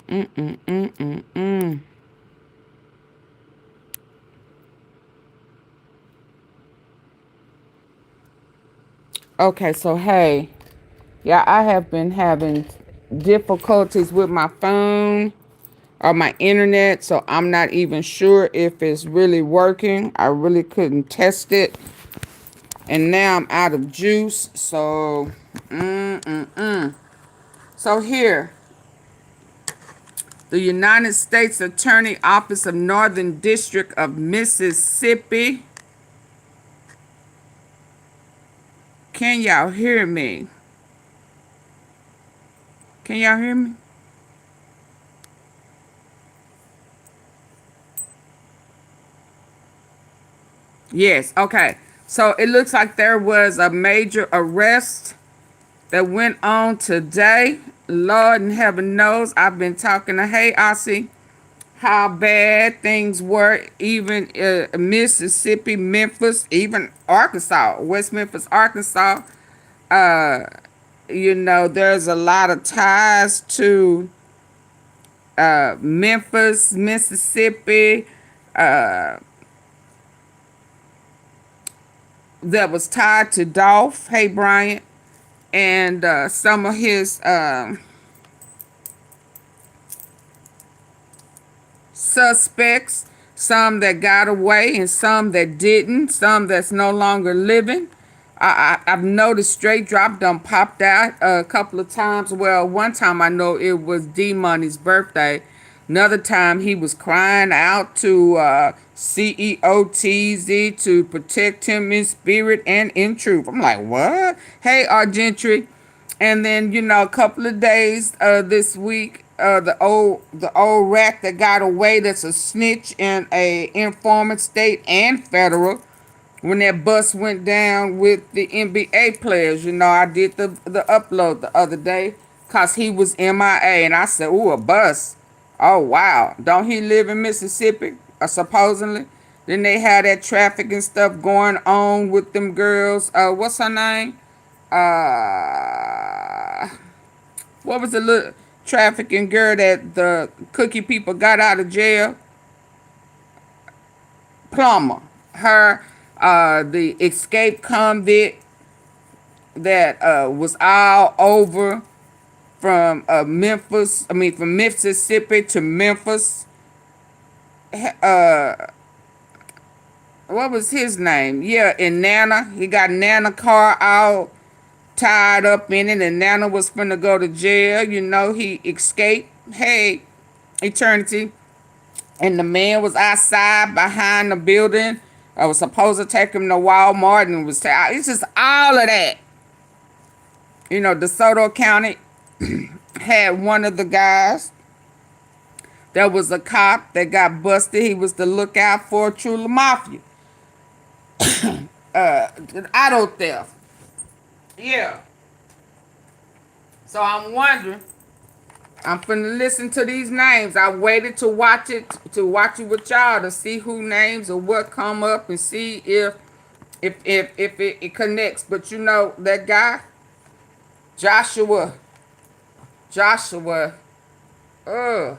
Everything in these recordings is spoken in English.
Mm-mm-mm-mm-mm. Okay, so hey, yeah, I have been having difficulties with my phone or my internet, so I'm not even sure if it's really working. I really couldn't test it. And now I'm out of juice, so so here, the United States Attorney Office of Northern District of Mississippi. Can y'all hear me? Can y'all hear me? Yes, okay. So it looks like there was a major arrest that went on today. Lord in heaven knows I've been talking to Hey Aussie how bad things were, even Mississippi, Memphis, even Arkansas, West Memphis, Arkansas. Uh, you know, there's a lot of ties to Memphis, Mississippi, uh, that was tied to Dolph, Hey Bryant, and some of his suspects, some that got away and some that didn't, some that's no longer living. I've noticed Straight Drop done popped out a couple of times. Well, one time I know it was D Money's birthday. Another time he was crying out to CEO TZ to protect him in spirit and in truth. I'm like, what? Hey, Argentry. And then, you know, a couple of days this week, the old rat that got away, that's a snitch in a informant, state and federal. When that bus went down with the NBA players, you know, I did the upload the other day because he was MIA. And I said, ooh, a bus. Oh, wow. Don't he live in Mississippi, supposedly? Then they had that trafficking stuff going on with them girls. What's her name? Uh, what was the little trafficking girl that the cookie people got out of jail? Plumber. Her, the escape convict that was all over from Memphis. I mean, from Mississippi to Memphis. Uh, what was his name? Yeah, in Nana. He got Nana car out, tied up in it, and Nana was finna go to jail. You know, he escaped. Hey, Eternity. And the man was outside behind the building. I was supposed to take him to Walmart and was it's just all of that. You know, DeSoto County had one of the guys that was a cop that got busted. He was the lookout for True Mafia. Auto theft. Yeah. So I'm wondering. I'm finna listen to these names. I waited to watch it with y'all to see who names or what come up and see if it connects. But you know that guy, Joshua, Joshua, uh,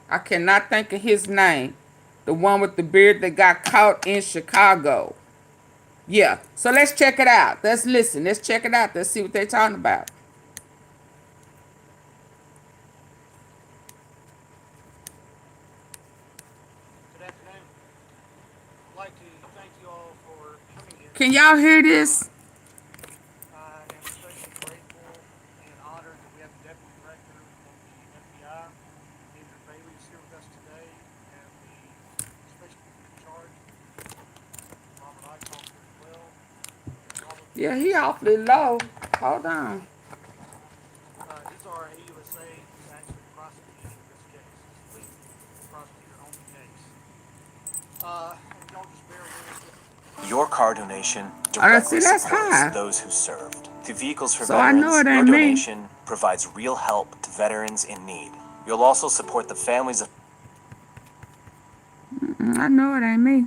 I cannot think of his name. The one with the beard that got caught in Chicago. Yeah. So let's check it out. Let's listen. Let's check it out. Let's see what they're talking about. Good afternoon. I'd like to thank you all for coming here Can today. y'all hear this? I am especially grateful and honored that we have the Deputy Director of the FBI, Andrew Bailey, is here with us today, and the Special in Charge, Robert Eichhoff, here as well. Robert, Yeah, he awfully low. Hold on. these are AUSA who's actually prosecuting this case. This is the lead prosecutor on the case. And y'all just bear with us. Your car donation Oh, let's see, directly that's supports high. those who served. Through Vehicles for So I know Veterans, it your ain't me. donation provides real help to veterans in need. You'll also support the families of I know it ain't me.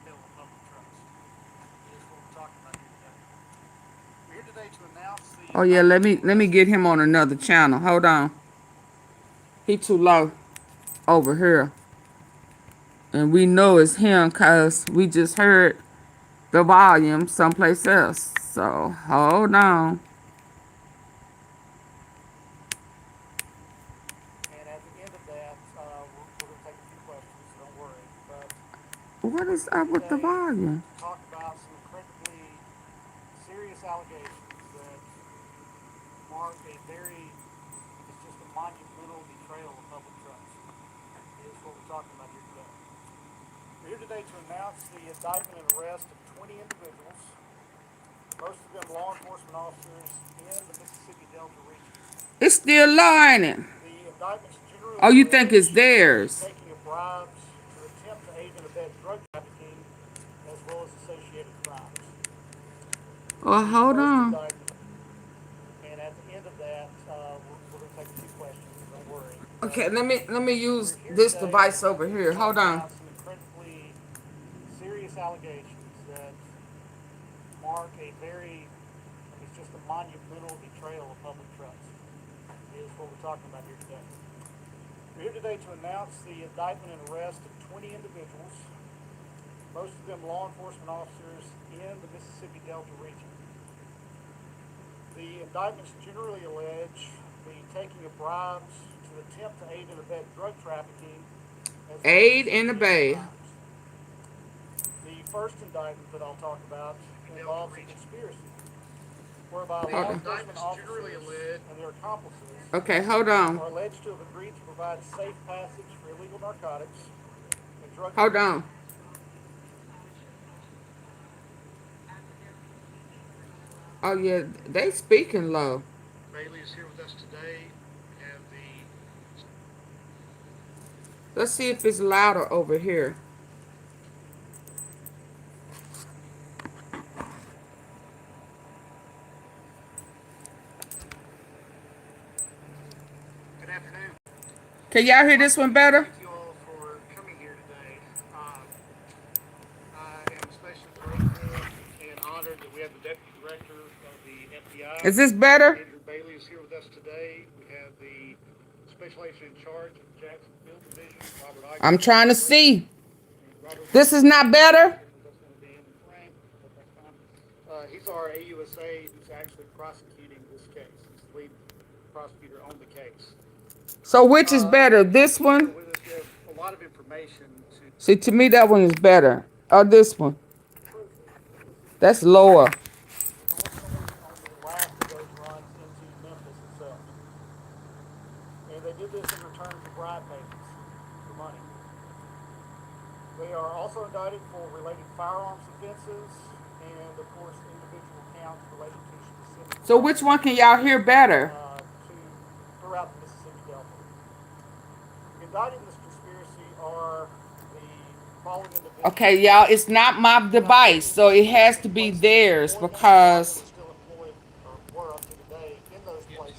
Bill of Public Trust. It is what we're talking about today to announce the Oh yeah, let me get him on another channel. Hold on. He too low over here. And we know it's him cause we just heard the volume someplace else. So hold on. And at the end of that, we're going to take a few questions, so don't worry. But What is we're up here with the today volume? to talk about some incredibly serious allegations that mark a very, it's just a monumental betrayal of public trust. Is what we're talking about here today. We're here today to announce the indictment and arrest of 20 individuals, most of them law enforcement officers in the Mississippi Delta region. It's still low, ain't it? The indictments generally Oh, you think it's allege the theirs? taking of bribes to attempt to aid and abet drug trafficking as well as associated crimes. Oh, The hold first on. indictment, and at the end of that, we're going to take a few questions, so don't worry. Okay, let me use We're here this today device over to here. talk Hold on. about some incredibly serious allegations that mark a very, it's just a monumental betrayal of public trust. Is what we're talking about here today. We're here today to announce the indictment and arrest of 20 individuals, most of them law enforcement officers in the Mississippi Delta region. The indictments generally allege the taking of bribes to attempt to aid and abet drug trafficking as well as Aid and associated abet. crimes. The first indictment that I'll talk about involves a conspiracy whereby law enforcement officers and their accomplices Okay, hold on. are alleged to have agreed to provide safe passage for illegal narcotics and drug. Hold on. Oh yeah, they speaking low. Bailey is here with us today. We have the Let's see if it's louder over here. good afternoon. Can y'all hear this one better? Thank you all for coming here today. I am especially grateful and honored that we have the Deputy Director of the FBI. Is this better? Andrew Bailey is here with us today. We have the Special Agent in charge of the Jacksonville Division, Robert Ike. I'm trying to see. Robert, This is not better? he's our AUSA who's actually prosecuting this case. He's the lead prosecutor on the case. So which is better? This one? With us, we have a lot of information to See, to me that one is better. Or this one? That's lower. on the last of those runs into Memphis itself. And they did this in return for bribe payments for money. They are also indicted for related firearms offenses and, of course, individual counts related to specific So which one can y'all hear better? throughout the Mississippi Delta. Indicted in this conspiracy are the following individuals. Okay, y'all, it's not my device, so it has to be theirs because Still employed or were up to today in those places.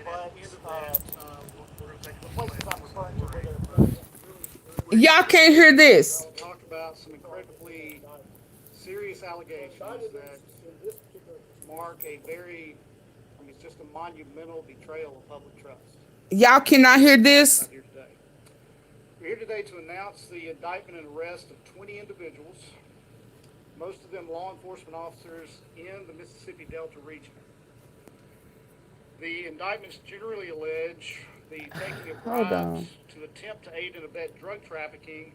But the places I'm referring to where they're employed. y'all can't hear this. I'll talk about some incredibly serious allegations that mark a very, it's just a monumental betrayal of public trust. Y'all cannot hear this? Here today. We're here today to announce the indictment and arrest of 20 individuals, most of them law enforcement officers in the Mississippi Delta region. The indictments generally allege the taking of Hold on. bribes to attempt to aid and abet drug trafficking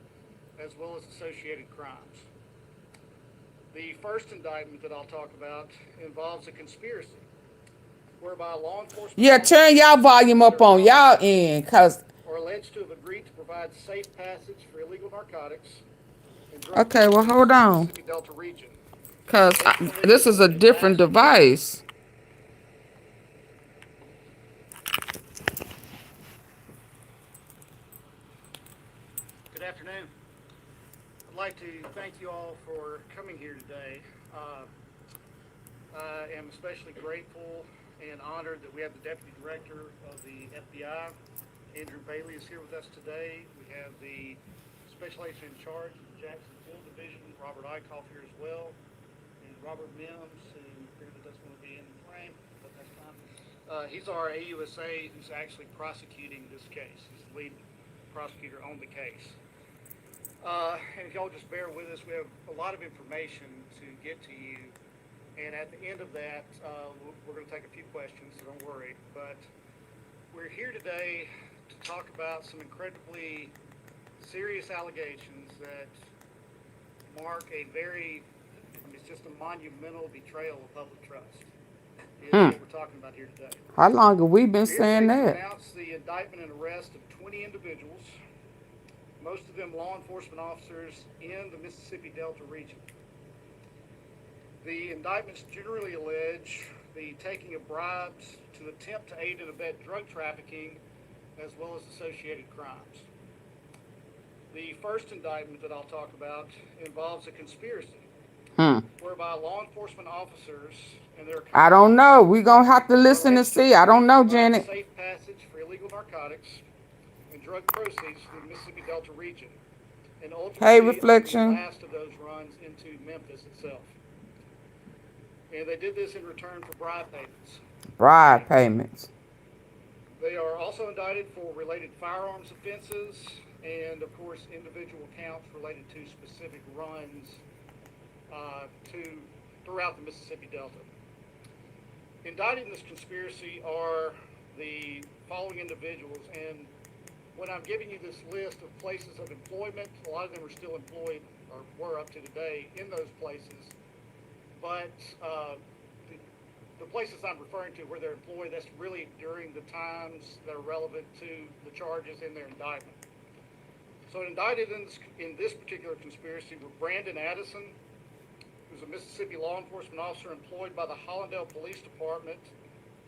as well as associated crimes. The first indictment that I'll talk about involves a conspiracy whereby law enforcement Yeah, turn y'all volume up on y'all end, cause are alleged to have agreed to provide safe passage for illegal narcotics and drug okay, well trafficking hold in the on, Mississippi Delta region. cause this is a different device. Good afternoon. I'd like to thank you all for coming here today. I am especially grateful and honored that we have the Deputy Director of the FBI, Andrew Bailey, is here with us today. We have the Special Agent in charge of the Jacksonville Division, Robert Ike, here as well, and Robert Mims, who prosecutor that doesn't want to be in the frame, but that's fine. He's our AUSA who's actually prosecuting this case. He's the lead prosecutor on the case. And if y'all just bear with us, we have a lot of information to get to you. And at the end of that, we're going to take a few questions, so don't worry. But we're here today to talk about some incredibly serious allegations that mark a very, it's just a monumental betrayal of public trust. Is what we're talking about here today. How long have we been We're here saying today to that? announce the indictment and arrest of 20 individuals, most of them law enforcement officers in the Mississippi Delta region. The indictments generally allege the taking of bribes to attempt to aid and abet drug trafficking as well as associated crimes. The first indictment that I'll talk about involves a conspiracy whereby law enforcement officers and their I don't know. We're going to have to listen and see. I don't know, provide Janet. safe passage for illegal narcotics and drug proceeds to the Mississippi Delta region, and ultimately Hey, Reflection. the last of those runs into Memphis itself. And they did this in return for bribe payments. Bribe payments. They are also indicted for related firearms offenses and, of course, individual counts related to specific runs throughout the Mississippi Delta. Indicted in this conspiracy are the following individuals, and when I'm giving you this list of places of employment, a lot of them are still employed, or were up to today, in those places, but the places I'm referring to where they're employed, that's really during the times that are relevant to the charges in their indictment. So indicted in this particular conspiracy were Brandon Addison, who's a Mississippi law enforcement officer employed by the Hollandale Police Department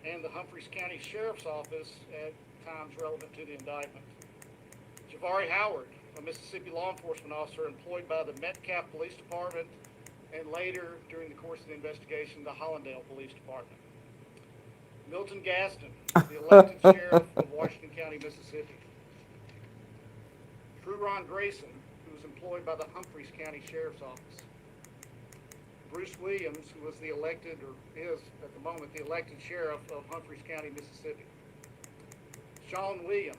and the Humphreys County Sheriff's Office at times relevant to the indictment. Javari Howard, a Mississippi law enforcement officer employed by the Metcalf Police Department and later, during the course of the investigation, the Hollandale Police Department. Milton Gaston, the elected sheriff of Washington County, Mississippi. Truron Grayson, who was employed by the Humphreys County Sheriff's Office. Bruce Williams, who was the elected, or is at the moment, the elected sheriff of Humphreys County, Mississippi. Sean Williams,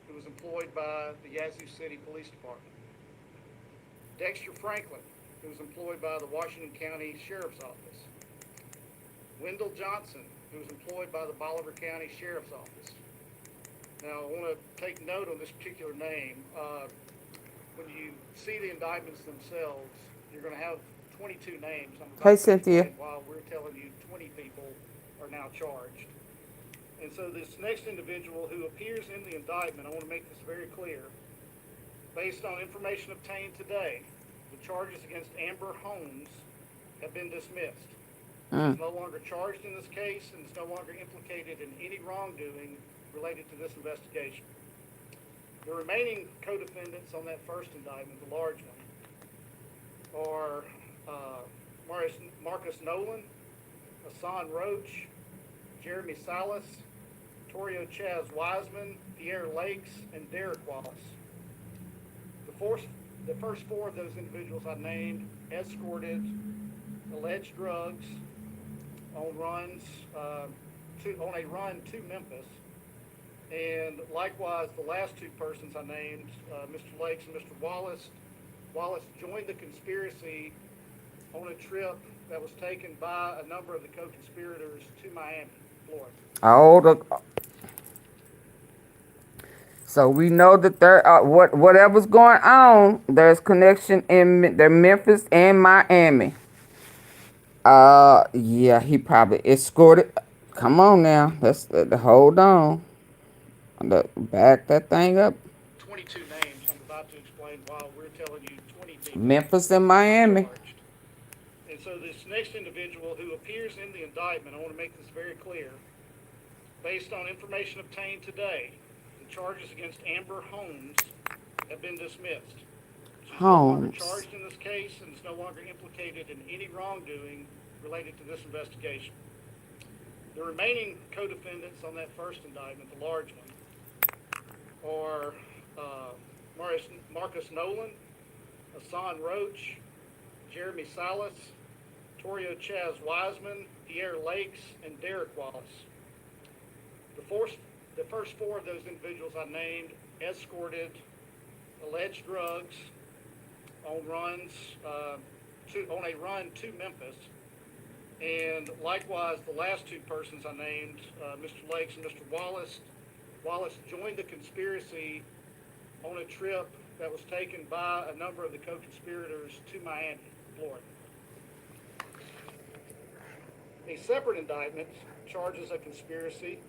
who was employed by the Yazoo City Police Department. Dexter Franklin, who was employed by the Washington County Sheriff's Office. Wendell Johnson, who was employed by the Bolivar County Sheriff's Office. Now, I want to take note on this particular name. When you see the indictments themselves, you're going to have 22 names. Hey, Cynthia. While we're telling you 20 people are now charged. And so this next individual who appears in the indictment, I want to make this very clear. Based on information obtained today, the charges against Amber Holmes have been dismissed. She's no longer charged in this case and is no longer implicated in any wrongdoing related to this investigation. The remaining co-defendants on that first indictment, the large one, are Marcus Nolan, Hassan Roach, Jeremy Salas, Torio Chaz Wiseman, Pierre Lakes, and Derek Wallace. The first four of those individuals I named escorted alleged drugs on runs on a run to Memphis, and likewise the last two persons I named, Mr. Lakes and Mr. Wallace. Wallace joined the conspiracy on a trip that was taken by a number of the co-conspirators to Miami, Florida. So we know that there whatever's going on, there's connection in Memphis and Miami. Yeah, he probably escorted. Come on now, let's hold on. Back that thing up. 22 names. I'm about to explain why we're telling you 20 people. Memphis and Miami. Charged. And so this next individual who appears in the indictment, I want to make this very clear. Based on information obtained today, the charges against Amber Holmes have been dismissed. She's no longer charged in this case and is no longer implicated in any wrongdoing related to this investigation. The remaining co-defendants on that first indictment, the large one, are Marcus Nolan, Hassan Roach, Jeremy Salas, Toria Chaz Wiseman, Pierre Lakes, and Derek Wallace. The first four of those individuals I named escorted alleged drugs on runs on a run to Memphis, and likewise the last two persons I named, Mr. Lakes and Mr. Wallace. Wallace joined the conspiracy on a trip that was taken by a number of the co-conspirators to Miami, Florida. A separate indictment charges a conspiracy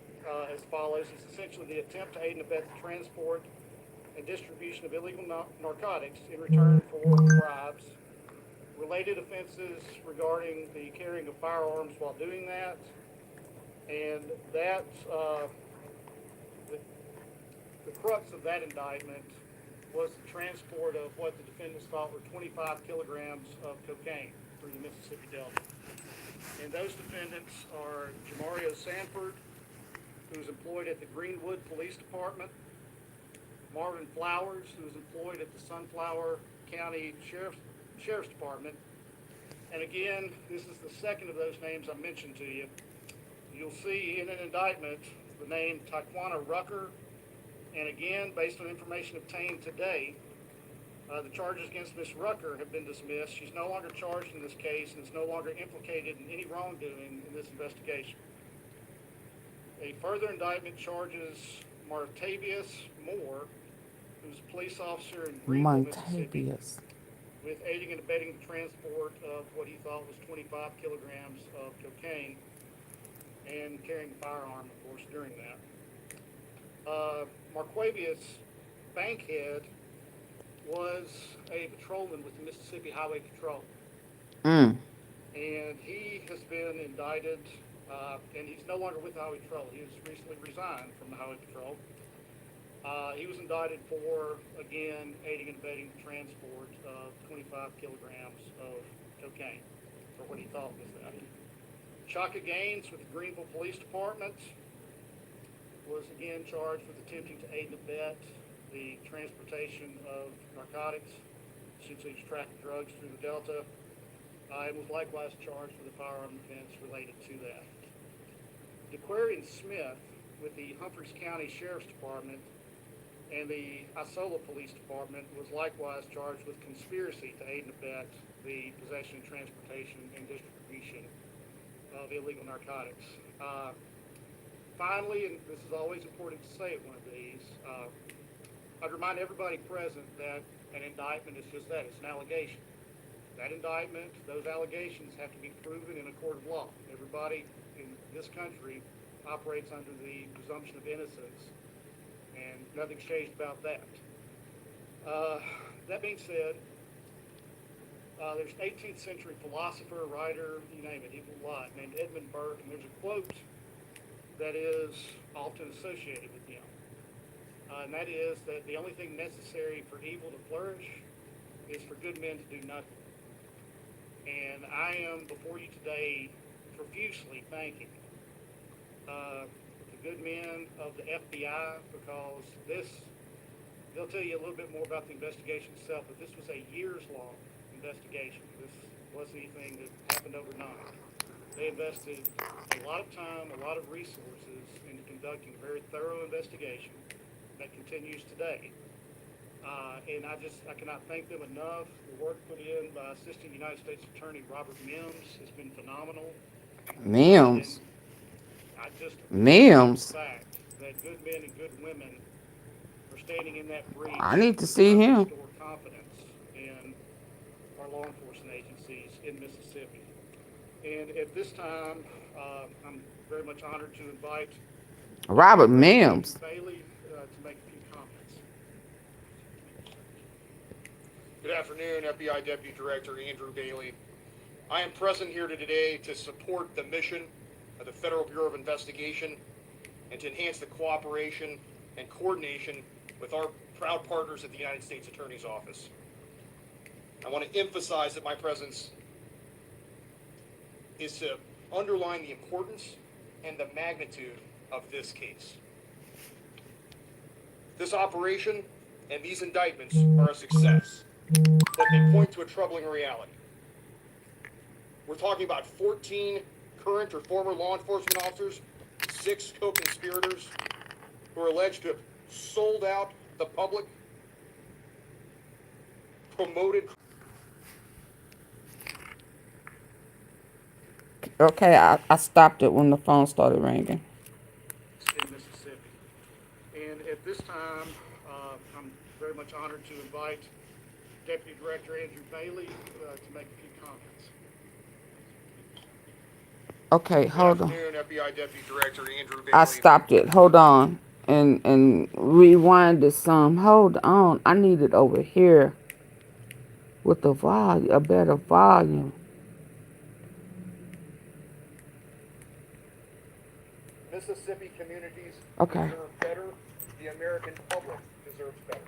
as follows. It's essentially the attempt to aid and abet the transport and distribution of illegal narcotics in return for bribes, related offenses regarding the carrying of firearms while doing that, and that the crux of that indictment was the transport of what the defendants thought were 25 kilograms of cocaine through the Mississippi Delta. And those defendants are Jamario Sanford, who is employed at the Greenwood Police Department, Marvin Flowers, who is employed at the Sunflower County Sheriff's Department. And again, this is the second of those names I mentioned to you. You'll see in an indictment the name Taquana Rucker. And again, based on information obtained today, the charges against Ms. Rucker have been dismissed. She's no longer charged in this case and is no longer implicated in any wrongdoing in this investigation. A further indictment charges Martavius Moore, who's a police officer in Greenville, Mississippi, with aiding and abetting the transport of what he thought was 25 kilograms of cocaine and carrying a firearm, of course, during that. Marquavius Bankhead was a patrolman with the Mississippi Highway Patrol. And he has been indicted, and he's no longer with the Highway Patrol. He has recently resigned from the Highway Patrol. He was indicted for, again, aiding and abetting the transport of 25 kilograms of cocaine, or what he thought was that. Chaka Gaines with the Greenville Police Department was again charged with attempting to aid and abet the transportation of narcotics, essentially traffic drugs through the Delta, and was likewise charged with a firearm offense related to that. DeQuarian Smith with the Humphreys County Sheriff's Department and the Isola Police Department was likewise charged with conspiracy to aid and abet the possession, transportation, and distribution of illegal narcotics. Finally, and this is always important to say at one of these, I'd remind everybody present that an indictment is just that, it's an allegation. That indictment, those allegations have to be proven in a court of law. Everybody in this country operates under the presumption of innocence, and nothing's changed about that. That being said, there's an 18th century philosopher, writer, you name it, evil lot, named Edmund Burke, and there's a quote that is often associated with him. And that is that the only thing necessary for evil to flourish is for good men to do nothing. And I am before you today profusely thanking the good men of the FBI, because they'll tell you a little bit more about the investigation itself, but this was a years-long investigation. This wasn't anything that happened overnight. They invested a lot of time, a lot of resources into conducting a very thorough investigation that continues today. And I cannot thank them enough. The work put in by Assistant United States Attorney Robert Mims has been phenomenal. Mims. I just Mims. the fact that good men and good women are standing in that breach. I need to see him. Restore confidence in our law enforcement agencies in Mississippi. And at this time, I'm very much honored to invite Robert Mims. Bailey to make a few comments. Good afternoon, FBI Deputy Director Andrew Bailey. I am present here today to support the mission of the Federal Bureau of Investigation and to enhance the cooperation and coordination with our proud partners at the United States Attorney's Office. I want to emphasize that my presence is to underline the importance and the magnitude of this case. This operation and these indictments are a success, but they point to a troubling reality. We're talking about 14 current or former law enforcement officers, 6 co-conspirators who are alleged to have sold out the public, promoted. Okay, I stopped it when the phone started ringing. In Mississippi. And at this time, I'm very much honored to invite Deputy Director Andrew Bailey to make a few comments. Okay, Good hold on. afternoon, FBI Deputy Director Andrew Bailey. I stopped it. Hold on. And rewind it some. Hold on. I need it over here with the volume, a better volume. Mississippi communities Okay. deserve better. The American public deserves better.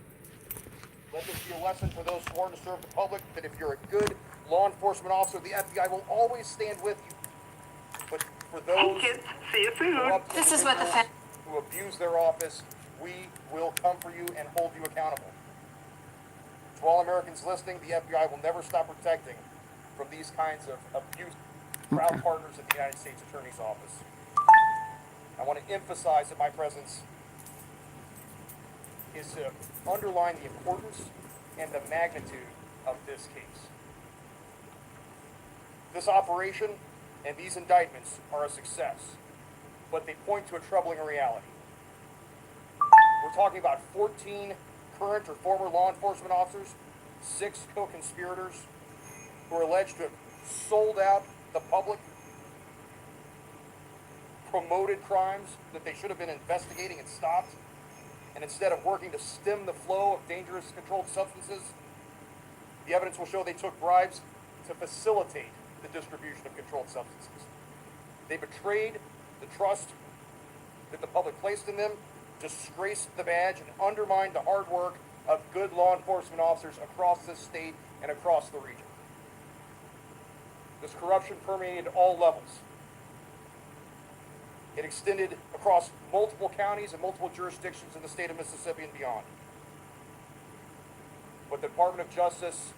Let this be a lesson for those sworn to serve the public that if you're a good law enforcement officer, the FBI will always stand with you. But for those corrupt This is what the individuals who abuse their office, we will come for you and hold you accountable. To all Americans listening, the FBI will never stop protecting from these kinds of abuse. Proud partners at the United States Attorney's Office. I want to emphasize that my presence is to underline the importance and the magnitude of this case. This operation and these indictments are a success, but they point to a troubling reality. We're talking about 14 current or former law enforcement officers, 6 co-conspirators who are alleged to have sold out the public, promoted crimes that they should have been investigating and stopped, and instead of working to stem the flow of dangerous controlled substances, the evidence will show they took bribes to facilitate the distribution of controlled substances. They betrayed the trust that the public placed in them, disgraced the badge, and undermined the hard work of good law enforcement officers across this state and across the region. This corruption permeated all levels. It extended across multiple counties and multiple jurisdictions in the state of Mississippi and beyond. But the Department of Justice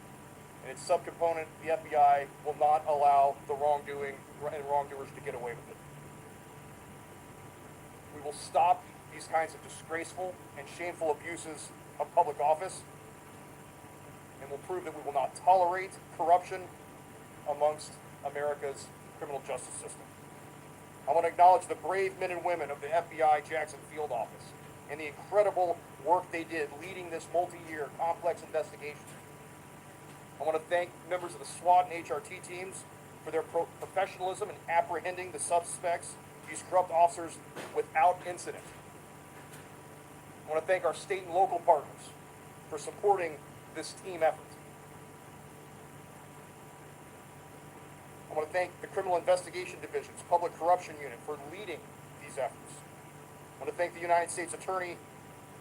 and its subcomponent, the FBI, will not allow the wrongdoing and wrongdoers to get away with it. We will stop these kinds of disgraceful and shameful abuses of public office, and will prove that we will not tolerate corruption amongst America's criminal justice system. I want to acknowledge the brave men and women of the FBI Jackson Field Office and the incredible work they did leading this multi-year complex investigation. I want to thank members of the SWAT and HRT teams for their professionalism in apprehending the suspects, these corrupt officers, without incident. I want to thank our state and local partners for supporting this team effort. I want to thank the Criminal Investigation Division's Public Corruption Unit for leading these efforts. I want to thank the United States Attorney,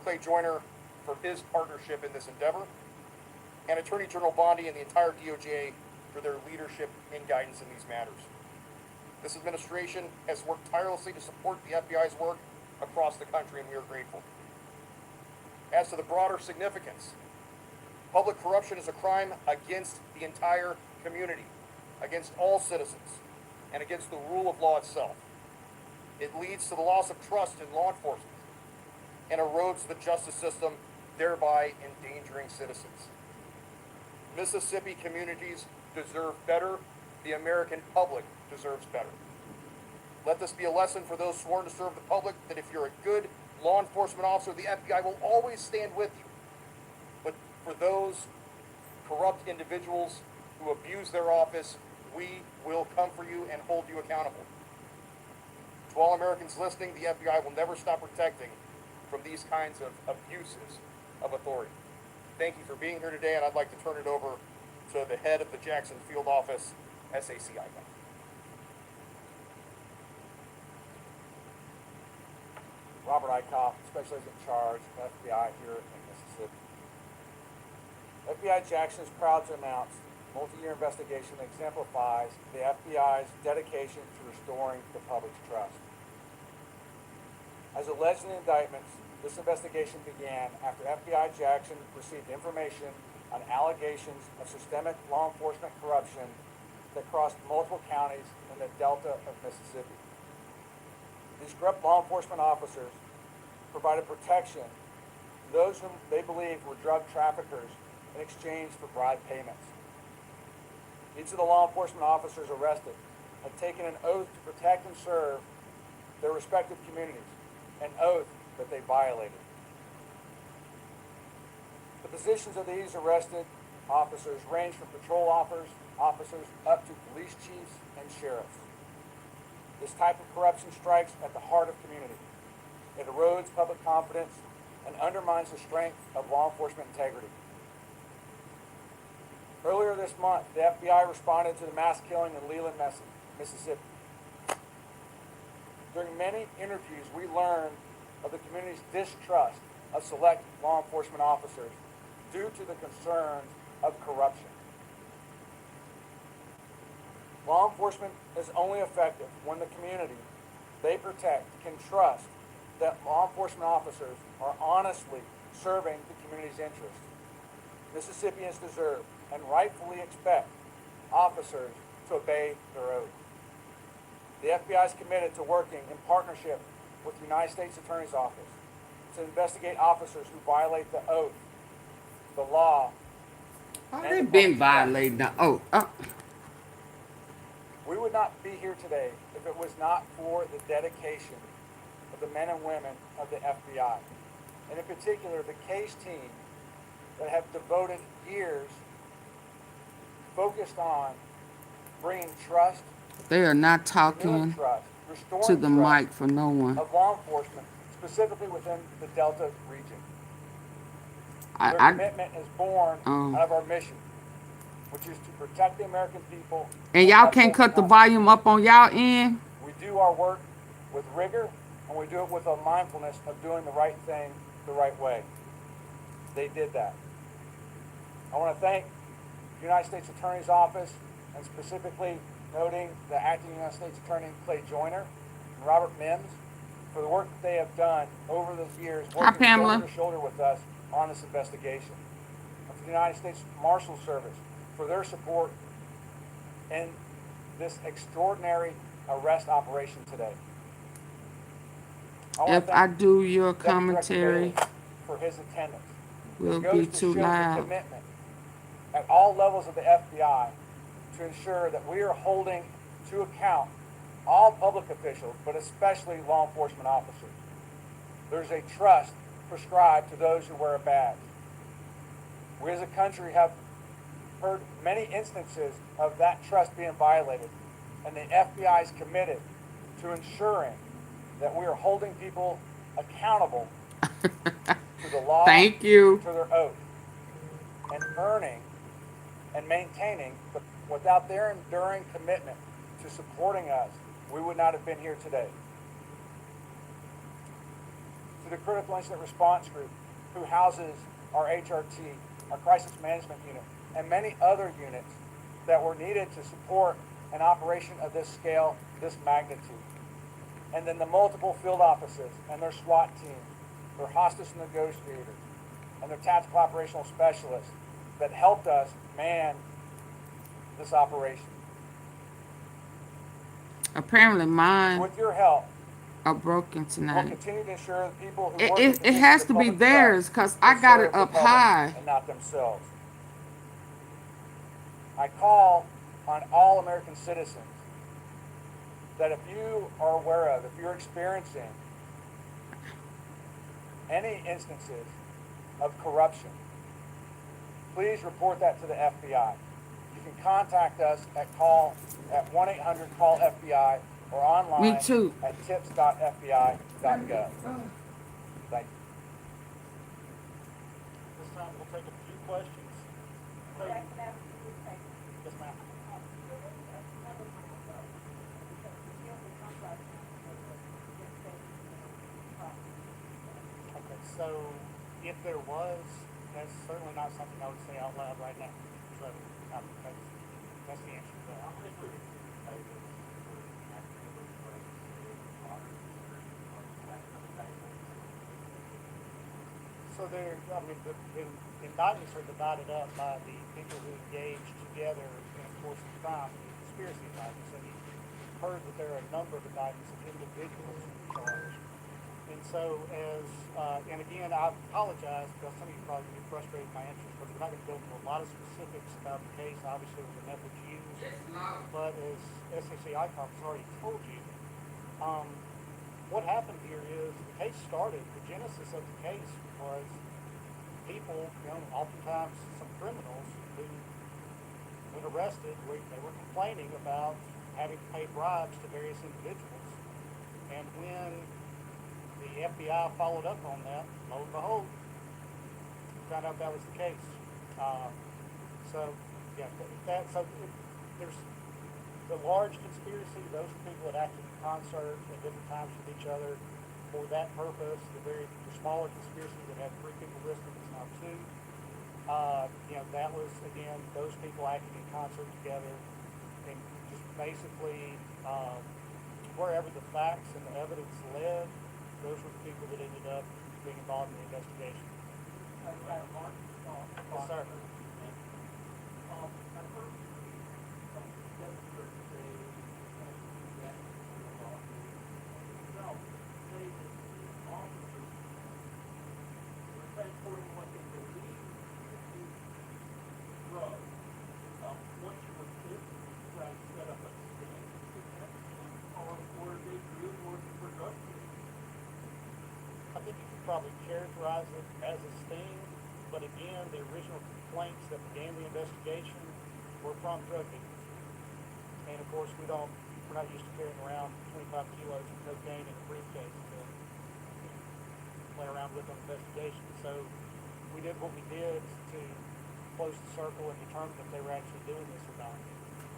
Clay Joyner, for his partnership in this endeavor, and Attorney General Bondi and the entire DOJ for their leadership and guidance in these matters. This administration has worked tirelessly to support the FBI's work across the country, and we are grateful. As to the broader significance, public corruption is a crime against the entire community, against all citizens, and against the rule of law itself. It leads to the loss of trust in law enforcement and erodes the justice system, thereby endangering citizens. Mississippi communities deserve better. The American public deserves better. Let this be a lesson for those sworn to serve the public that if you're a good law enforcement officer, the FBI will always stand with you. But for those corrupt individuals who abuse their office, we will come for you and hold you accountable. To all Americans listening, the FBI will never stop protecting from these kinds of abuses of authority. Thank you for being here today, and I'd like to turn it over to the head of the Jackson Field Office, SACI. Robert AunTeaFee, Special Agent in Charge of FBI here in Mississippi. FBI Jackson is proud to announce a multi-year investigation that exemplifies the FBI's dedication to restoring the public's trust. As alleged in the indictments, this investigation began after FBI Jackson received information on allegations of systemic law enforcement corruption that crossed multiple counties in the Delta of Mississippi. These corrupt law enforcement officers provided protection to those whom they believed were drug traffickers in exchange for bribe payments. Each of the law enforcement officers arrested had taken an oath to protect and serve their respective communities, an oath that they violated. The positions of these arrested officers range from patrol officers up to police chiefs and sheriffs. This type of corruption strikes at the heart of community. It erodes public confidence and undermines the strength of law enforcement integrity. Earlier this month, the FBI responded to the mass killing in Leland, Mississippi. During many interviews, we learned of the community's distrust of select law enforcement officers due to the concerns of corruption. Law enforcement is only effective when the community they protect can trust that law enforcement officers are honestly serving the community's interests. Mississippians deserve and rightfully expect officers to obey their oath. The FBI is committed to working in partnership with the United States Attorney's Office to investigate officers who violate the oath, the law. They've been violating the oath. We would not be here today if it was not for the dedication of the men and women of the FBI, and in particular the case team that have devoted years focused on bringing trust. They are not talking Trust, to the mic for no one. Of law enforcement, specifically within the Delta region. Their commitment is born out of our mission, which is to protect the American people. And y'all can't cut the volume up on y'all end? We do our work with rigor, and we do it with a mindfulness of doing the right thing the right way. They did that. I want to thank the United States Attorney's Office, and specifically noting the Acting United States Attorney Clay Joyner and Robert Mims for the work that they have done over the years, working shoulder to shoulder with us on this investigation. And for the United States Marshal Service for their support in this extraordinary arrest operation today. If I do your commentary, for his attendance, will be too loud. Commitment at all levels of the FBI to ensure that we are holding to account all public officials, but especially law enforcement officers. There's a trust prescribed to those who wear a badge. We as a country have heard many instances of that trust being violated, and the FBI is committed to ensuring that we are holding people accountable to the law, Thank you, to their oath, and earning and maintaining. Without their enduring commitment to supporting us, we would not have been here today. To the Critical Incident Response Group, who houses our HRT, our Crisis Management Unit, and many other units that were needed to support an operation of this scale, this magnitude. And then the multiple field offices and their SWAT team, their hostage negotiators, and their tactical operational specialists that helped us man this operation. Apparently mine With your help, are broken we'll tonight. continue to ensure the people who work It has to be theirs because I got it up high. and not themselves. I call on all American citizens that if you are aware of, if you're experiencing any instances of corruption, please report that to the FBI. You can contact us at 1-800-CALL-FBI or online Me too. at tips.fbi.gov. Thank you. This time we'll take a few questions. Yes, ma'am. Okay, so if there was, that's certainly not something I would say out loud right now. So that's the answer to that. So the indictments are divided up by the people who engaged together in the course of crime. conspiracy indictments, and you've heard that there are a number of indictments of individuals charged. And so and again, I apologize because some of you probably get frustrated with my answers, but we're not going to go into a lot of specifics about the case, obviously with the methods used. But as SAC ICOP has already told you, what happened here is the case started, the genesis of the case was people, oftentimes some criminals who, when arrested, they were complaining about having to pay bribes to various individuals. And when the FBI followed up on that, lo and behold, we found out that was the case. There's the large conspiracy, those people that acted in concert at different times with each other for that purpose. The smaller conspiracy that had 3 people listed is now 2. That was, again, those people acting in concert together, and just basically wherever the facts and the evidence led, those were the people that ended up being involved in the investigation. Yes, sir. I think you could probably characterize it as a sting, but again, the original complaints that began the investigation were from drug dealers. And of course, we're not used to carrying around 25 kilos of cocaine in a briefcase to play around with on investigation. So we did what we did to close the circle and determine if they were actually doing this or not.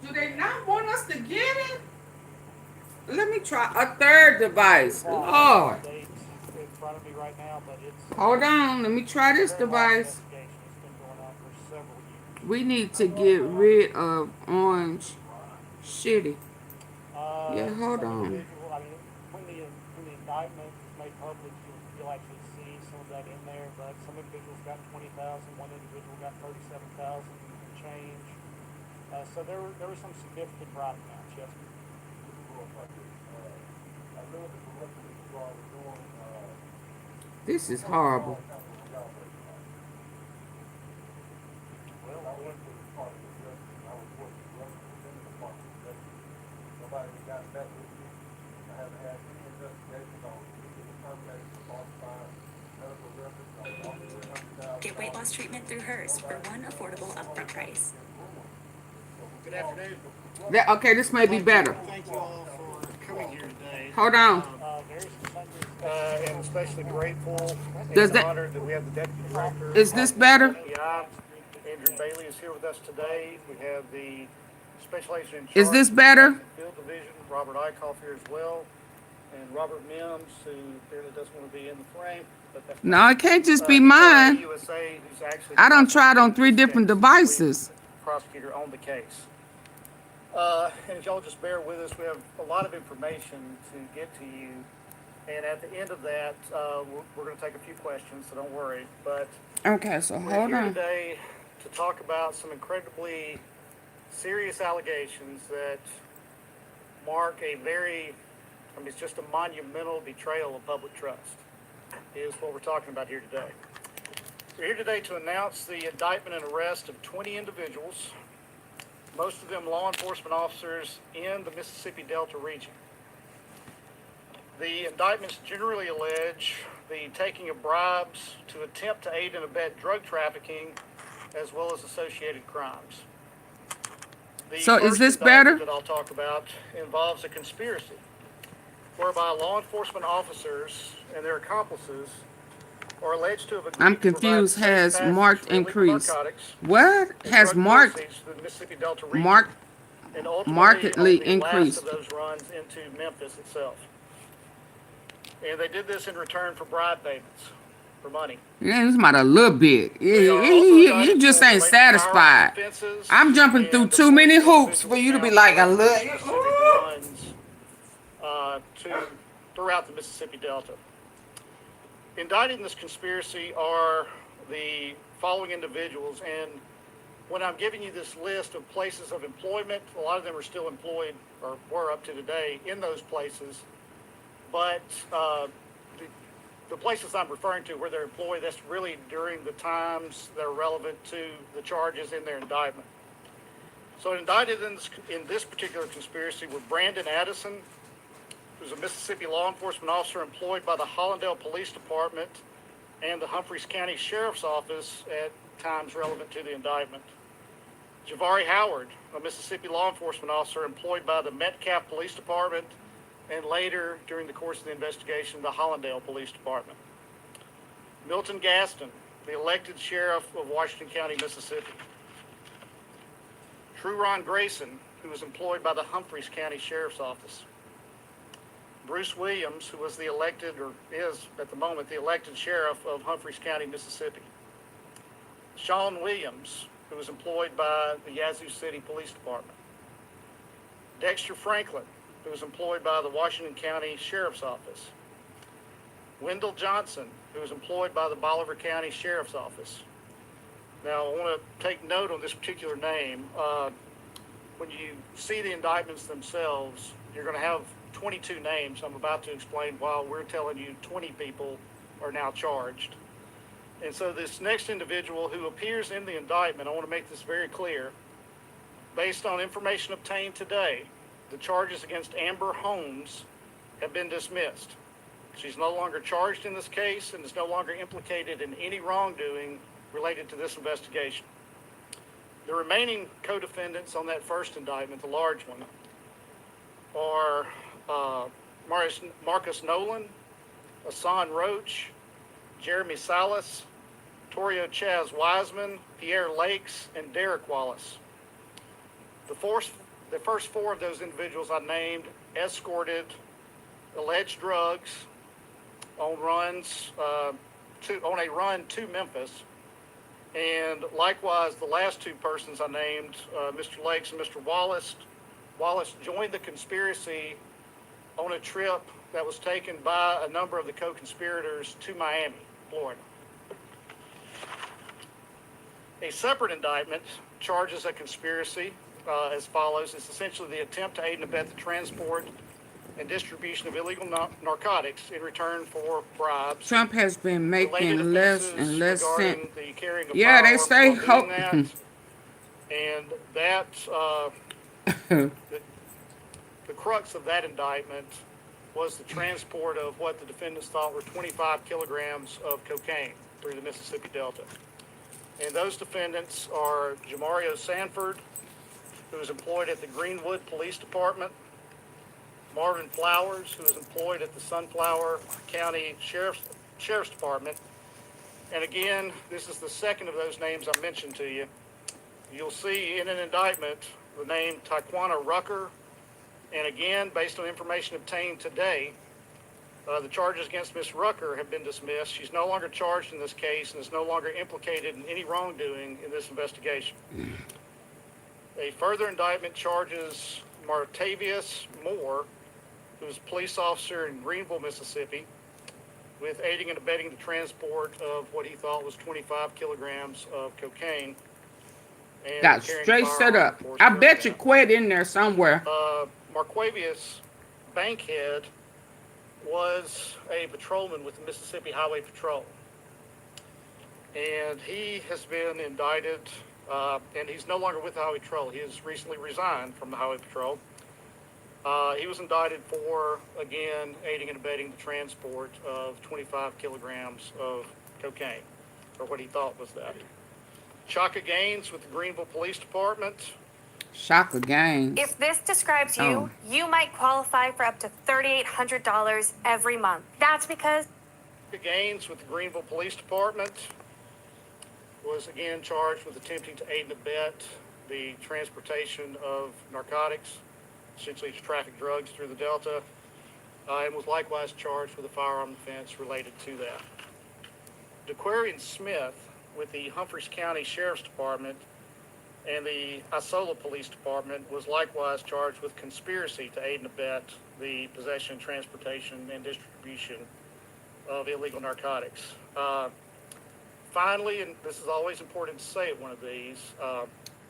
Do they not want us to get it? Let me try a third device. Lord. In front of me right now, but it's Hold on. Let me try this device. investigation. It's been going on for several years. We need to get rid of Orange Shitty. Yeah, hold Some on. individual, when the indictment is made public, you'll actually see some of that in there. But some individuals got 20,000, one individual got 37,000 and change. So there were some significant bribe amounts. Yes. This is horrible. Get weight loss treatment through hers for one affordable upfront price. Good afternoon. Okay, this may be better. Thank you all for coming here today. Hold on. And especially grateful Does and that- honored that we have the deputy director. Is this better? Yeah, Andrew Bailey is here with us today. We have the special agent in charge. Is this better? of the Field Division, Robert Eichhoff here as well, and Robert Mims, who apparently doesn't want to be in the frame. But that's No, it can't just be he's mine. USA, who's actually I done tried on 3 different devices. prosecutor on the case. And if y'all just bear with us, we have a lot of information to get to you. And at the end of that, we're going to take a few questions, so don't worry. But Okay, so we're hold here on. today to talk about some incredibly serious allegations that mark it's just a monumental betrayal of public trust, is what we're talking about here today. We're here today to announce the indictment and arrest of 20 individuals, most of them law enforcement officers in the Mississippi Delta region. The indictments generally allege the taking of bribes to attempt to aid and abet drug trafficking, as well as associated crimes. The So is first this indictment better? that I'll talk about involves a conspiracy whereby law enforcement officers and their accomplices are alleged to have agreed I'm to provide confused. safe Has passage marked for illegal increase. narcotics What? and Has drug marked proceeds to the Mississippi Delta region, marked and ultimately markedly on the last increased. of those runs into Memphis itself. And they did this in return for bribe payments, for money. Yeah, it's about a little bit. They are also You indicted just for ain't related satisfied. firearms offenses, I'm jumping and through the too many 14 hoops for you to be like a individuals found little. specific runs throughout the Mississippi Delta. Indicted in this conspiracy are the following individuals, and when I'm giving you this list of places of employment, a lot of them are still employed or were up to today in those places. But the places I'm referring to where they're employed, that's really during the times that are relevant to the charges in their indictment. So indicted in this particular conspiracy were Brandon Addison, who's a Mississippi law enforcement officer employed by the Hollandale Police Department and the Humphreys County Sheriff's Office at times relevant to the indictment. Javari Howard, a Mississippi law enforcement officer employed by the Metcalf Police Department and later, during the course of the investigation, the Hollandale Police Department. Milton Gaston, the elected sheriff of Washington County, Mississippi. True Ron Grayson, who was employed by the Humphreys County Sheriff's Office. Bruce Williams, who was the elected, or is at the moment, the elected sheriff of Humphreys County, Mississippi. Sean Williams, who was employed by the Yazoo City Police Department. Dexter Franklin, who was employed by the Washington County Sheriff's Office. Wendell Johnson, who was employed by the Bolivar County Sheriff's Office. Now, I want to take note on this particular name. When you see the indictments themselves, you're going to have 22 names. I'm about to explain why we're telling you 20 people are now charged. And so this next individual who appears in the indictment, I want to make this very clear. Based on information obtained today, the charges against Amber Holmes have been dismissed. She's no longer charged in this case and is no longer implicated in any wrongdoing related to this investigation. The remaining co-defendants on that first indictment, the large one, are Marcus Nolan, Hassan Roach, Jeremy Salas, Torio Chaz Wiseman, Pierre Lakes, and Derek Wallace. The first four of those individuals I named escorted alleged drugs on runs on a run to Memphis, and likewise the last two persons I named, Mr. Lakes and Mr. Wallace. Wallace joined the conspiracy on a trip that was taken by a number of the co-conspirators to Miami, Florida. A separate indictment charges a conspiracy as follows. It's essentially the attempt to aid and abet the transport and distribution of illegal narcotics in return for bribes. Trump has been making less and less sense. The carrying of Yeah, they say hope. And that, the crux of that indictment was the transport of what the defendants thought were 25 kilograms of cocaine through the Mississippi Delta. And those defendants are Jamario Sanford, who was employed at the Greenwood Police Department, Marvin Flowers, who was employed at the Sunflower County Sheriff's Department. And again, this is the second of those names I mentioned to you. You'll see in an indictment the name Taquana Rucker. And again, based on information obtained today, the charges against Ms. Rucker have been dismissed. She's no longer charged in this case and is no longer implicated in any wrongdoing in this investigation. A further indictment charges Martavius Moore, who was a police officer in Greenville, Mississippi, with aiding and abetting the transport of what he thought was 25 kilograms of cocaine. And Got carrying straight set firearm, up. of course, I with bet you them. quit in there somewhere. Marquavius Bankhead was a patrolman with the Mississippi Highway Patrol. And he has been indicted, and he's no longer with the Highway Patrol. He has recently resigned from the Highway Patrol. He was indicted for, again, aiding and abetting the transport of 25 kilograms of cocaine, or what he thought was that. Chaka Gaines with the Greenville Police Department. Shocker gang. If this describes you, Oh. you might qualify for up to $3,800 every month. That's because Chaka Gaines with the Greenville Police Department was again charged with attempting to aid and abet the transportation of narcotics, essentially to traffic drugs through the Delta, and was likewise charged with a firearm offense related to that. DeQuarian Smith with the Humphreys County Sheriff's Department and the Isola Police Department was likewise charged with conspiracy to aid and abet the possession, transportation, and distribution of illegal narcotics. finally, and this is always important to say at one of these,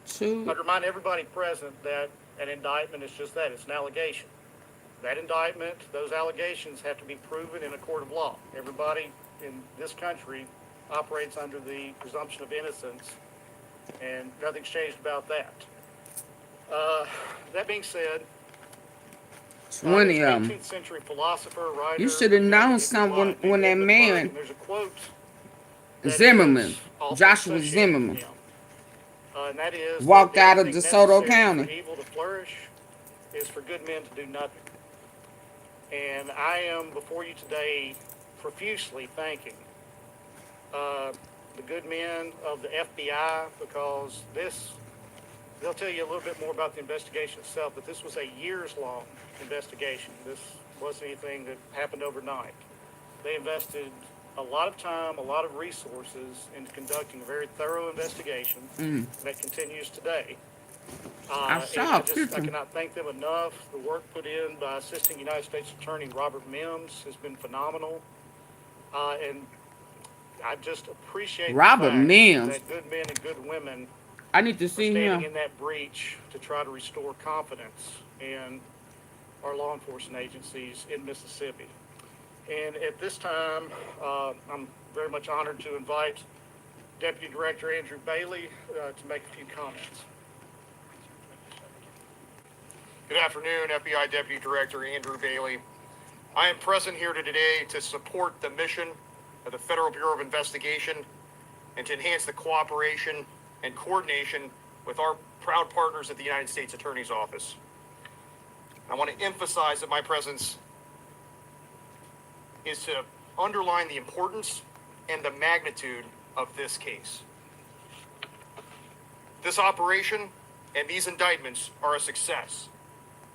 Two. I'd remind everybody present that an indictment is just that, it's an allegation. That indictment, those allegations have to be proven in a court of law. Everybody in this country operates under the presumption of innocence, and nothing's changed about that. That being said, 20 of them. 18th century philosopher, writer. You should have known something when that man, There's a quote that Zimmerman, is also Joshua associated with Zimmerman, him. And that is walked that out of everything DeSoto necessary County. For evil to flourish is for good men to do nothing. And I am before you today profusely thanking the good men of the FBI, because they'll tell you a little bit more about the investigation itself, but this was a years-long investigation. This wasn't anything that happened overnight. They invested a lot of time, a lot of resources into conducting a very thorough investigation that continues today. I And saw a I picture. cannot thank them enough. The work put in by Assisting United States Attorney Robert Mims has been phenomenal. And I just appreciate Robert the fact Mims. that good men and good women I need to are see standing him. in that breach to try to restore confidence in our law enforcement agencies in Mississippi. And at this time, I'm very much honored to invite Deputy Director Andrew Bailey to make a few comments. Good afternoon, FBI Deputy Director Andrew Bailey. I am present here today to support the mission of the Federal Bureau of Investigation and to enhance the cooperation and coordination with our proud partners at the United States Attorney's Office. I want to emphasize that my presence is to underline the importance and the magnitude of this case. This operation and these indictments are a success,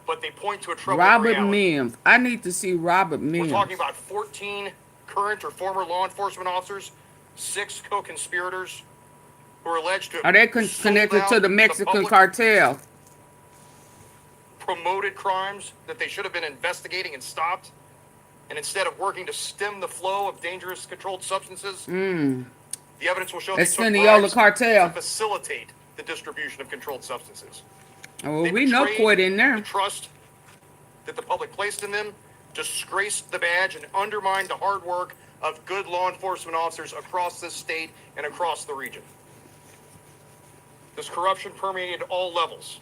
but they point to a troubling Robert reality. Mims. I need to see Robert We're Mims. talking about 14 current or former law enforcement officers, 6 co-conspirators who are alleged to have Are they sold connected out to the Mexican public, cartel? promoted crimes that they should have been investigating and stopped, and instead of working to stem the flow of dangerous controlled substances, the evidence will show they It's took Seniola bribes cartel. to facilitate the distribution of controlled substances. Well, They we know betrayed Court in the there. trust that the public placed in them, disgraced the badge, and undermined the hard work of good law enforcement officers across this state and across the region. This corruption permeated all levels.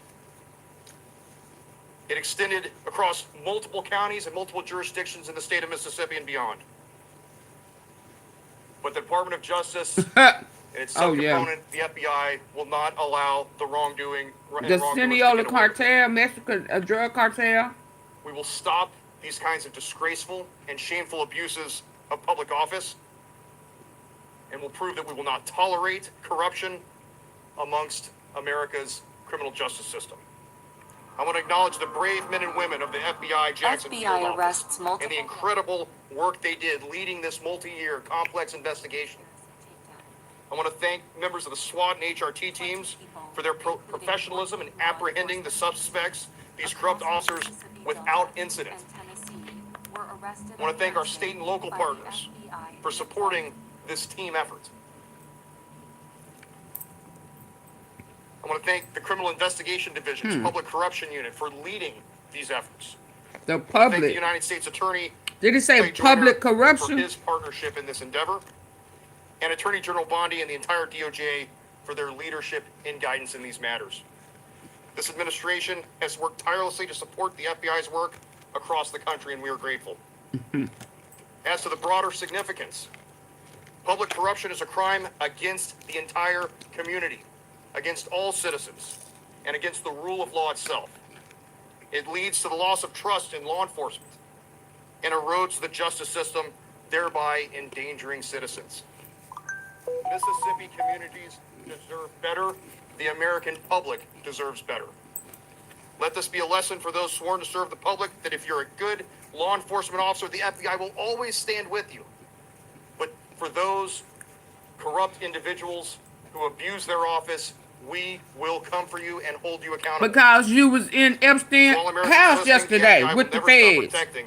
It extended across multiple counties and multiple jurisdictions in the state of Mississippi and beyond. But the Department of Justice and its Oh, yeah. subcomponent, the FBI, will not allow the wrongdoing and The wrongdoers to Seniola get away with it. cartel, Mexican drug cartel. We will stop these kinds of disgraceful and shameful abuses of public office, and will prove that we will not tolerate corruption amongst America's criminal justice system. I want to acknowledge the brave men and women of the FBI Jackson Field FBI office arrests multiple and the incredible work they did leading this multi-year complex investigation. I want to thank members of the SWAT and HRT teams for their professionalism in apprehending the suspects, these corrupt officers, without incident. I want to thank our state and local partners for supporting this team effort. I want to thank the Criminal Investigation Division's Public Corruption Unit for leading these efforts. The Thank the public. United States Attorney Did it say Clay Joyner public for corruption? his partnership in this endeavor, and Attorney General Bondi and the entire DOJ for their leadership and guidance in these matters. This administration has worked tirelessly to support the FBI's work across the country, and we are grateful. As to the broader significance, public corruption is a crime against the entire community, against all citizens, and against the rule of law itself. It leads to the loss of trust in law enforcement and erodes the justice system, thereby endangering citizens. Mississippi communities deserve better. The American public deserves better. Let this be a lesson for those sworn to serve the public that if you're a good law enforcement officer, the FBI will always stand with you. But for those corrupt individuals who abuse their office, we will come for you and hold you accountable. Because you was in Epstein While Americans house listening, yesterday FBI will with the never stop feds. protecting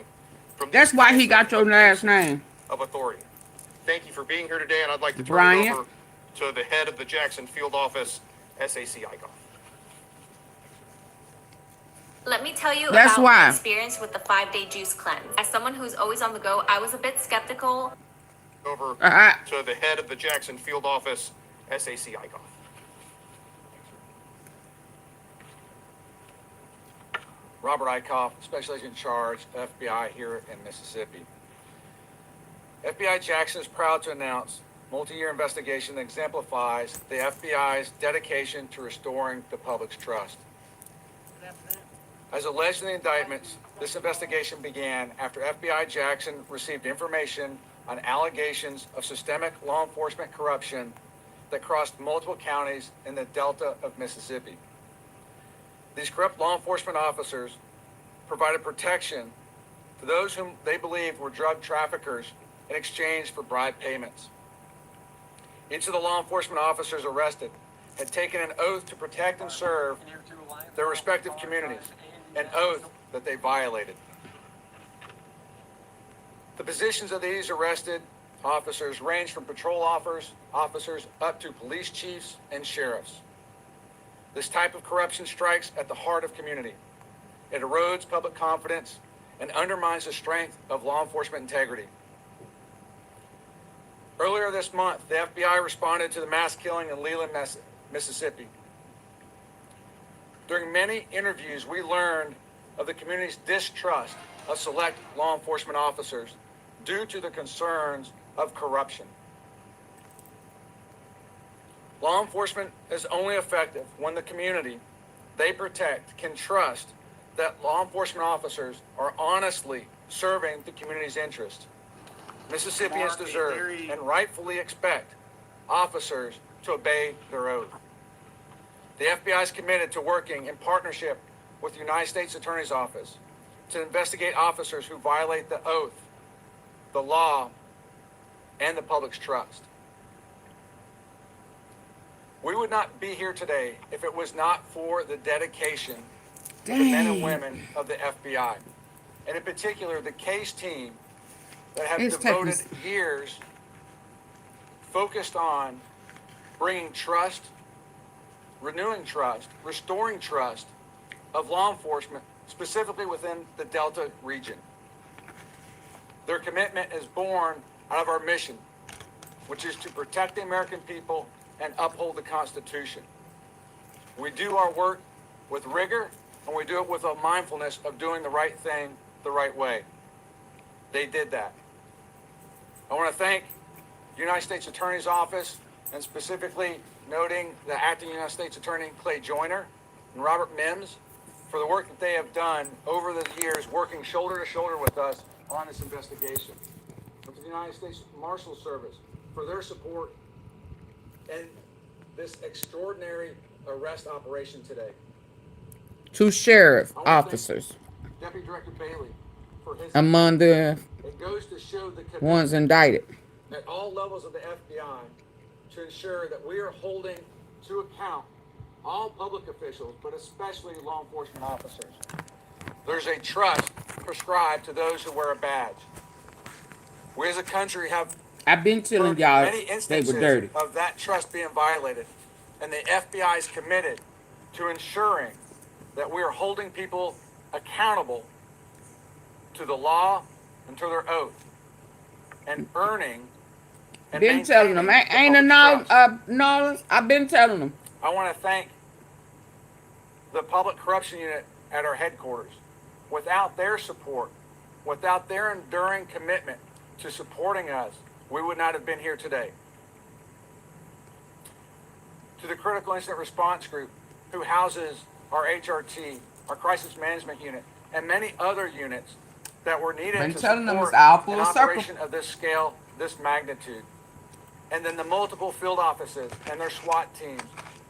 from That's these why he kinds got your last name. of authority. thank you for being here today, and I'd like to turn Brian? it over to the head of the Jackson Field Office, SACIGOLF. Let me tell you That's about why. my experience with the 5-day juice cleanse. As someone who's always on the go, I was a bit skeptical. Over Uh-huh. to the head of the Jackson Field Office, SACIGOLF. Robert Eichhoff, Special Agent in Charge, FBI here in Mississippi. FBI Jackson is proud to announce multi-year investigation that exemplifies the FBI's dedication to restoring the public's trust. As alleged in the indictments, this investigation began after FBI Jackson received information on allegations of systemic law enforcement corruption that crossed multiple counties in the Delta of Mississippi. These corrupt law enforcement officers provided protection to those whom they believed were drug traffickers in exchange for bribe payments. Each of the law enforcement officers arrested had taken an oath to protect and serve their respective communities, an oath that they violated. The positions of these arrested officers range from patrol officers up to police chiefs and sheriffs. This type of corruption strikes at the heart of community. It erodes public confidence and undermines the strength of law enforcement integrity. Earlier this month, the FBI responded to the mass killing in Leland, Mississippi. During many interviews, we learned of the community's distrust of select law enforcement officers due to the concerns of corruption. Law enforcement is only effective when the community they protect can trust that law enforcement officers are honestly serving the community's interest. Mississippians deserve and rightfully expect officers to obey their oath. The FBI is committed to working in partnership with the United States Attorney's Office to investigate officers who violate the oath, the law, and the public's trust. We would not be here today if it was not for the dedication of the men and women of the FBI, and in particular the case team that have devoted years focused on bringing trust, renewing trust, restoring trust of law enforcement, specifically within the Delta region. Their commitment is born out of our mission, which is to protect the American people and uphold the Constitution. We do our work with rigor, and we do it with a mindfulness of doing the right thing the right way. They did that. I want to thank the United States Attorney's Office, and specifically noting the Acting United States Attorney Clay Joyner and Robert Mims for the work that they have done over the years, working shoulder to shoulder with us on this investigation. And to the United States Marshal Service for their support in this extraordinary arrest operation today. Two sheriff officers Deputy Director Bailey for his among the it goes to show the commitment ones indicted. at all levels of the FBI to ensure that we are holding to account all public officials, but especially law enforcement officers. There's a trust prescribed to those who wear a badge. We as a country have I've been telling y'all many they instances were dirty. of that trust being violated, and the FBI is committed to ensuring that we are holding people accountable to the law and to their oath, and earning and Been telling them, maintaining ain't the a public trust. knowledge. I've been telling them. I want to thank the Public Corruption Unit at our headquarters. Without their support, without their enduring commitment to supporting us, we would not have been here today. To the Critical Incident Response Group, who houses our HRT, our Crisis Management Unit, and many other units that were needed Been to telling them support it's all an full circle. operation of this scale, this magnitude. And then the multiple field offices and their SWAT teams,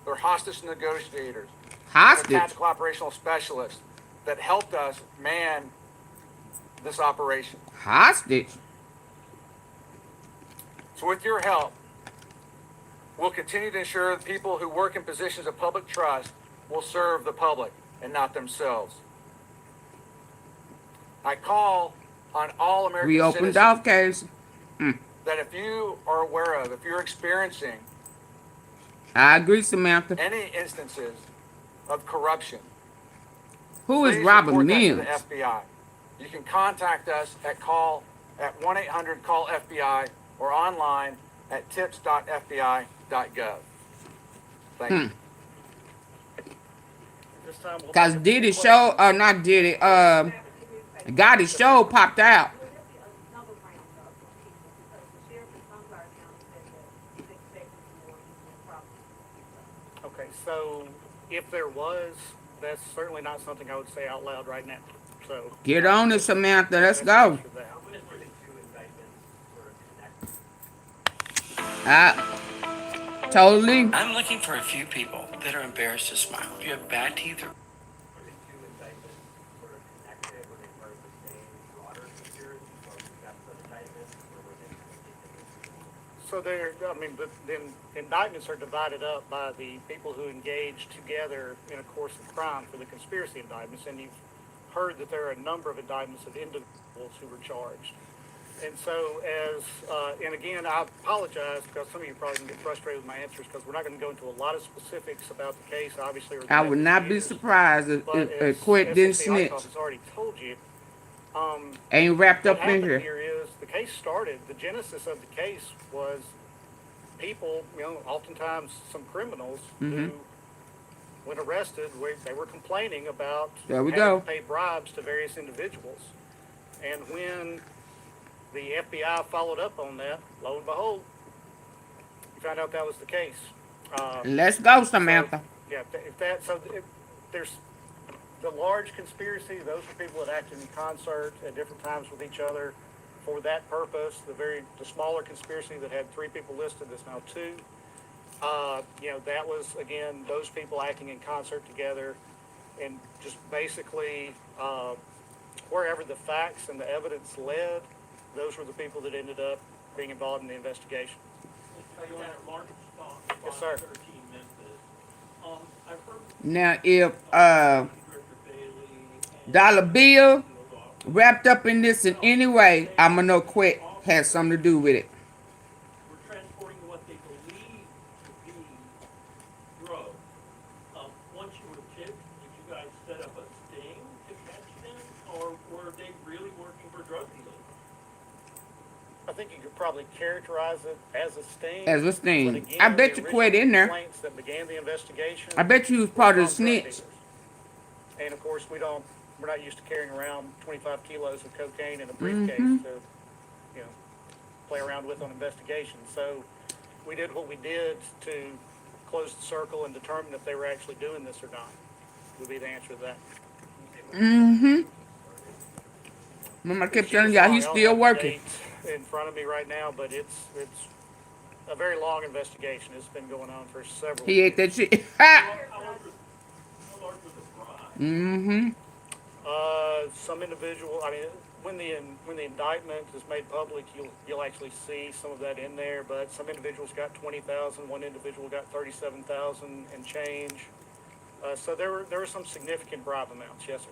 their hostage negotiators, their Hostage. tactical operational specialists that helped us man this operation. Hostage. So with your help, we'll continue to ensure that people who work in positions of public trust will serve the public and not themselves. I call on all American We opened citizens off case. that if you are aware of, if you're experiencing I agree, Samantha. any instances of corruption, Who is please Robert report that to the Mills? FBI. You can contact us at 1-800-CALL-FBI or online at tips.fbi.gov. Thank you. This time we'll Cause take a few Diddy questions. show, not Diddy, Gotti show popped out. Okay, so if there was, that's certainly not something I would say out loud right now. So Get on it, Samantha. Let's that's go. for that. Totally. I'm looking for a few people that are embarrassed to smile. If you have bad teeth or So there, I mean, but then indictments are divided up by the people who engaged together in a course of crime for the conspiracy indictments, and you've heard that there are a number of indictments of individuals who were charged. And so and again, I apologize because some of you probably can get frustrated with my answers because we're not going to go into a lot of specifics about the case, obviously. Or the I would not be investigators. surprised if, But if Quit didn't SSC snitch. has already told you, Ain't wrapped what up in happened here. here is the case started, the genesis of the case was people, oftentimes some criminals who, when arrested, they were complaining about There we having go. to pay bribes to various individuals. And when the FBI followed up on that, lo and behold, you found out that was the case. Let's go, Samantha. There's the large conspiracy. Those were people that acted in concert at different times with each other for that purpose. The smaller conspiracy that had 3 people listed is now 2. That was again those people acting in concert together, and just basically wherever the facts and the evidence led, those were the people that ended up being involved in the investigation. Yes, sir. Now, if Dollar Bill wrapped up in this in any way, I'ma know Quit has something to do with it. We're transporting what they believe to be drugs. Once you were tipped, did you guys set up a sting to catch them, or were they really working for drug dealers? I think you could probably characterize it as a sting. As a sting. But again, I bet the you Quit original in there. complaints that began the investigation. I bet you was part of the from drug snitch. dealers. And of course, we're not used to carrying around 25 kilos of cocaine in a briefcase to, play around with on investigations. So we did what we did to close the circle and determine if they were actually doing this or not, would be the answer to that. Remember I kept telling y'all he's I don't still have the working. date in front of me right now, but it's a very long investigation. It's been going on for several He ate years. that shit. How large was the bribe? Some individual, when the indictment is made public, you'll actually see some of that in there. But some individuals got $20,000. One individual got $37,000 and change. So there were some significant bribe amounts. Yes, sir.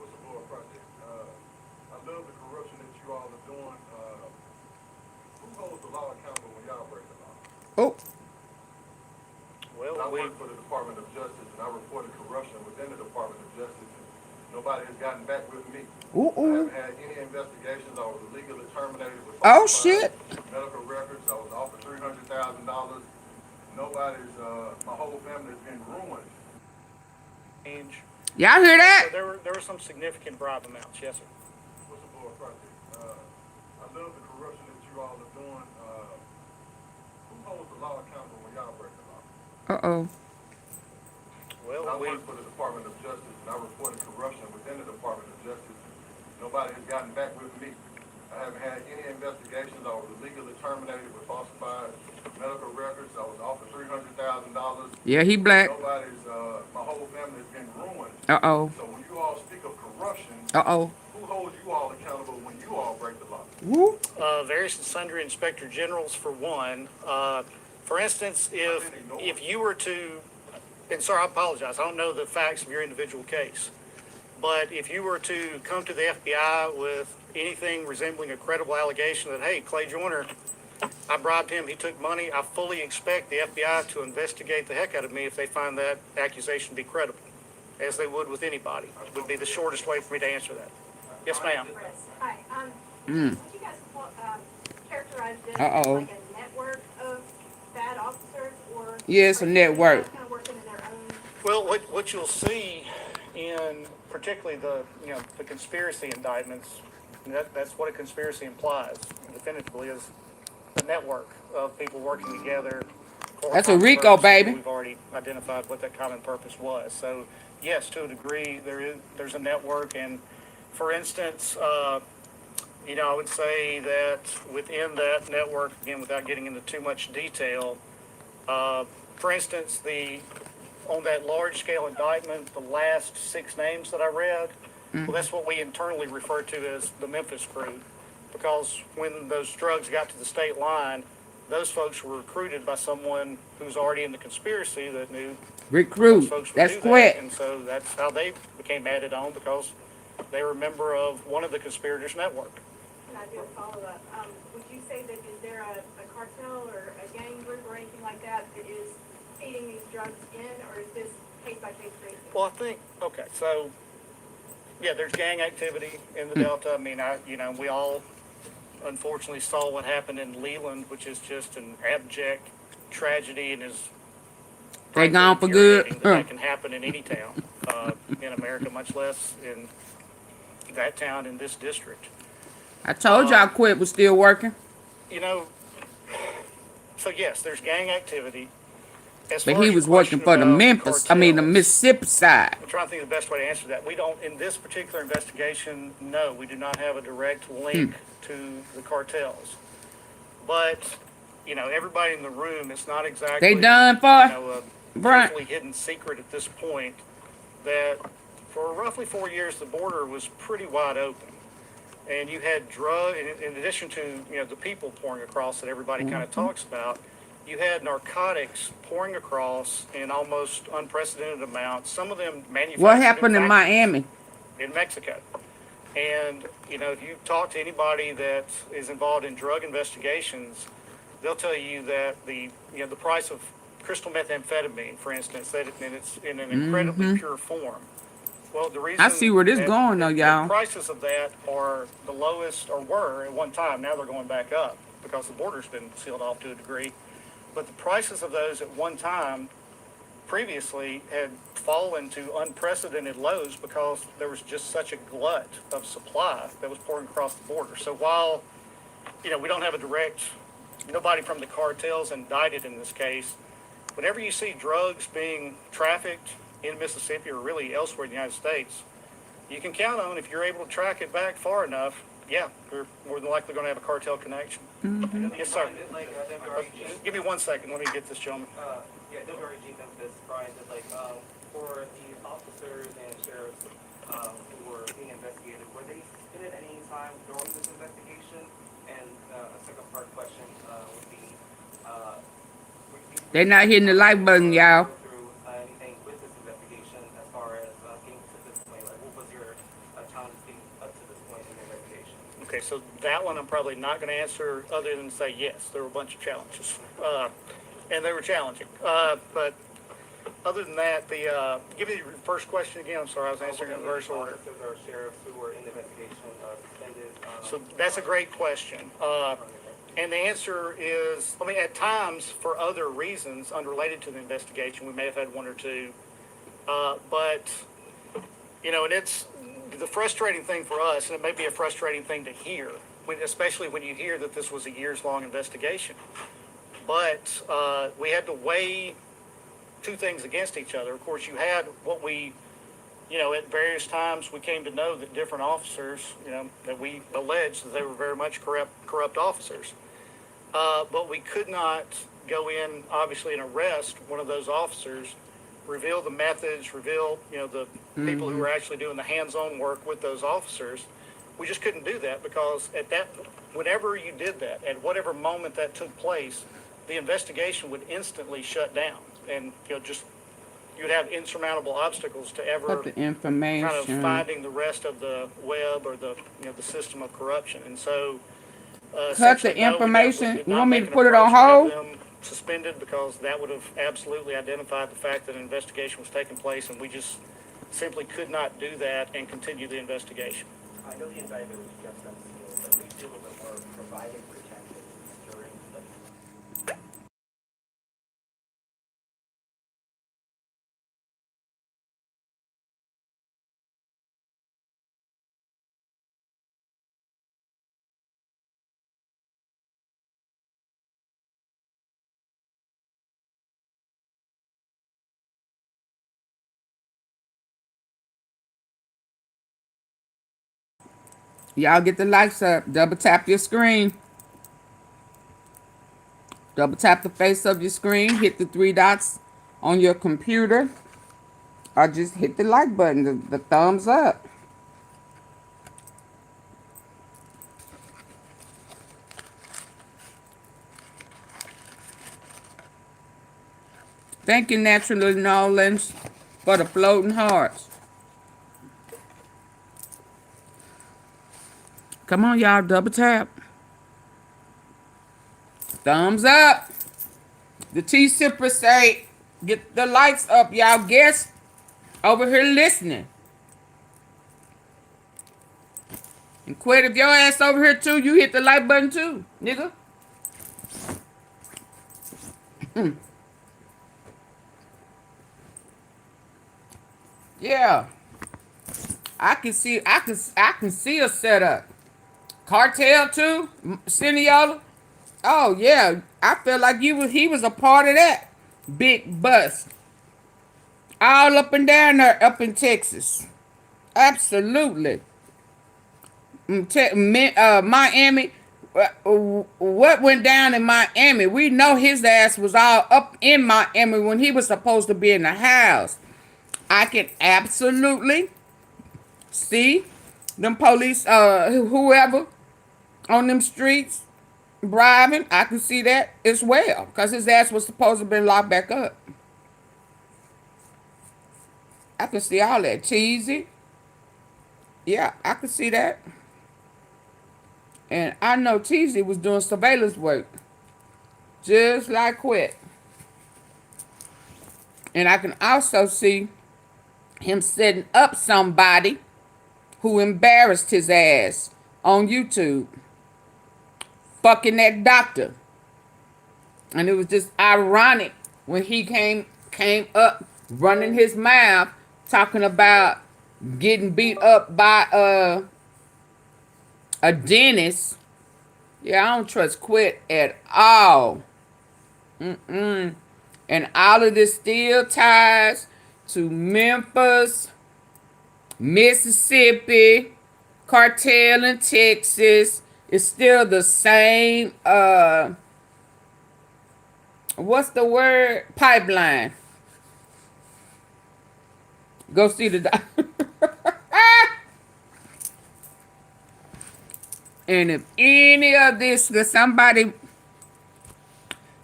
Was the Lord project? I love the corruption that you all are doing. Who holds the law accountable when y'all break the law? Oh, Well, I work for the Department of Justice, and I reported corruption within the Department of Justice, and nobody has gotten back with me. ooh, I ooh. haven't had any investigations. I was illegally terminated with Oh, falsified shit. medical records. I was offered $300,000. Nobody's, my whole family has been ruined. change. Y'all hear that? So there were some significant bribe amounts. Yes, sir. What's the Lord project? I love the corruption that you all are doing. Who holds the law accountable when y'all break the law? Uh-oh. Well, I work for the Department of Justice, and I reported corruption within the Department of Justice. Nobody has gotten back with me. I haven't had any investigations. I was illegally terminated with falsified medical records. I was offered $300,000. Yeah, he black. Nobody's, my whole family has been ruined. Uh-oh. So when you all speak of corruption, Uh-oh. who holds you all accountable when you all break the law? Woo. various and sundry inspector generals for one. For instance, if you were to, and sir, I apologize, I don't know the facts of your individual case, But if you were to come to the FBI with anything resembling a credible allegation that, hey, Clay Joyner, I bribed him, he took money, I fully expect the FBI to investigate the heck out of me if they find that accusation to be credible, as they would with anybody. Would be the shortest way for me to answer that. Yes, ma'am. Hi, Mm. would you guys characterize this Uh-oh. like a network of bad officers, or? Yeah, it's a network. Kind of working in their own? Well, what you'll see in particularly the conspiracy indictments, that's what a conspiracy implies definitively, is a network of people working together. For That's a common RICO, purpose. baby. We've already identified what that common purpose was. So yes, to a degree, there's a network, and for instance, I would say that within that network, again, without getting into too much detail, for instance, on that large scale indictment, the last 6 names that I read, well, that's what we internally refer to as the Memphis crew, because when those drugs got to the state line, those folks were recruited by someone who's already in the conspiracy that knew those Recruit. folks would That's do quick. that, and so that's how they became added on, because they were a member of one of the conspirators' network. Can I do a follow-up? Would you say that is there a cartel or a gang group or anything like that that is feeding these drugs in, or is this case-by-case basis? Well, I think, okay, so, yeah, there's gang activity in the Delta. I mean, we all unfortunately saw what happened in Leland, which is just an abject tragedy, and is They gone for infuriating good. that can happen in any town in America, much less in that town in this district. I told y'all Quit was still working. So yes, there's gang activity. As But far he as was your working question for the about Memphis, the cartels, Mississippi side. I'm trying to think of the best way to answer that. We don't, in this particular investigation, no, we do not have a direct link to the cartels. But, everybody in the room, it's not exactly They done for? a Brian. carefully hidden secret at this point that for roughly 4 years, the border was pretty wide open. And you had in addition to, the people pouring across that everybody kind of talks about, you had narcotics pouring across in almost unprecedented amounts. Some of them manufactured What happened in factories Miami? in Mexico. And, if you talk to anybody that is involved in drug investigations, they'll tell you that the price of crystal methamphetamine, for instance, and it's in an incredibly pure form. Well, the reason I see where this that going though, the y'all. prices of that are the lowest, or were at one time. Now they're going back up because the border's been sealed off to a degree. But the prices of those at one time previously had fallen to unprecedented lows because there was just such a glut of supply that was pouring across the border. So while, we don't have nobody from the cartels indicted in this case, whenever you see drugs being trafficked in Mississippi or really elsewhere in the United States, you can count on, if you're able to track it back far enough, yeah, you're more than likely going to have a cartel connection. Yes, sir. Give me 1 second. Let me get this gentleman. WRG Memphis, Brian, for the officers and sheriffs who were being investigated, were they suspended at any time during this investigation? And a second part question would be, They not hitting the like button, y'all. through anything with this investigation as far as getting to this point? Like, what was your challenge getting up to this point in the investigation? Okay, so that one I'm probably not going to answer other than say yes, there were a bunch of challenges. And they were challenging. But other than that, give me your first question again. I'm sorry, I was answering in reverse order. Officers or sheriffs who were in the investigation suspended? So that's a great question. And the answer is, at times, for other reasons unrelated to the investigation, we may have had 1 or 2. But, and it's the frustrating thing for us, and it may be a frustrating thing to hear, especially when you hear that this was a years-long investigation. But we had to weigh 2 things against each other. Of course, you had what we, at various times we came to know that different officers, that we alleged that they were very much corrupt officers. But we could not go in, obviously, and arrest one of those officers, reveal the methods, reveal, the people who were actually doing the hands-on work with those officers. We just couldn't do that because whenever you did that, at whatever moment that took place, the investigation would instantly shut down and, just you'd have insurmountable obstacles to ever Cut the kind of information. finding the rest of the web or the the system of corruption. And so Cut the essentially, no, information. did You not want me make to an put it on approach to have hold? them suspended, because that would have absolutely identified the fact that an investigation was taking place, and we just simply could not do that and continue the investigation. I know the indictment was just unsealed, but we feel that we're providing protection during the Y'all get the likes up. Double tap your screen. Double tap the face of your screen. Hit the three dots on your computer. Or just hit the like button, the thumbs up. Thank you, Naturally Nolans, for the floating hearts. Come on, y'all, double tap. Thumbs up. The tea sipper say, get the lights up, y'all guests over here listening. And quit if your ass over here too, you hit the like button too, nigga. Yeah. I can see a setup. Cartel too, Cineola. Oh yeah, I feel like he was a part of that big bust. All up and down there, up in Texas. Absolutely. Miami. What went down in Miami? We know his ass was all up in Miami when he was supposed to be in the house. I can absolutely see them police, whoever on them streets bribing. I can see that as well, because his ass was supposed to be locked back up. I can see all that. Cheesy. Yeah, I can see that. And I know Cheesy was doing surveillance work. Just like Quit. And I can also see him setting up somebody who embarrassed his ass on YouTube. Fucking that doctor. And it was just ironic when he came up running his mouth talking about getting beat up by a dentist. Yeah, I don't trust Quit at all. And all of this still ties to Memphis, Mississippi, cartel in Texas. It's still the same, what's the word? Pipeline. Go see the doctor. And if any of this, that somebody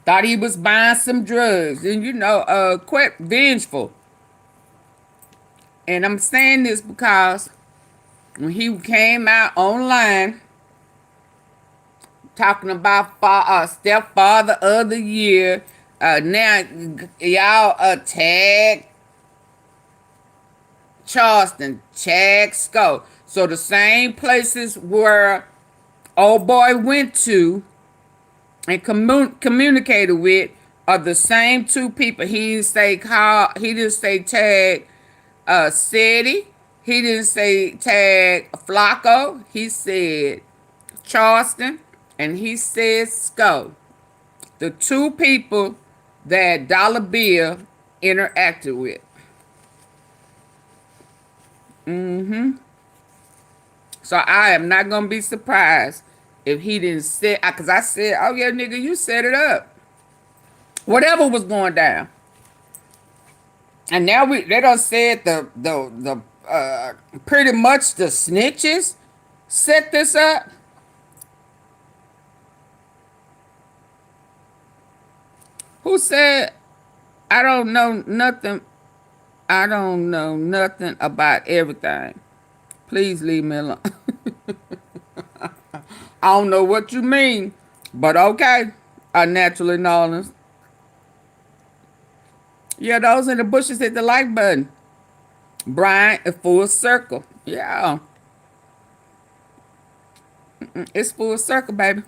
thought he was buying some drugs, and Quit vengeful. And I'm saying this because when he came out online talking about stepfather of the year, now y'all attack Charleston, Chag Sco. So the same places where old boy went to and communicated with are the same two people. He didn't say tag City. He didn't say tag Flacco. He said Charleston, and he said Sco. The two people that Dollar Bill interacted with. So I am not gonna be surprised if he didn't say, because I said, oh yeah, nigga, you set it up. Whatever was going down. And now they done said the pretty much the snitches set this up. Who said I don't know nothing I don't know nothing about everything. Please leave me alone. I don't know what you mean, but okay. Naturally knowledge. Yeah, those in the bushes hit the like button. Brian, a full circle. Yeah. It's full circle, baby.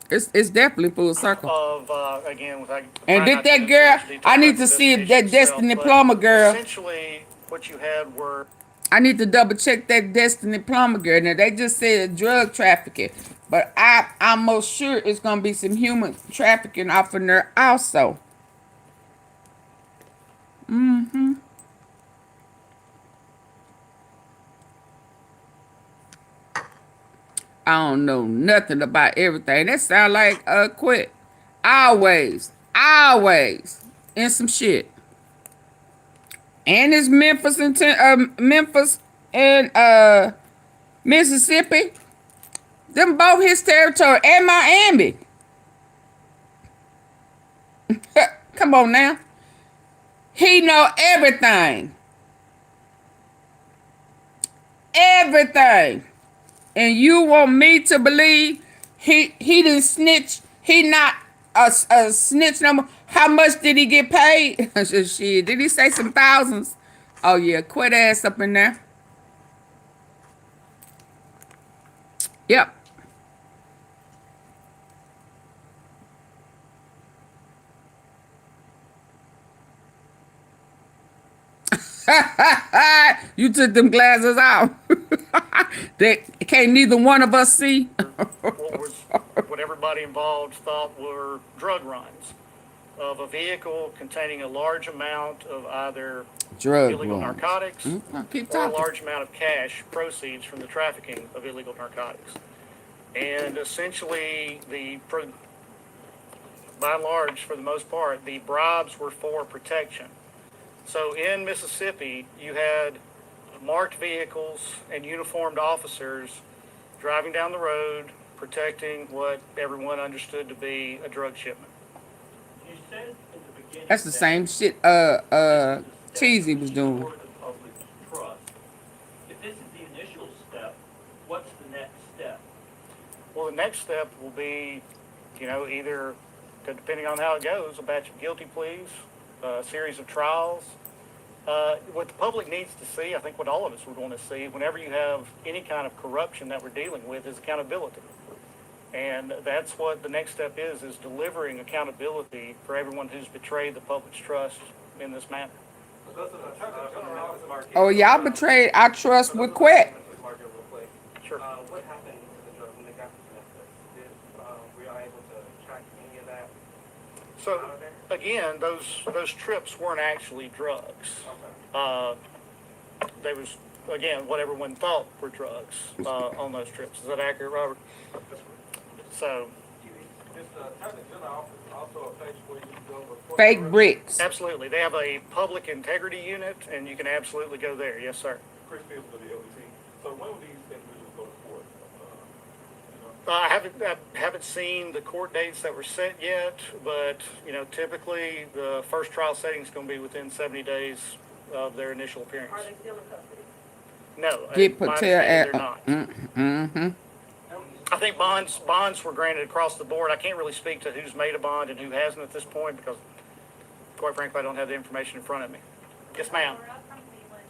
It's definitely full circle. Of, again, without And trying did not to that go into girl, too much detail I need about to the see if that investigation itself, Destiny but Plumber girl, essentially, what you had were I need to double check that Destiny Plumber girl. Now they just said drug trafficking, but I'm most sure it's gonna be some human trafficking off in there also. I don't know nothing about everything. That sound like quit. Always in some shit. And it's Memphis and Mississippi. Them both his territory and Miami. Come on now. He know everything. Everything. And you want me to believe he didn't snitch? He not a snitch number. How much did he get paid? Shit, did he say some thousands? Oh yeah, quit ass up in there. Yep. You took them glasses out. They can't neither one of us see. what everybody involved thought were drug runs of a vehicle containing a large amount of either Drug illegal runs. narcotics Keep or a talking. large amount of cash proceeds from the trafficking of illegal narcotics. And essentially, by and large, for the most part, the bribes were for protection. So in Mississippi, you had marked vehicles and uniformed officers driving down the road, protecting what everyone understood to be a drug shipment. You said in the beginning. That's the that same shit Cheesy was doing. restore the public's trust. If this is the initial step, what's the next step? Well, the next step will be, either, depending on how it goes, a batch of guilty pleas, a series of trials. What the public needs to see, I think what all of us would want to see, whenever you have any kind of corruption that we're dealing with, is accountability. And that's what the next step is delivering accountability for everyone who's betrayed the public's trust in this manner. Oh, y'all betrayed our trust with quit. Sure. What happened to the drug when they got to Memphis? Were y'all able to track any of that So, out of there? again, those trips weren't actually drugs. They was, again, what everyone thought were drugs on those trips. Is that accurate, Robert? So, Fake bricks. absolutely. They have a public integrity unit, and you can absolutely go there. Yes, sir. So when will these individuals go to court? I haven't seen the court dates that were set yet, but typically the first trial setting is going to be within 70 days of their initial appearance. Are they still in custody? No, Get my Patel understanding at. they're not. I think bonds were granted across the board. I can't really speak to who's made a bond and who hasn't at this point because, quite frankly, I don't have the information in front of me. Yes, ma'am. Laura from Cleveland.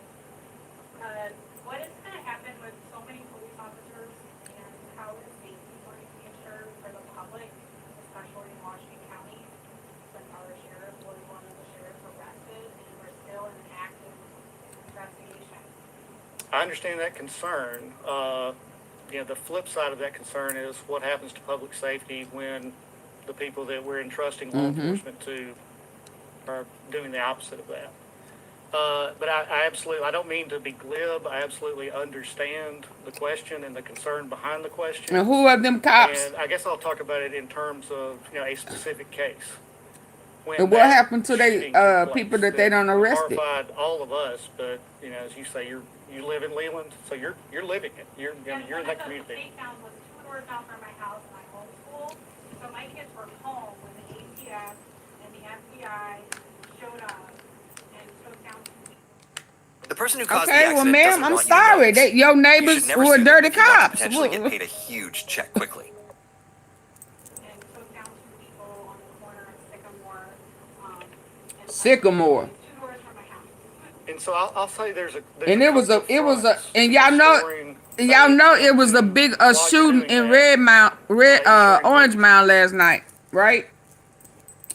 What is going to happen with so many police officers and how is safety going to be ensured for the public, especially in Washington County, since our sheriff was one of the sheriffs arrested and we're still in an active investigation? I understand that concern. The flip side of that concern is what happens to public safety when the people that we're entrusting law enforcement to are doing the opposite of that. But I don't mean to be glib. I absolutely understand the question and the concern behind the question. And who are them cops? And I guess I'll talk about it in terms of a specific case. When And what that happened to shooting they took people place, that they don't arrested? horrified all of us, but as you say, you live in Leland, so you're living it. You're in that community. State town was 2 doors down from my house and my home school, so my kids were home when the ATF and the FBI showed up and took down some people. The person who caused the Okay, well, accident ma'am, doesn't I'm want you to know sorry. this. Your You should neighbors never were sue them dirty if you want to cops. potentially get paid a huge check quickly. And took down some people on the corner of Sycamore, and Sycamore. 2 doors from my house. And so I'll say there's And it was a, fronts and to y'all know, restoring y'all faith know it was a and big while you're shooting doing in that, ensuring Orange things- Mound last night, right?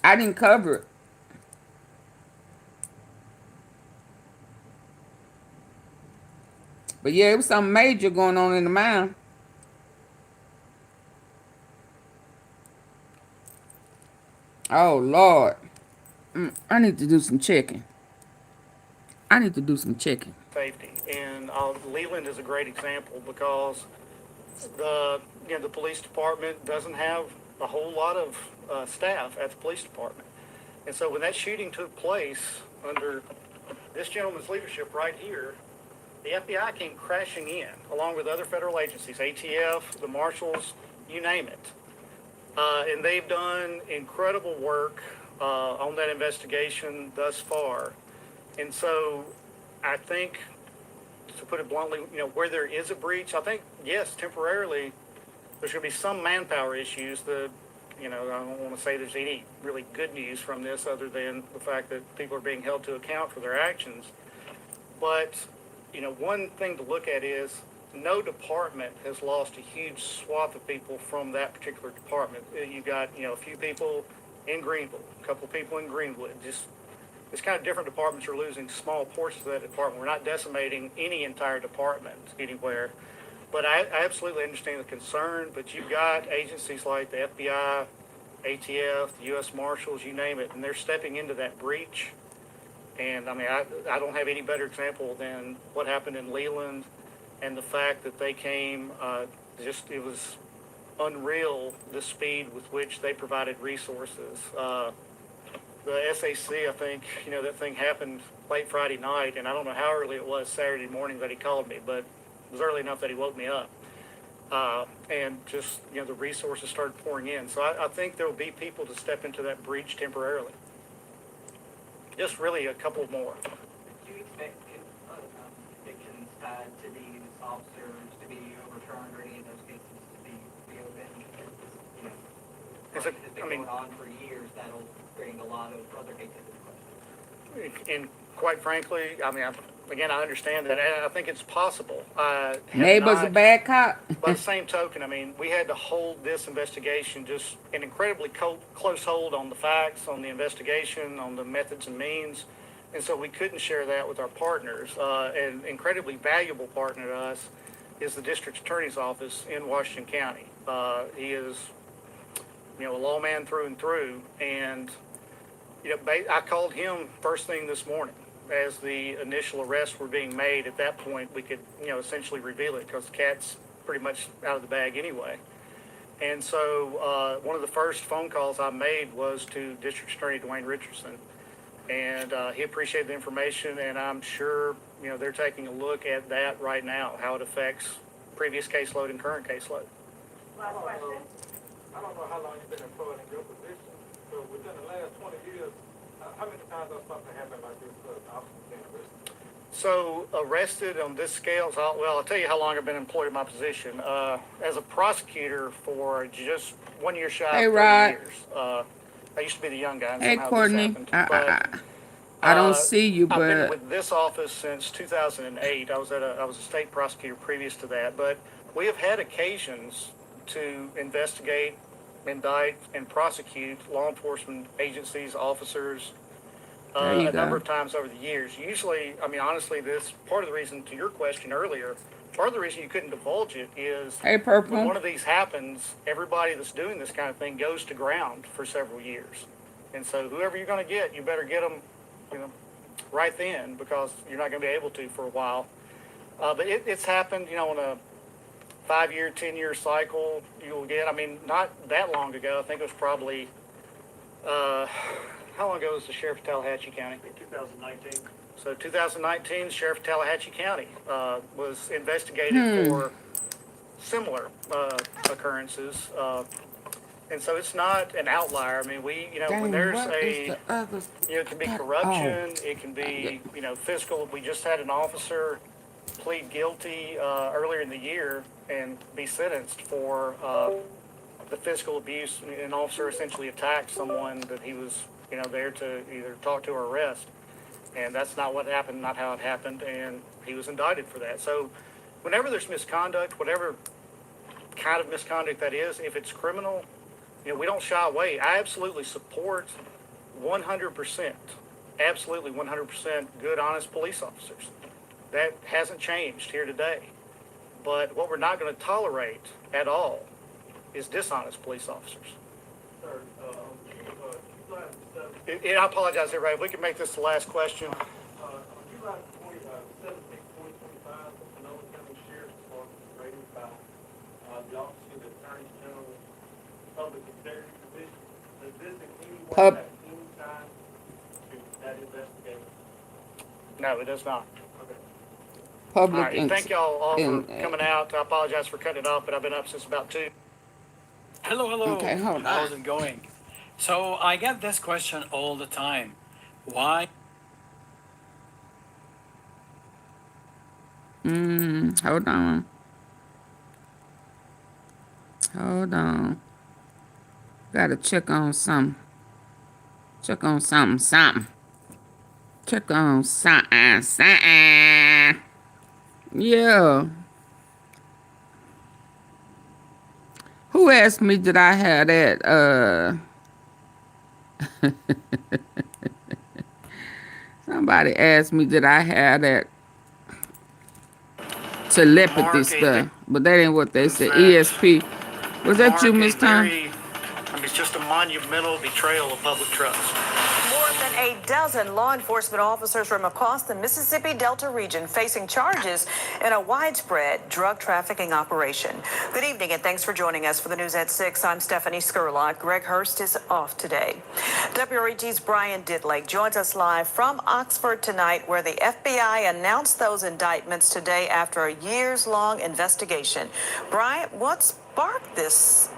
I didn't cover it. But yeah, it was something major going on in the mound. Oh Lord, I need to do some checking. I need to do some checking. safety. And Leland is a great example because the police department doesn't have a whole lot of staff at the police department. And so when that shooting took place under this gentleman's leadership right here, the FBI came crashing in along with other federal agencies, ATF, the marshals, you name it. And they've done incredible work on that investigation thus far. And so I think, to put it bluntly, where there is a breach, I think, yes, temporarily, there's going to be some manpower issues. I don't want to say there's any really good news from this other than the fact that people are being held to account for their actions. But, one thing to look at is no department has lost a huge swath of people from that particular department. You got, a few people in Greenville, a couple of people in Greenwood, just it's kind of different departments are losing small portions of that department. We're not decimating any entire department anywhere. But I absolutely understand the concern, but you've got agencies like the FBI, ATF, the U.S. Marshals, you name it, and they're stepping into that breach. And I mean, I don't have any better example than what happened in Leland and the fact that they came, it was unreal, the speed with which they provided resources. The SAC, I think, that thing happened late Friday night, and I don't know how early it was Saturday morning that he called me, but it was early enough that he woke me up. And just, the resources started pouring in. So I think there will be people to step into that breach temporarily. Just really a couple more. Do you expect convictions tied to these officers to be overturned or any of those cases to be reopened? It's been going on for years. That'll bring a lot of other cases into question. And quite frankly, I mean, I understand that, and I think it's possible. Neighbor's a bad cop. By the same token, I mean, we had to hold this investigation just an incredibly close hold on the facts, on the investigation, on the methods and means, and so we couldn't share that with our partners. An incredibly valuable partner to us is the district attorney's office in Washington County. He is, a lawman through and through, and I called him first thing this morning. As the initial arrests were being made, at that point, we could, essentially reveal it because the cat's pretty much out of the bag anyway. And so one of the first phone calls I made was to District Attorney Dwayne Richardson. And he appreciated the information, and I'm sure, they're taking a look at that right now, how it affects previous caseload and current caseload. Last question. I don't know how long you've been employed in your position, but within the last 20 years, how many times has something happened like this officer being arrested? So arrested on this scale, I'll tell you how long I've been employed in my position. As a prosecutor for just 1 year shy of 30 years. I used to be the young guy. And Hey, somehow Courtney. this happened. I don't see you, I've been but with this office since 2008. I was a state prosecutor previous to that, but we have had occasions to investigate, indict, and prosecute law enforcement agencies, officers, There you a go. number of times over the years. Usually, I mean, honestly, this part of the reason to your question earlier, part of the reason you couldn't divulge it is hey, when Purple. one of these happens, everybody that's doing this kind of thing goes to ground for several years. And so whoever you're going to get, you better get them, right then, because you're not going to be able to for a while. But it's happened, on a 5-year, 10-year cycle. You'll get, not that long ago. I think it was probably, how long ago was the sheriff of Tallahatchie County? 2019. So 2019, the sheriff of Tallahatchie County was investigated for similar occurrences. And so it's not an outlier. I mean, when Dang, there's what is the other? it can be that- corruption, it can be, fiscal. We just had an officer plead guilty earlier in the year and be sentenced for the fiscal abuse. An officer essentially attacked someone that he was, there to either talk to or arrest. And that's not what happened, not how it happened, and he was indicted for that. So whenever there's misconduct, whatever kind of misconduct that is, if it's criminal, we don't shy away. I absolutely support 100%, absolutely 100% good, honest police officers. That hasn't changed here today. But what we're not going to tolerate at all is dishonest police officers. Sir, And I apologize, everybody. If we can make this the last question. on July 2025, the Sonoma County Sheriff's Department was raided by the Office of the Attorney General's Public Integrity Division. Does this in any way Pub- have any time to that investigation? No, it does not. Okay. All Public right. Thank y'all all in- for coming out. I apologize for cutting it off, but I've been up since about 2. Hello. Okay, hold on. How's it going? So I get this question all the time. Why? Hold on. Hold on. Gotta check on something. Check on something. Check on something. Yeah. Who asked me did I have that, somebody asked me did I have that telepathy Mark, stuff, but that ain't what they said. that- ESP. Was that you, Mark, Miss a Tom? it's just a monumental betrayal of public trust. More than a dozen law enforcement officers from across the Mississippi Delta region facing charges in a widespread drug trafficking operation. Good evening and thanks for joining us for the news at 6. I'm Stephanie Skurlock. Greg Hurst is off today. WREG's Brian Ditlake joins us live from Oxford tonight, where the FBI announced those indictments today after a years-long investigation. Brian, what sparked this?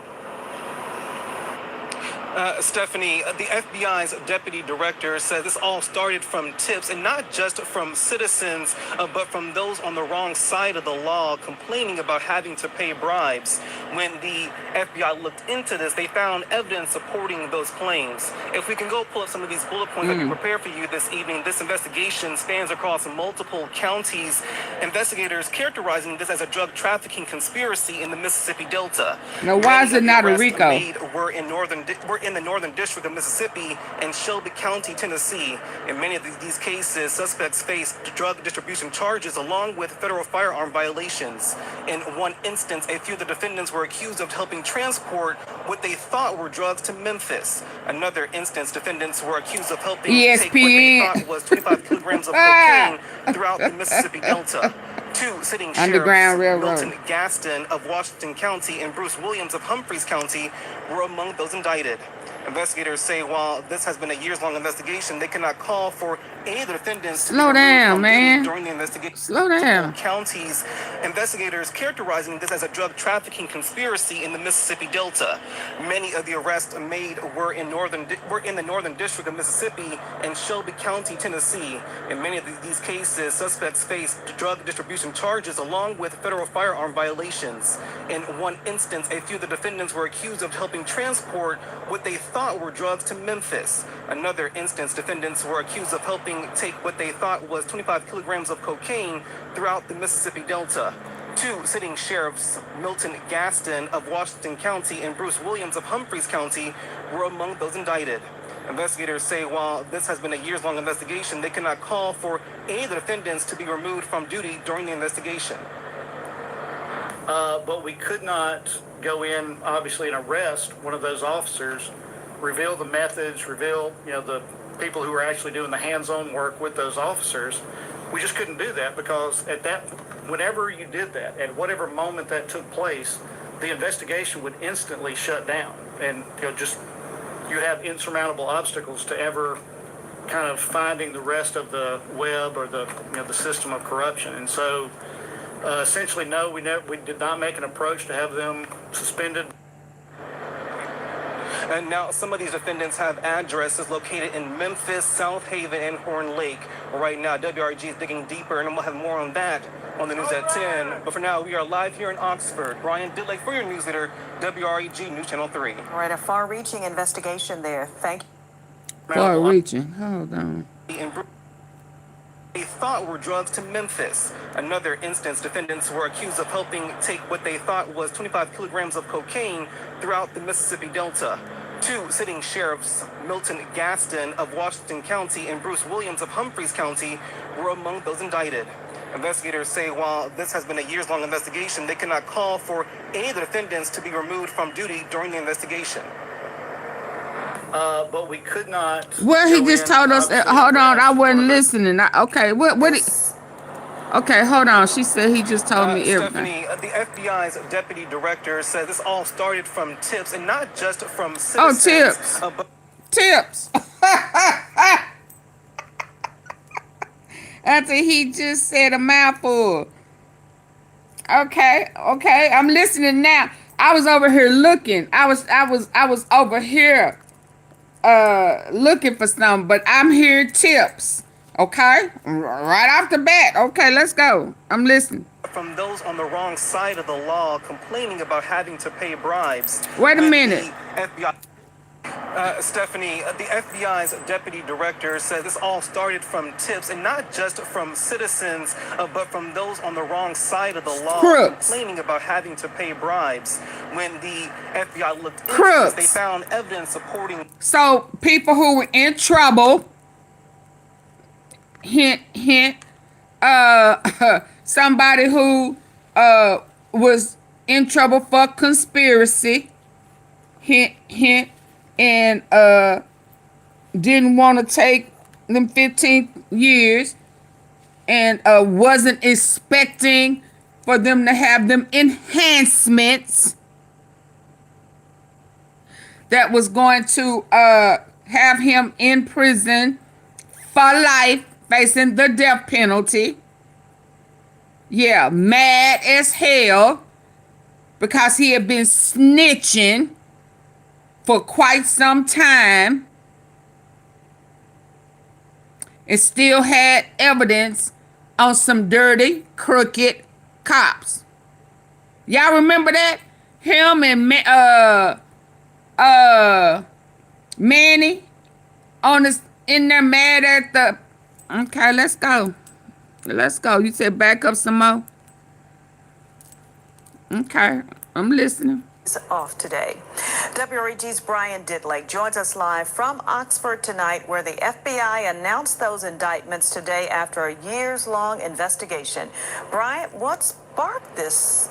Stephanie, the FBI's deputy director said this all started from tips, and not just from citizens, but from those on the wrong side of the law complaining about having to pay bribes. When the FBI looked into this, they found evidence supporting those claims. If we can go pull up some of these bullet points that we prepared for you this evening, this investigation spans across multiple counties. Investigators characterizing this as a drug trafficking conspiracy in the Mississippi Delta. Now, why is it not a Arrests RICO? made were in the Northern District of Mississippi and Shelby County, Tennessee. In many of these cases, suspects faced drug distribution charges along with federal firearm violations. In one instance, a few of the defendants were accused of helping transport what they thought were drugs to Memphis. Another instance, defendants were accused of helping take what they thought was 25 kilograms of cocaine throughout the Mississippi Delta. Two sitting Underground sheriffs, Railroad. Milton Gaston of Washington County and Bruce Williams of Humphreys County, were among those indicted. Investigators say while this has been a years-long investigation, they cannot call for any of the defendants to be Slow removed down, from man. duty during the investigation. Slow down. Counties, investigators characterizing this as a drug trafficking conspiracy in the Mississippi Delta. Many of the arrests made were in the Northern District of Mississippi and Shelby County, Tennessee. In many of these cases, suspects faced drug distribution charges along with federal firearm violations. In one instance, a few of the defendants were accused of helping transport what they thought were drugs to Memphis. Another instance, defendants were accused of helping take what they thought was 25 kilograms of cocaine throughout the Mississippi Delta. Two sitting sheriffs, Milton Gaston of Washington County and Bruce Williams of Humphreys County, were among those indicted. Investigators say while this has been a years-long investigation, they cannot call for any of the defendants to be removed from duty during the investigation. But we could not go in, obviously, and arrest one of those officers, reveal the methods, reveal, the people who were actually doing the hands-on work with those officers. We just couldn't do that because whenever you did that, at whatever moment that took place, the investigation would instantly shut down. And, you have insurmountable obstacles to ever kind of finding the rest of the web or the system of corruption. And so, essentially, no, we did not make an approach to have them suspended. And now some of these defendants have addresses located in Memphis, South Haven, and Horn Lake. Right now, WRG is digging deeper, and we'll have more on that on the news at 10. But for now, we are live here in Oxford. Brian Didlake for your news leader, WREG News Channel 3. All right, a far-reaching investigation there. Thank you. Far-reaching. Hold on. They thought were drugs to Memphis. Another instance, defendants were accused of helping take what they thought was 25 kilograms of cocaine throughout the Mississippi Delta. Two sitting sheriffs, Milton Gaston of Washington County and Bruce Williams of Humphreys County, were among those indicted. Investigators say while this has been a years-long investigation, they cannot call for any of the defendants to be removed from duty during the investigation. But we could not. Well, he just told us. Hold on, I wasn't listening. Okay, okay, hold on. She said he just told me everything. Stephanie, the FBI's deputy director said this all started from tips and not just from citizens. Oh, tips. Tips. After he just said a mouthful. Okay, I'm listening now. I was over here looking. I was over here looking for something, but I'm hearing tips. Okay, right off the bat. Okay, let's go. I'm listening. From those on the wrong side of the law complaining about having to pay bribes. Wait a minute. The FBI, Stephanie, the FBI's deputy director said this all started from tips and not just from citizens, but from those on the wrong side of the law complaining about having to pay bribes. When the FBI looked into this, they found evidence supporting. So people who were in trouble. Hint, hint. Somebody who was in trouble for conspiracy. Hint, hint. And didn't want to take them 15 years and wasn't expecting for them to have them enhancements that was going to have him in prison for life, facing the death penalty. Yeah, mad as hell because he had been snitching for quite some time and still had evidence on some dirty, crooked cops. Y'all remember that? Him and Manny on this in there mad at the. Okay, let's go. Let's go. You said back up some more. Okay, I'm listening. Off today. WREG's Brian Didlake joins us live from Oxford tonight, where the FBI announced those indictments today after a years-long investigation. Brian, what sparked this?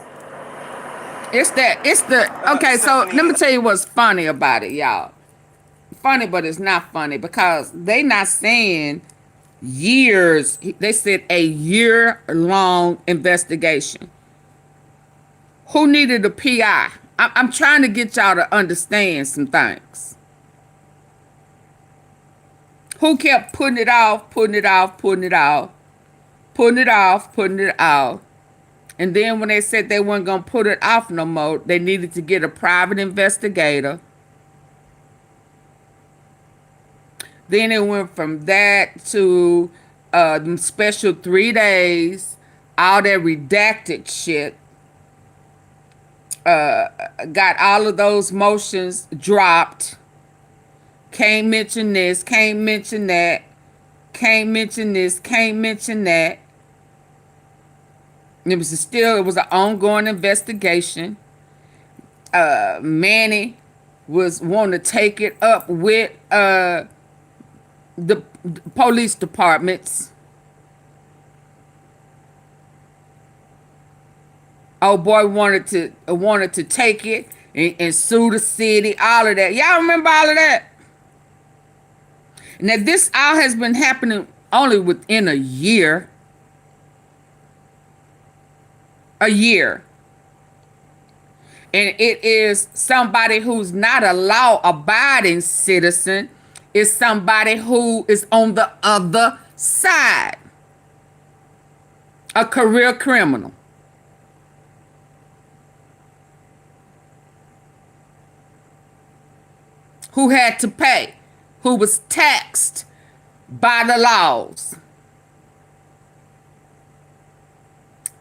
Okay, so let me tell you what's funny about it, y'all. Funny, but it's not funny because they not saying years. They said a year-long investigation. Who needed a PI? I'm trying to get y'all to understand some things. Who kept putting it off, putting it off, putting it off, putting it off, putting it off. And then when they said they weren't going to put it off no more, they needed to get a private investigator. Then it went from that to special 3 days, all that redacted shit. Got all of those motions dropped. Can't mention this, can't mention that, can't mention this, can't mention that. It was an ongoing investigation. Manny was wanting to take it up with the police departments. Old boy wanted to take it and sue the city, all of that. Y'all remember all of that? Now this all has been happening only within a year. A year. And it is somebody who's not a law-abiding citizen. It's somebody who is on the other side. A career criminal. who had to pay, who was taxed by the laws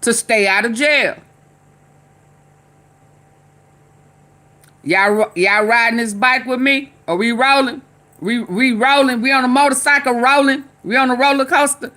to stay out of jail. Y'all riding this bike with me? Are we rolling? We rolling. We on a motorcycle rolling. We on a roller coaster.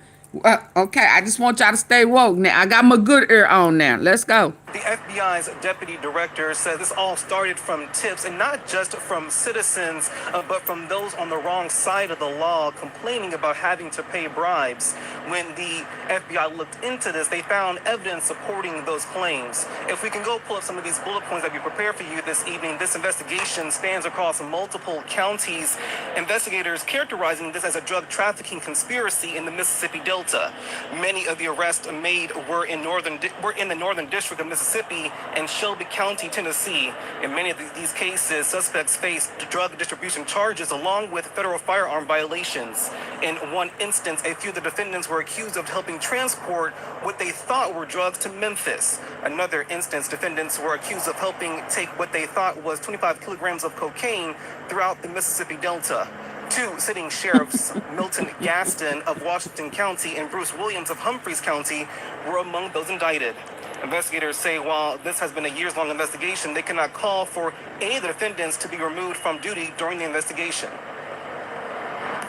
Okay, I just want y'all to stay woke now. I got my good ear on now. Let's go. The FBI's deputy director says this all started from tips, and not just from citizens, but from those on the wrong side of the law complaining about having to pay bribes. When the FBI looked into this, they found evidence supporting those claims. If we can go pull up some of these bullet points that we prepared for you this evening, this investigation spans across multiple counties. Investigators characterizing this as a drug trafficking conspiracy in the Mississippi Delta. Many of the arrests made were in the northern district of Mississippi and Shelby County, Tennessee. In many of these cases, suspects faced drug distribution charges along with federal firearm violations. In one instance, a few of the defendants were accused of helping transport what they thought were drugs to Memphis. Another instance, defendants were accused of helping take what they thought was 25 kilograms of cocaine throughout the Mississippi Delta. Two sitting sheriffs, Milton Gaston of Washington County and Bruce Williams of Humphreys County, were among those indicted. Investigators say while this has been a years-long investigation, they cannot call for any of the defendants to be removed from duty during the investigation.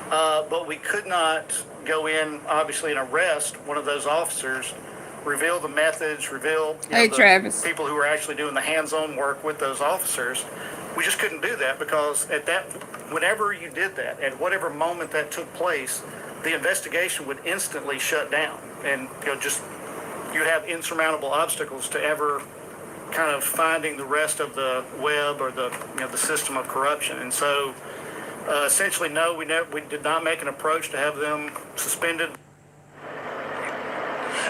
But we could not go in, obviously, and arrest one of those officers, reveal the methods, reveal the Travis, people who were actually doing the hands-on work with those officers. We just couldn't do that because whenever you did that, at whatever moment that took place, the investigation would instantly shut down, and you'd have insurmountable obstacles to ever kind of finding the rest of the web or the system of corruption. And so, essentially, no, we did not make an approach to have them suspended.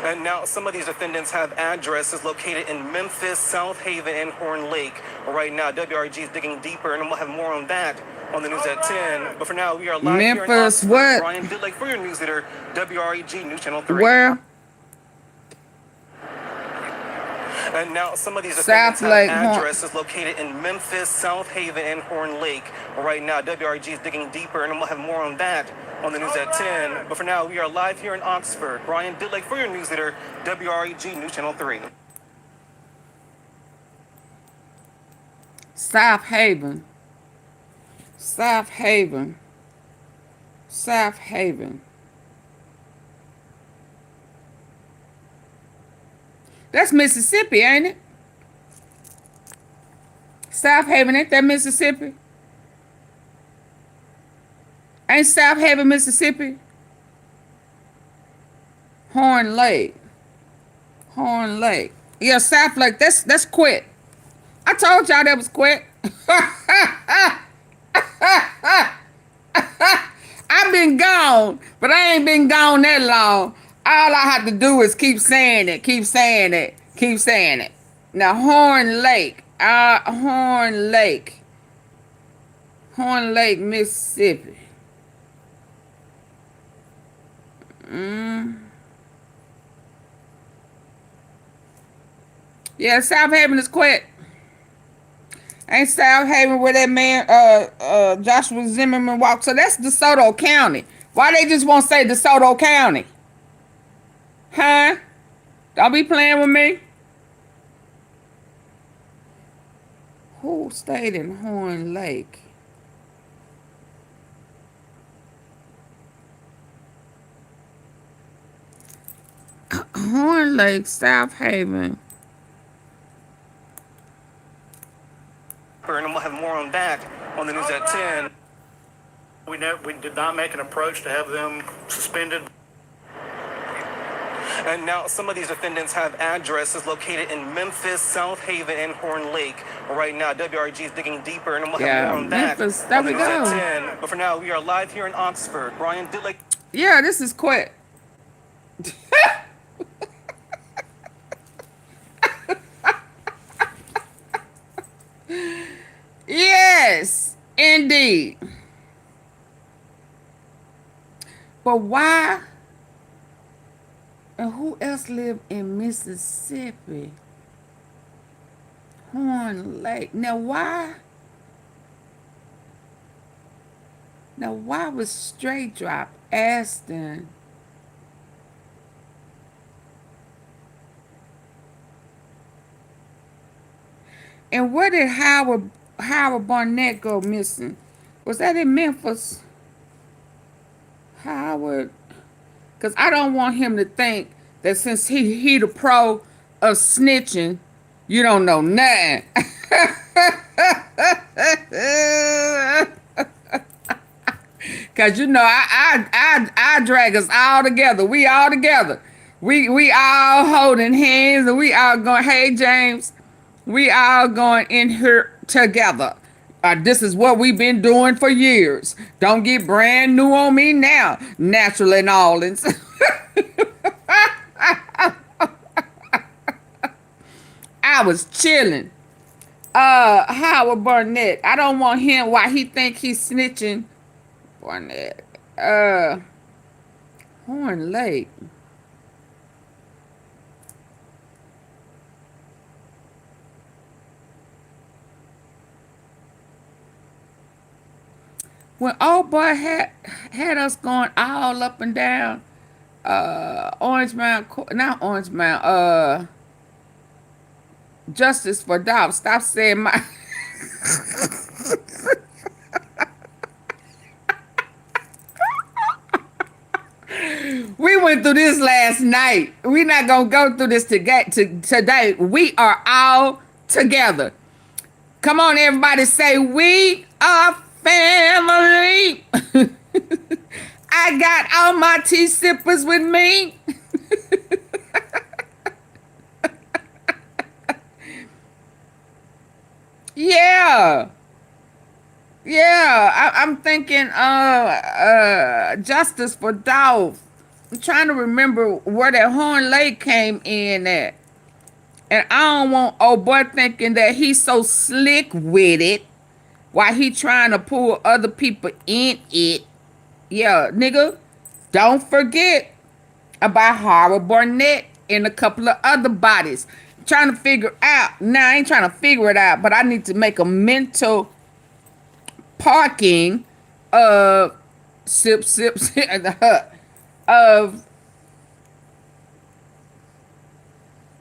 And now some of these defendants have addresses located in Memphis, South Haven, and Horn Lake. Right now, WRG is digging deeper, and we'll have more on that on the news at 10. But for now, we are live here in Memphis, Oxford. what? Brian Dillake for your news leader, WREG News Channel 3. Where? And now some of these South defendants Lake, have addresses located in Memphis, South Haven, and Horn Lake. Right now, WRG is digging deeper, and we'll have more on that on the news at 10. But for now, we are live here in Oxford. Brian Dillake for your news leader, WREG News Channel 3. South Haven. South Haven. South Haven. That's Mississippi, ain't it? South Haven, ain't that Mississippi? Ain't South Haven, Mississippi? Horn Lake. Horn Lake. Yeah, South Lake. That's Quit. I told y'all that was Quit. I've been gone, but I ain't been gone that long. All I have to do is keep saying it, keep saying it, keep saying it. Now, Horn Lake. Horn Lake. Horn Lake, Mississippi. Yeah, South Haven is Quit. Ain't South Haven where that man, Joshua Zimmerman walked? So that's DeSoto County. Why they just won't say DeSoto County? Huh? Don't be playing with me. Who stayed in Horn Lake? Horn Lake, South Haven. And we'll have more on that on the news at 10. We did not make an approach to have them suspended. And now some of these defendants have addresses located in Memphis, South Haven, and Horn Lake. Right now, WRG is digging deeper, and we'll have more on that Memphis, there on the we news go. at 10. But for now, we are live here in Oxford. Brian Dillake. Yeah, this is Quit. Yes, indeed. But why? And who else lived in Mississippi? Horn Lake. Now, why? Now, why was Straight Drop Aston? And where did Howard Barnett go missing? Was that in Memphis? Howard, because I don't want him to think that since he the pro of snitching, you don't know nothing. Cause you know I drag us all together. We all together. We all holding hands and we all going, hey James, we all going in here together. This is what we've been doing for years. Don't get brand new on me now. Natural and Orleans. I was chilling. Howard Barnett. I don't want him. Why he think he's snitching? Barnett. Horn Lake. When old boy had us going all up and down Orange Mountain, not Orange Mountain, Justice for Dolph. Stop saying my we went through this last night. We're not gonna go through this today. We are all together. Come on, everybody, say we are family. I got all my tea sippers with me. Yeah. Yeah, I'm thinking Justice for Dolph. I'm trying to remember where that Horn Lake came in at. And I don't want old boy thinking that he's so slick with it while he trying to pull other people in it. Yeah, nigga, don't forget about Howard Barnett and a couple of other bodies. I'm trying to figure out. Now, I ain't trying to figure it out, but I need to make a mental parking of sip in the hut of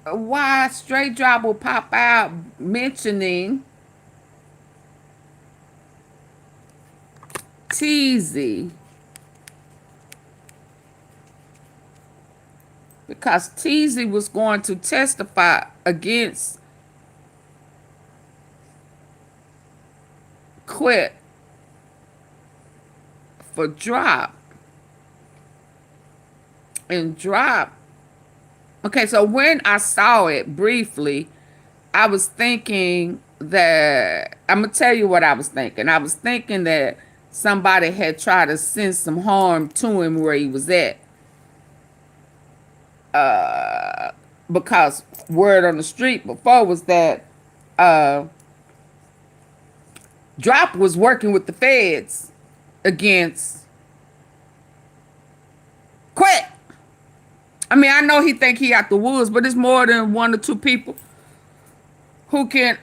why Straight Drop will pop out mentioning Teasy. Because Teasy was going to testify against Quit for Drop. And Drop. Okay, so when I saw it briefly, I was thinking that, I'm going to tell you what I was thinking. I was thinking that somebody had tried to send some harm to him where he was at. Because word on the street before was that Drop was working with the feds against Quit. I mean, I know he think he out the woods, but it's more than one or two people who can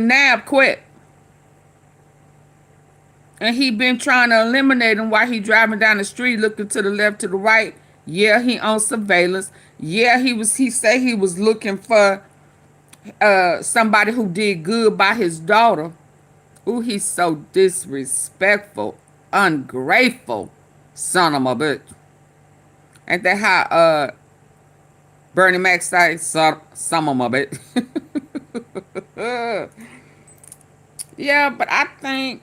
nab Quit. And he been trying to eliminate him while he driving down the street, looking to the left, to the right. Yeah, he on surveillance. Yeah, he said he was looking for somebody who did good by his daughter. Ooh, he's so disrespectful, ungrateful, son of a bitch. Ain't that how Bernie Mac say, son of a bitch? Yeah, but I think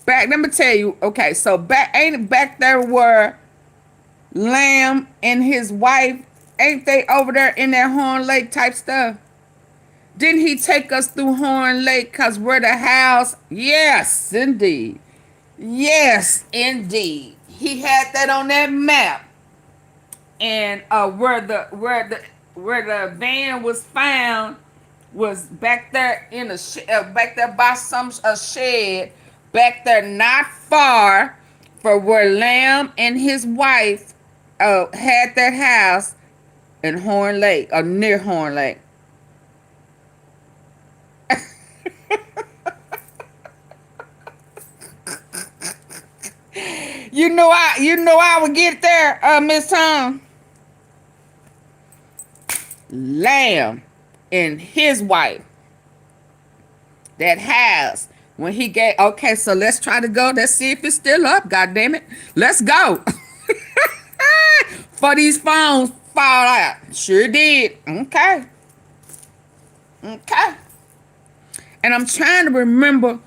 back, let me tell you, okay, so ain't it back there where Lamb and his wife, ain't they over there in that Horn Lake type stuff? Didn't he take us through Horn Lake because we're the house? Yes, indeed. Yes, indeed. He had that on that map. And where the van was found was back there in a back there by a shed, back there not far from where Lamb and his wife had that house in Horn Lake, or near Horn Lake. I would get there, Miss Tom. Lamb and his wife. That house. When he gave, okay, so let's try to go. Let's see if it's still up. God damn it. Let's go. For these phones fall out. Sure did. Okay. Okay. And I'm trying to remember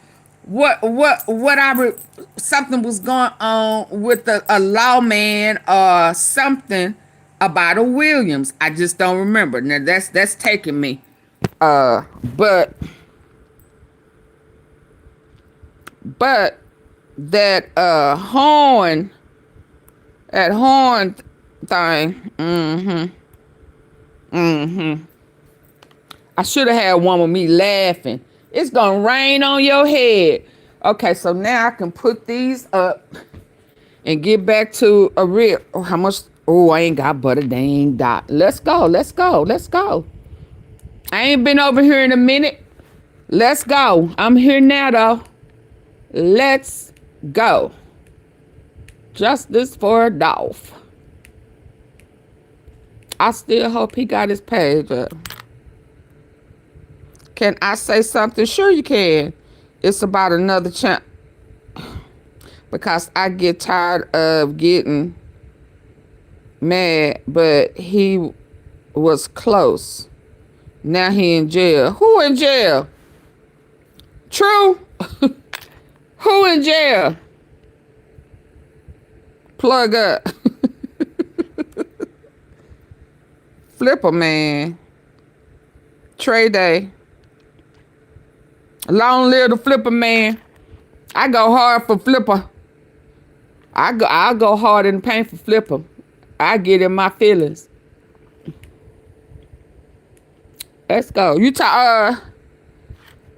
something was going on with a lawman or something about a Williams. I just don't remember. Now that's taking me. But that horn thing. I should have had one with me laughing. It's gonna rain on your head. Okay, so now I can put these up and get back to a real. Oh, how much? Oh, I ain't got but a dang dot. Let's go. Let's go. Let's go. I ain't been over here in a minute. Let's go. I'm here now, though. Let's go. Justice for Adolph. I still hope he got his page up. Can I say something? Sure you can. It's about another channel. Because I get tired of getting mad, but he was close. Now he in jail. Who in jail? True? Who in jail? Plug up. Flipper man. Trey Day. Long live the Flipper man. I go hard for Flipper. I'll go hard in the paint for Flipper. I get in my feelings. Let's go. You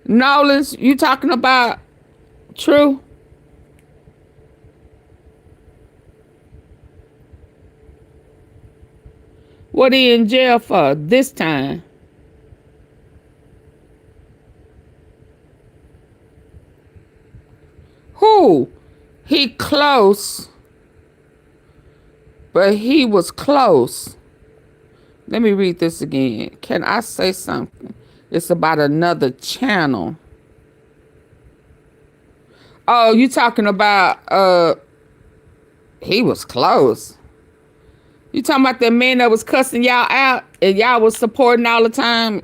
Nolans, you talking about True? What he in jail for this time? Who? He close. But he was close. Let me read this again. Can I say something? It's about another channel. Oh, you talking about he was close. You talking about that man that was cussing y'all out and y'all was supporting all the time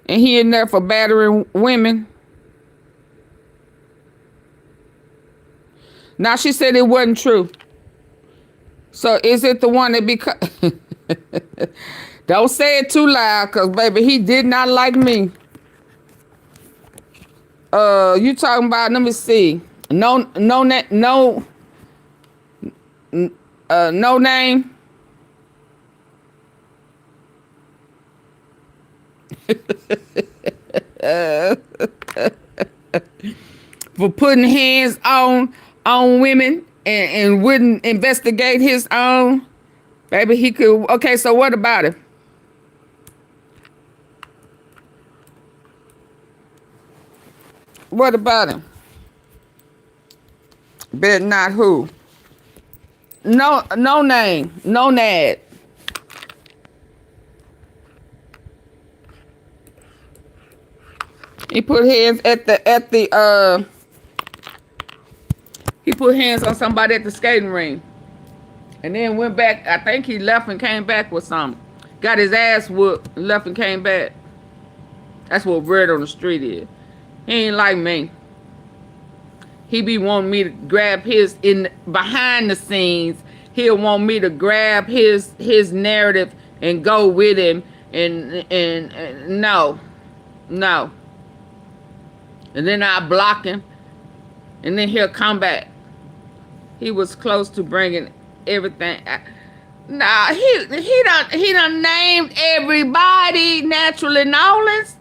and he in there for battering women? Now she said it wasn't true. So is it the one that don't say it too loud, cause baby, he did not like me. You talking about? Let me see. No name. For putting hands on women and wouldn't investigate his own. Baby, he could. Okay, so what about it? What about him? Bet not who. No name. No nad. He put hands he put hands on somebody at the skating ring. And then went back. I think he left and came back with something. Got his ass whooped, left and came back. That's what word on the street is. He ain't like me. He be wanting me to grab his in behind the scenes. He'll want me to grab his narrative and go with him. And no. And then I block him. And then he'll come back. He was close to bringing everything. Nah, he done named everybody Naturally Nolans.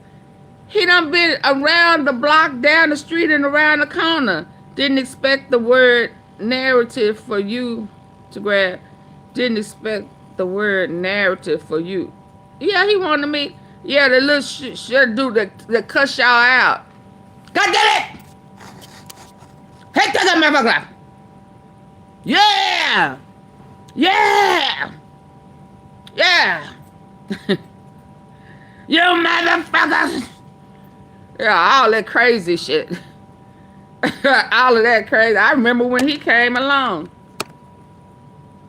He done been around the block, down the street, and around the corner. Didn't expect the word narrative for you to grab. Didn't expect the word narrative for you. Yeah, he wanted me. Yeah, the little shit dude that cuss y'all out. God damn it! Hey, take that motherfucker! Yeah! Yeah! Yeah! You motherfuckers! Yeah, all that crazy shit. All of that crazy. I remember when he came along.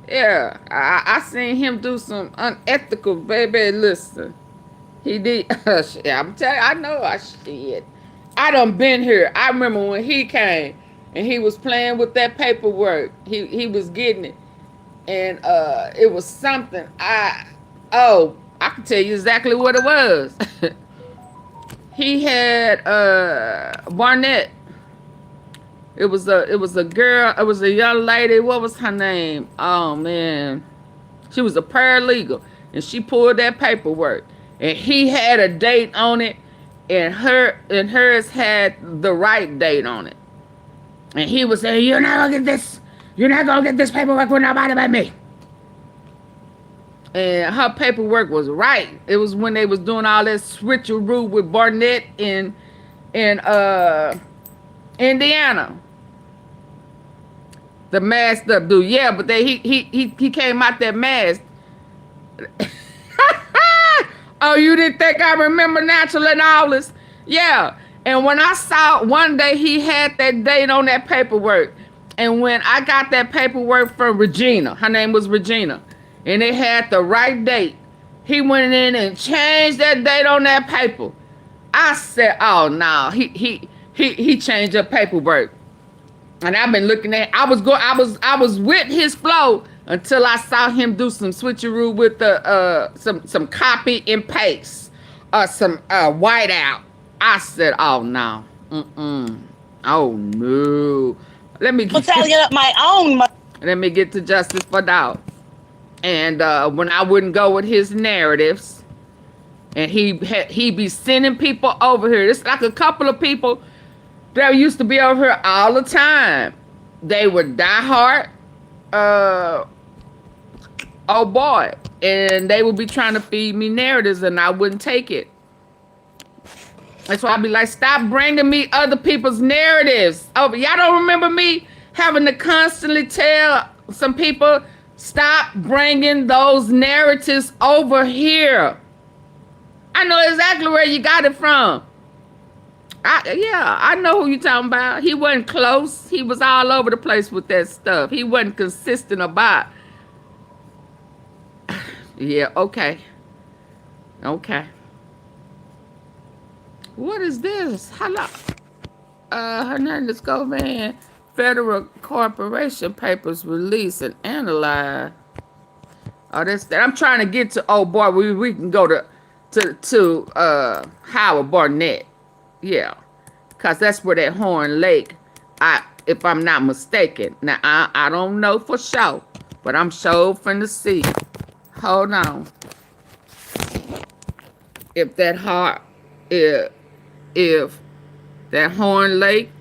Yeah, I seen him do some unethical, baby. Listen, he did. Shit, I'm telling you, I know I shit. I done been here. I remember when he came and he was playing with that paperwork. He was getting it, and it was something. I can tell you exactly what it was. He had Barnett. It was a girl. It was a young lady. What was her name? Oh man, she was a paralegal, and she pulled that paperwork, and he had a date on it, and hers had the right date on it, and he was saying, "You're not gonna get this. You're not gonna get this paperwork with nobody but me." And her paperwork was right. It was when they was doing all that switcheroo with Barnett in Indiana. The masked up dude, yeah, but he came out that mask. Oh, you didn't think I remember Natural and all this? Yeah. And when I saw one day he had that date on that paperwork, and when I got that paperwork from Regina, her name was Regina, and it had the right date, he went in and changed that date on that paper. I said, "Oh no, he changed the paperwork." And I've been looking at. I was with his flow until I saw him do some switcheroo with the some copy and paste or some whiteout. I said, "Oh no, oh no." Let me get my own. Let me get to justice for dog. And when I wouldn't go with his narratives, and he be sending people over here. It's like a couple of people that used to be over here all the time. They were diehard, oh boy, and they would be trying to feed me narratives, and I wouldn't take it. That's why I'd be like, stop bringing me other people's narratives over. Y'all don't remember me having to constantly tell some people, stop bringing those narratives over here. I know exactly where you got it from. I know who you talking about. He wasn't close. He was all over the place with that stuff. He wasn't consistent about. Yeah, okay. Okay. What is this? Hello. Hernandez Govan, Federal Corporation Papers released and analyzed. Oh, that's that. I'm trying to get to, oh boy, we can go to Howard Barnett. Yeah, because that's where that Horn Lake, if I'm not mistaken. Now, I don't know for sure, but I'm sure finna see. Hold on. If that that Horn Lake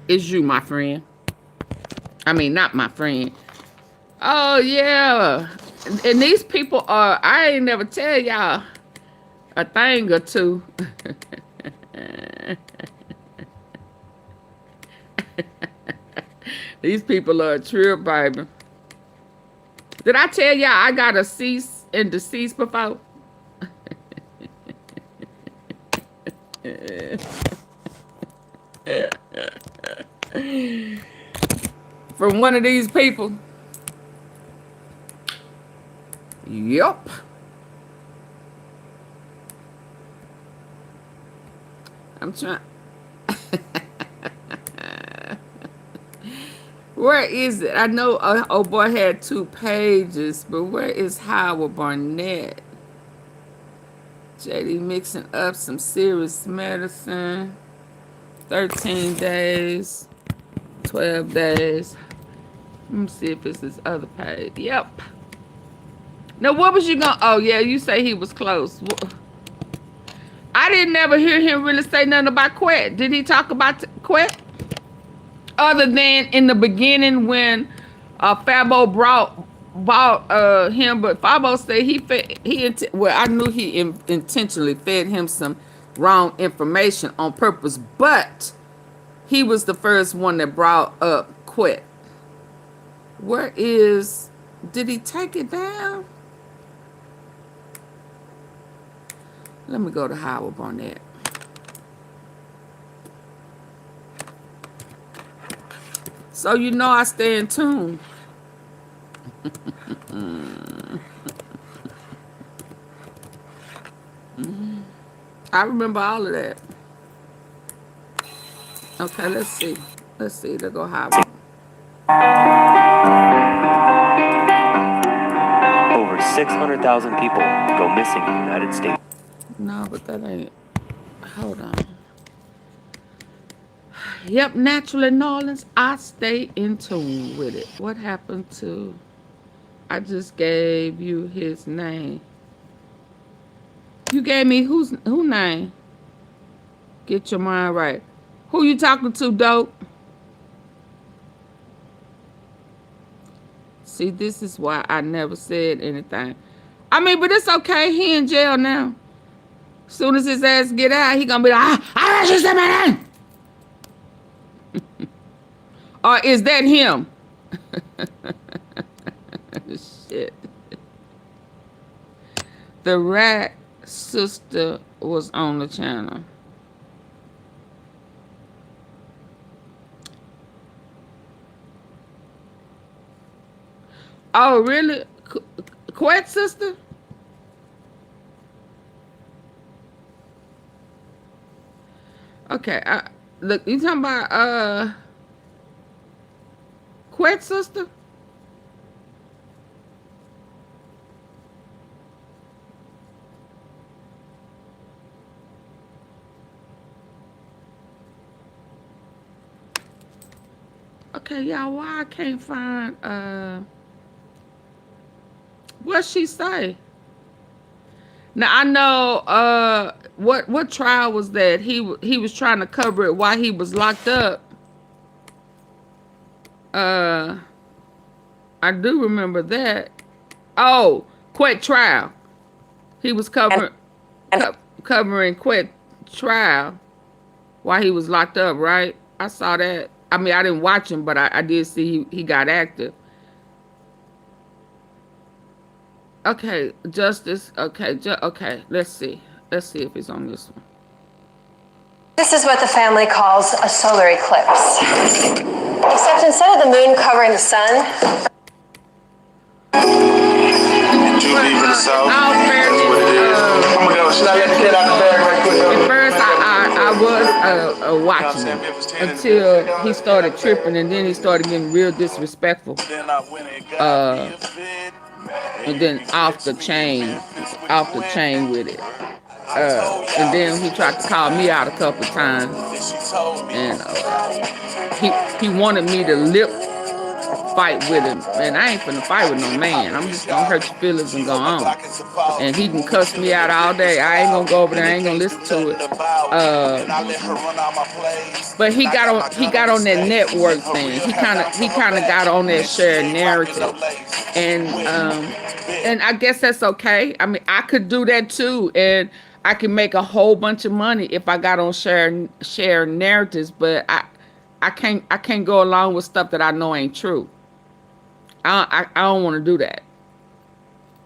is you, my friend. I mean, not my friend. Oh, yeah. And these people are, I ain't never tell y'all a thing or two. These people are a trip, baby. Did I tell y'all I got a cease and desist before? From one of these people. Yup. I'm trying. Where is it? I know oh boy had 2 pages, but where is Howard Barnett? JD mixing up some serious medicine. 13 days. 12 days. Let me see if it's this other page. Yep. Now what was you gonna, oh yeah, you say he was close. I didn't ever hear him really say nothing about Quet. Did he talk about Quet? Other than in the beginning when Fabo bought him, but Fabo said I knew he intentionally fed him some wrong information on purpose, but he was the first one that brought up Quet. Where is, did he take it down? Let me go to Howard Barnett. So you know I stay in tune. I remember all of that. Okay, let's see. Let's see. There go Howard. Over 600,000 people go missing in the United States. No, but that ain't. Hold on. Yep, naturally, New Orleans. I stay in tune with it. What happened to? I just gave you his name. You gave me who name? Get your mind right. Who you talking to, dope? See, this is why I never said anything. I mean, but it's okay. He in jail now. As soon as his ass get out, he gonna be like, I just said my name. Or is that him? Shit. The rat sister was on the channel. Oh, really? Quet sister? Okay, look, you talking about Quet sister? Okay, y'all, why I can't find what she say? Now I know what trial was that? He was trying to cover it while he was locked up. I do remember that. Oh, Quet trial. He was covering Quet trial while he was locked up, right? I saw that. I mean, I didn't watch him, but I did see he got active. Okay, Justice. Okay, okay. Let's see. Let's see if it's on this one. This is what the family calls a solar eclipse. Except instead of the moon covering the sun, at first, I was watching him until he started tripping, and then he started getting real disrespectful. And then off the chain with it. And then he tried to call me out a couple of times, and he wanted me to lip fight with him, and I ain't finna fight with no man. I'm just gonna hurt your feelings and go on. And he can cuss me out all day. I ain't gonna go over there. I ain't gonna listen to it. But he got on that network thing. He kind of got on that shared narrative, and I guess that's okay. I mean, I could do that too, and I can make a whole bunch of money if I got on shared narratives. But I can't go along with stuff that I know ain't true. I don't want to do that,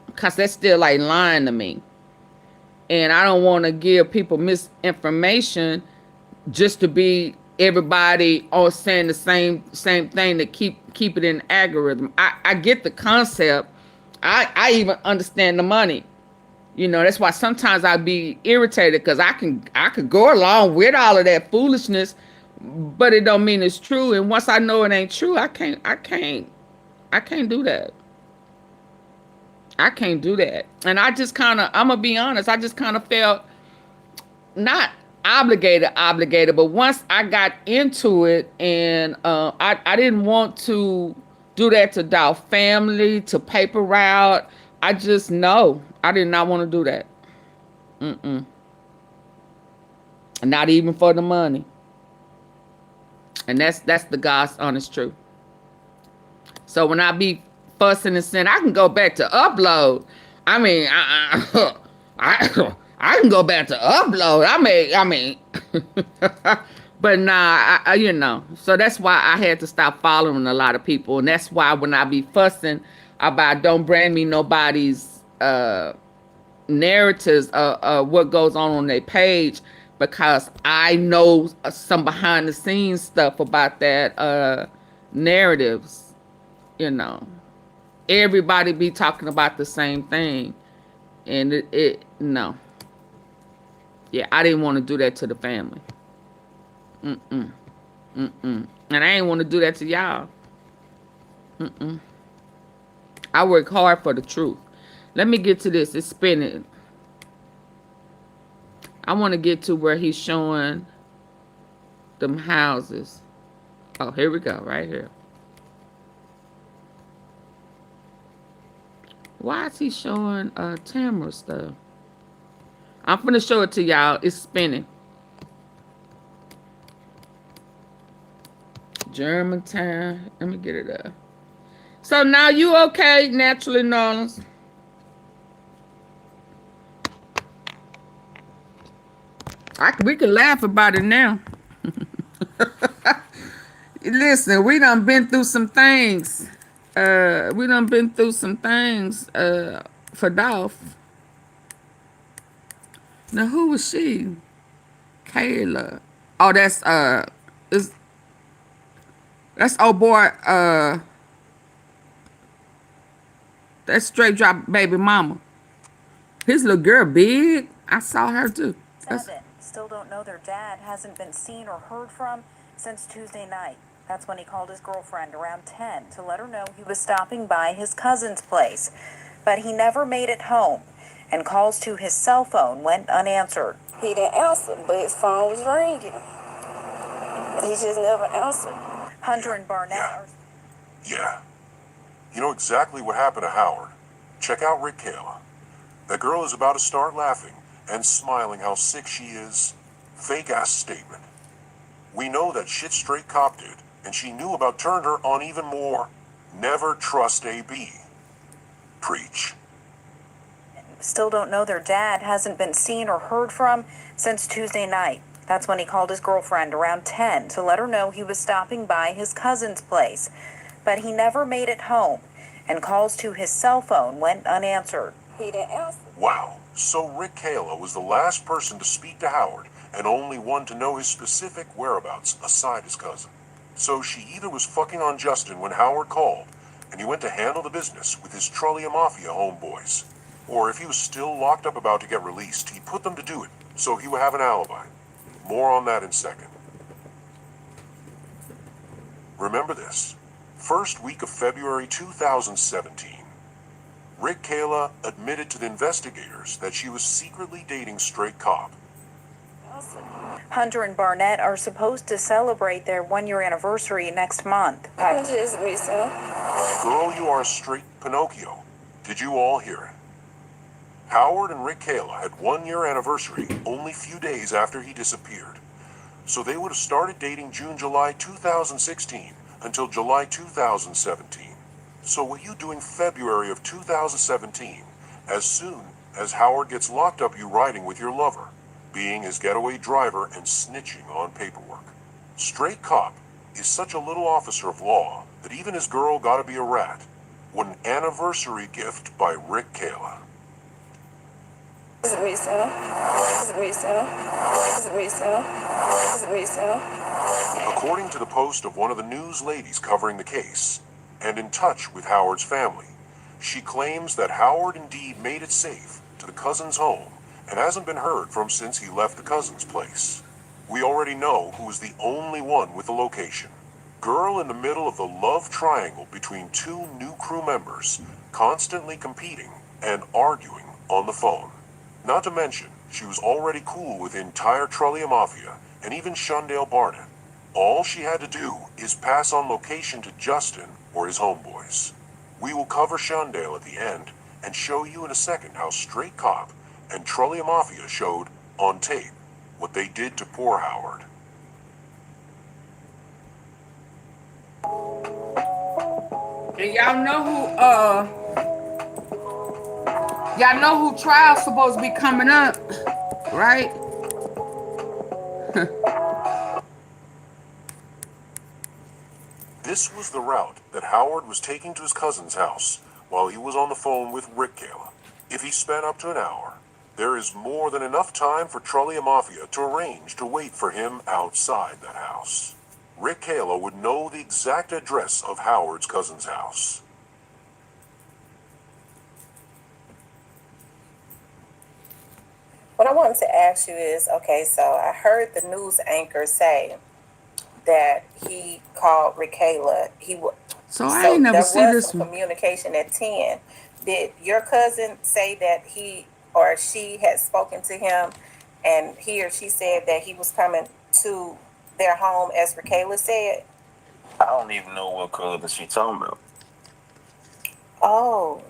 because that's still like lying to me, and I don't want to give people misinformation just to be everybody all saying the same thing to keep it in the algorithm. I get the concept. I even understand the money. You know, that's why sometimes I be irritated, because I could go along with all of that foolishness, but it don't mean it's true. And once I know it ain't true, I can't do that. I can't do that. And I just I'm gonna be honest, I just kind of felt not obligated, but once I got into it, and I didn't want to do that to Dolph family, to paper route. I just know I did not want to do that. Not even for the money. And that's the God's honest truth. So when I be fussing and saying, I can go back to upload. I mean, I can go back to upload. I mean, But nah, you know, so that's why I had to stop following a lot of people. And that's why when I be fussing about don't bring me nobody's narratives of what goes on their page, because I know some behind the scenes stuff about that narratives, you know. Everybody be talking about the same thing. And no. Yeah, I didn't want to do that to the family. And I ain't want to do that to y'all. I work hard for the truth. Let me get to this. It's spinning. I want to get to where he's showing them houses. Oh, here we go. Right here. Why is he showing Tamara stuff? I'm going to show it to y'all. It's spinning. Germantown. Let me get it up. So now you okay, Naturally Nolans? We can laugh about it now. Listen, we done been through some things. For Dolph. Now who was she? Kayla. Oh, that's old boy, that's straight drop baby mama. His little girl big. I saw her too. Still don't know their dad. Hasn't been seen or heard from since Tuesday night. That's when he called his girlfriend around 10 to let her know he was stopping by his cousin's place. But he never made it home, and calls to his cell phone went unanswered. He didn't answer, but his phone was ringing. He just never answered. Hunter and Barnett Yeah. You know exactly what happened to Howard. Check out Rick Kayla. That girl is about to start laughing and smiling how sick she is. Fake ass statement. We know that shit straight cop did, and she knew about Turner on even more. Never trust AB. Preach. Still don't know their dad. Hasn't been seen or heard from since Tuesday night. That's when he called his girlfriend around 10 to let her know he was stopping by his cousin's place. But he never made it home, and calls to his cell phone went unanswered. He didn't answer. Wow. So Rick Kayla was the last person to speak to Howard, and only one to know his specific whereabouts aside his cousin. So she either was fucking on Justin when Howard called, and he went to handle the business with his Trollia Mafia homeboys. Or if he was still locked up about to get released, he put them to do it, so he would have an alibi. More on that in a second. Remember this. First week of February 2017. Rick Kayla admitted to the investigators that she was secretly dating Straight Cop. Hunter and Barnett are supposed to celebrate their 1-year anniversary next month. I just miss him. Girl, you are a straight Pinocchio. Did you all hear it? Howard and Rick Kayla had 1-year anniversary only few days after he disappeared. So they would have started dating June-July 2016 until July 2017. So what you doing February of 2017, as soon as Howard gets locked up, you riding with your lover, being his getaway driver and snitching on paperwork. Straight Cop is such a little officer of law that even his girl gotta be a rat. What an anniversary gift by Rick Kayla. According to the post of one of the news ladies covering the case, and in touch with Howard's family, she claims that Howard indeed made it safe to the cousin's home and hasn't been heard from since he left the cousin's place. We already know who is the only one with the location. Girl in the middle of the love triangle between two new crew members, constantly competing and arguing on the phone. Not to mention, she was already cool with the entire Trollia Mafia and even Shondale Barnett. All she had to do is pass on location to Justin or his homeboys. We will cover Shondale at the end and show you in a second how Straight Cop and Trollia Mafia showed on tape what they did to poor Howard. And y'all know who trial's supposed to be coming up, right? This was the route that Howard was taking to his cousin's house while he was on the phone with Rick Kayla. If he spent up to an hour, there is more than enough time for Trollia Mafia to arrange to wait for him outside that house. Rick Kayla would know the exact address of Howard's cousin's house. What I wanted to ask you is, okay, so I heard the news anchor say that he called Rikayla. So I ain't never see this some one. communication at 10. Did your cousin say that he or she had spoken to him and he or she said that he was coming to their home as Rikayla said? I don't even know what cousin she talking about. Oh.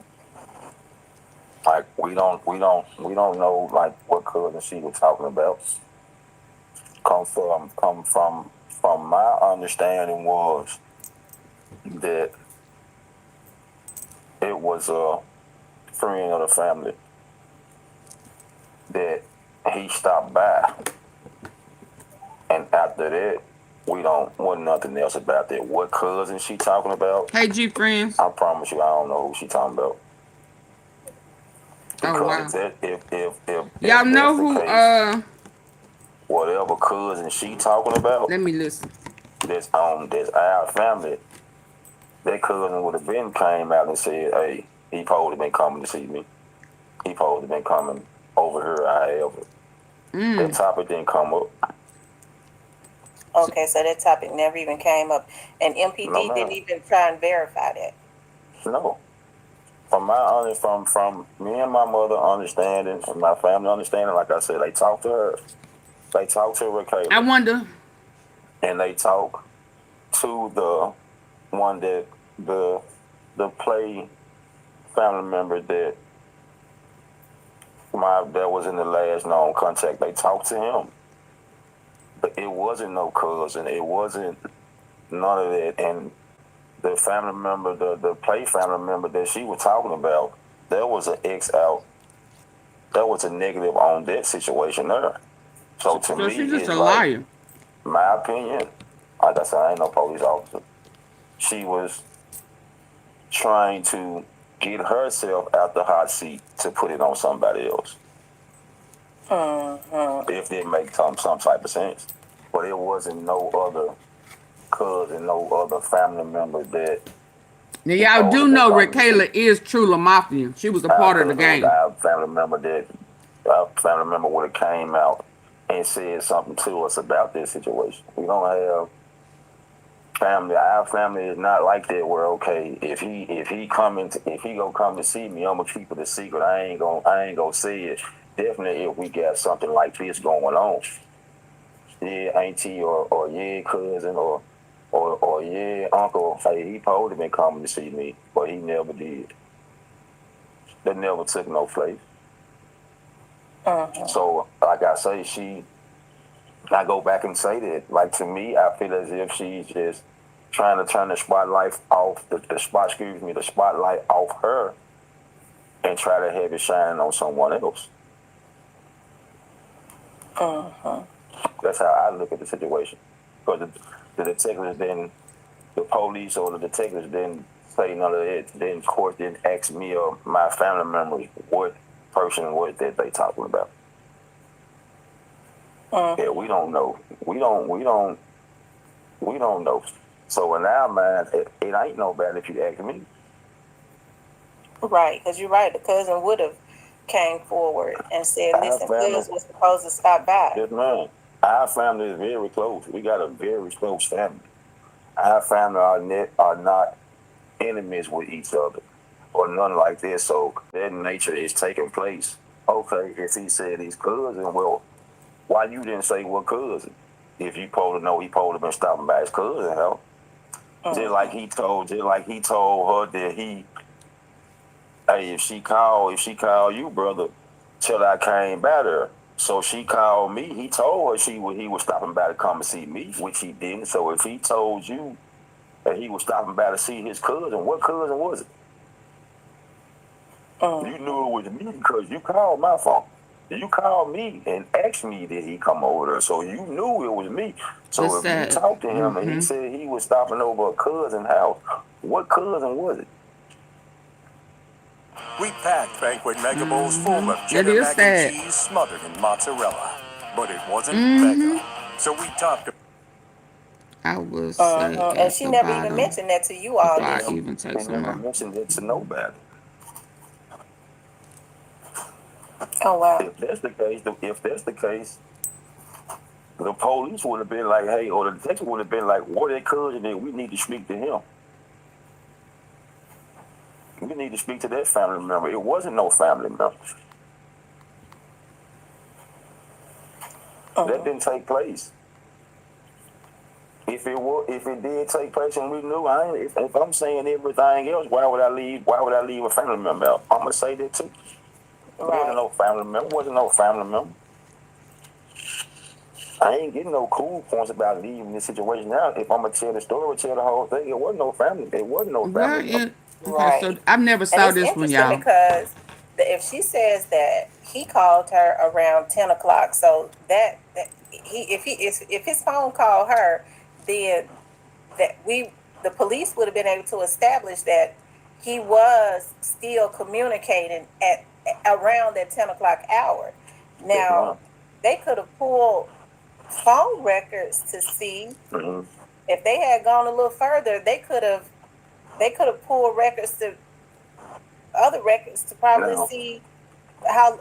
Like we don't know like what cousin she was talking about. From my understanding was that it was a friend of the family that he stopped by, and after that wasn't nothing else about that. What cousin she talking about? Hey, G friends. I promise you, I don't know who she talking about. Because if y'all know who case, whatever cousin she talking about, let me listen. That's our family. That cousin would have been came out and said, "Hey, he probably been coming to see me. He probably been coming over here. However, that topic didn't come up." Okay, so that topic never even came up, and MPD didn't even try and verify that. No. From me and my mother understanding and my family understanding, like I said, they talked to her. They talked to Rikayla. I wonder. And they talked to the one that the play family member that was in the last known contact. They talked to him. But it wasn't no cousin. It wasn't none of that. And the family member, the play family member that she was talking about, there was an X out. There was a negative on that situation there. So to me, she's just it's a like, liar. my opinion, like I said, I ain't no police officer. She was trying to get herself out the hot seat to put it on somebody else. If it makes some type of sense. But it wasn't no other cousin, no other family member that. Now y'all do know Rikayla is truly mafia. She was a part of the game. Our family member would have came out and said something to us about this situation. We don't have family. Our family is not like that. Where okay, if he gonna come to see me, I'm gonna keep it a secret. I ain't gonna say it. Definitely, if we got something like this going on, yeah, auntie or yeah, cousin or yeah, uncle, hey, he probably been coming to see me, but he never did. That never took no place. So, like I say, I go back and say that, like to me, I feel as if she's just trying to turn the spotlight off, the spotlight off her and try to have it shine on someone else. That's how I look at the situation. Because the detectives the police or the detectives didn't say none of it. Then, of course, didn't ask me or my family members what person was that they talking about. Yeah, we don't know. We don't know. So in our mind, it ain't no bad if you ask me. Right, because you're right. The cousin would have came forward and said, listen, cuz was supposed to stop by. Yes, ma'am. Our family is very close. We got a very close family. Our family are not enemies with each other or nothing like this. So that nature is taking place. Okay, if he said his cousin, well, why you didn't say what cousin? If you probably know he probably been stopping by his cousin, hell. Just like he told her that hey, if she call you, brother, till I came by there. So she called me. He told her he was stopping by to come and see me, which he didn't. So if he told you that he was stopping by to see his cousin, what cousin was it? You knew it was me because you called my phone. You called me and asked me did he come over there, so you knew it was me. So The if you sad. talked to him and he said he was stopping over a cousin's house, what cousin was it? We packed banquet mega bowls full of It cheddar is mac and sad. cheese smothered in mozzarella. But it wasn't mega. So we topped it. I would say And at she the never even bottom mentioned that to you all, before did I she? even take They some never more. mentioned it to nobody. Oh wow. If that's the case, the police would have been like, hey, or the detective would have been like, what their cousin is, we need to speak to him. We need to speak to that family member. It wasn't no family member. That didn't take place. If it did take place and we knew, if I'm saying everything else, why would I leave a family member out? I'm gonna say that too. There wasn't no family member. I ain't getting no cool points about leaving this situation now. If I'm gonna tell the story, tell the whole thing, it wasn't no family. It wasn't no Well, family member. okay, so I never And saw it's this one, interesting y'all. because if she says that he called her around 10 o'clock, so that if his phone called her, then the police would have been able to establish that he was still communicating at around that 10 o'clock hour. Now, they could have pulled phone records to see if they had gone a little further. They could have pulled other records to probably see how,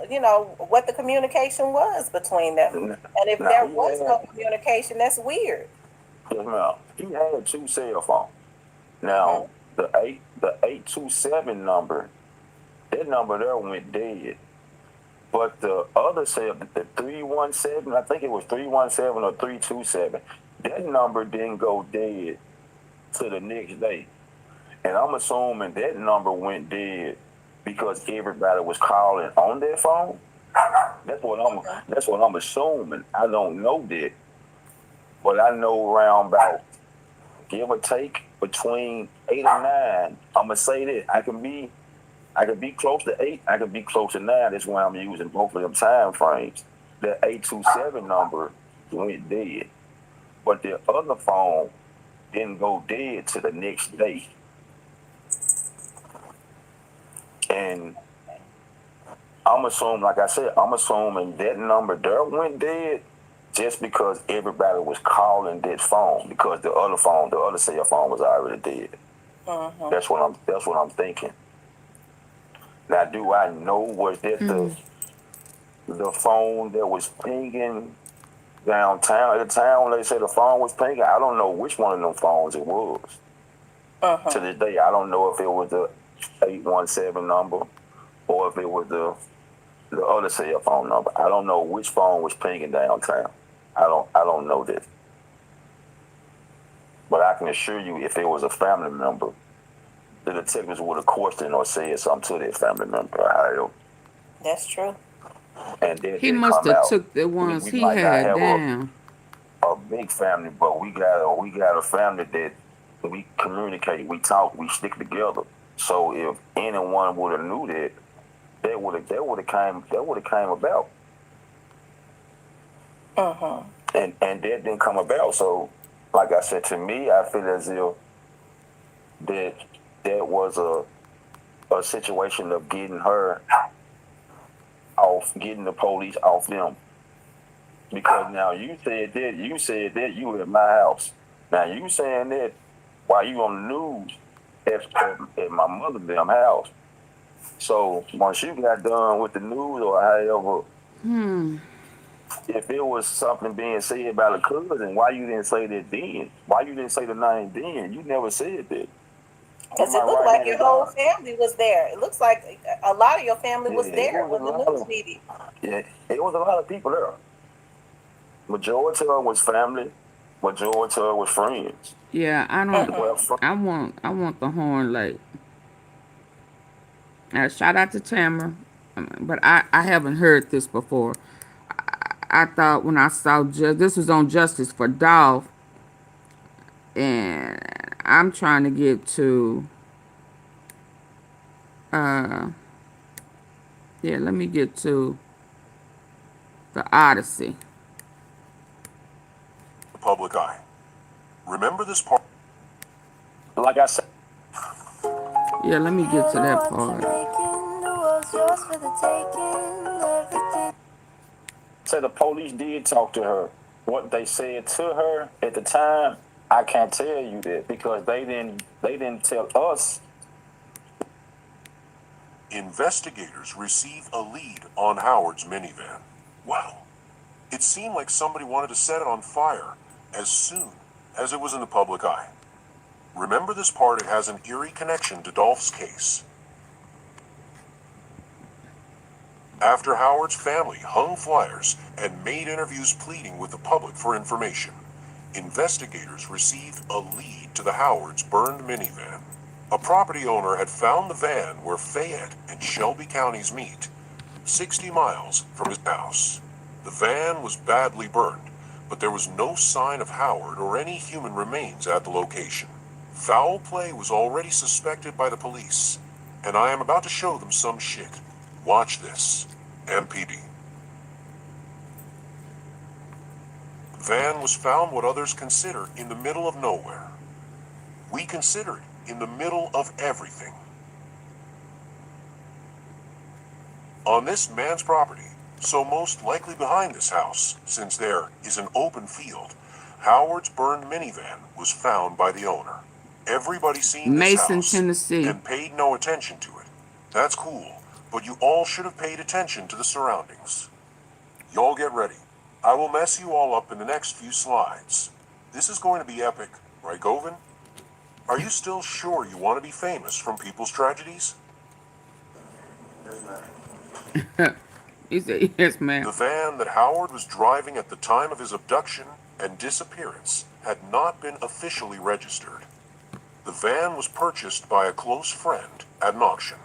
what the communication was between them. And if there was no communication, that's weird. Yes, ma'am. He had 2 cell phones. Now, the 827 number, that number there went dead. But the other cell, the 317, I think it was 317 or 327, that number didn't go dead to the next day. And I'm assuming that number went dead because everybody was calling on their phone. That's what I'm assuming. I don't know that. But I know around about, give or take, between 8 and 9. I'm gonna say that I can be close to 8. I can be close to 9. That's why I'm using both of them time frames. The 827 number went dead, but the other phone didn't go dead to the next day. And I'm assuming, like I said, that number there went dead just because everybody was calling that phone because the other cell phone was already dead. That's what I'm thinking. Now, do I know was that the phone that was pinging downtown at the time when they said the phone was pinging? I don't know which one of them phones it was. To this day, I don't know if it was the 817 number or if it was the other cell phone number. I don't know which phone was pinging downtown. I don't know that. But I can assure you, if it was a family member, the detectives would have questioned or said something to that family member. That's true. And then He must have took the ones he had down. A big family, but we got a family that we communicate, we talk, we stick together. So if anyone would have knew that, that would have came about. And that didn't come about. So, like I said, to me, I feel as if that was a situation of getting her off, getting the police off them. Because now you said that you were at my house. Now you saying that while you on the news at my mother's damn house. So once you got done with the news or however, if it was something being said about a cousin, why you didn't say that then? Why you didn't say the name then? You never said that. Because it looked like your whole family was there. It looks like a lot of your family was there when the news meeting. Yeah, it was a lot of people there. Majority of it was family. Majority of it was friends. Yeah, I want the horn lake. Shout out to Tamara, but I haven't heard this before. I thought when I saw this was on Justice for Dolph, and I'm trying to get to. Yeah, let me get to The Odyssey. Public eye. Remember this part? Like I said, Yeah, let me get to that part. the police did talk to her. What they said to her at the time, I can't tell you that because they didn't tell us. Investigators receive a lead on Howard's minivan. Wow. It seemed like somebody wanted to set it on fire as soon as it was in the public eye. Remember this part, it has an eerie connection to Dolph's case. After Howard's family hung flyers and made interviews pleading with the public for information, investigators received a lead to the Howard's burned minivan. A property owner had found the van where Fayette and Shelby counties meet, 60 miles from his house. The van was badly burned, but there was no sign of Howard or any human remains at the location. Foul play was already suspected by the police, and I am about to show them some shit. Watch this. MPD. The van was found what others consider in the middle of nowhere. We consider it in the middle of everything. On this man's property, so most likely behind this house, since there is an open field, Howard's burned minivan was found by the owner. Everybody seen this Mason, house Tennessee. and paid no attention to it. That's cool, but you all should have paid attention to the surroundings. Y'all get ready. I will mess you all up in the next few slides. This is going to be epic, right, Govin? Are you still sure you want to be famous from people's tragedies? He said, yes, ma'am. The van that Howard was driving at the time of his abduction and disappearance had not been officially registered. The van was purchased by a close friend at an auction,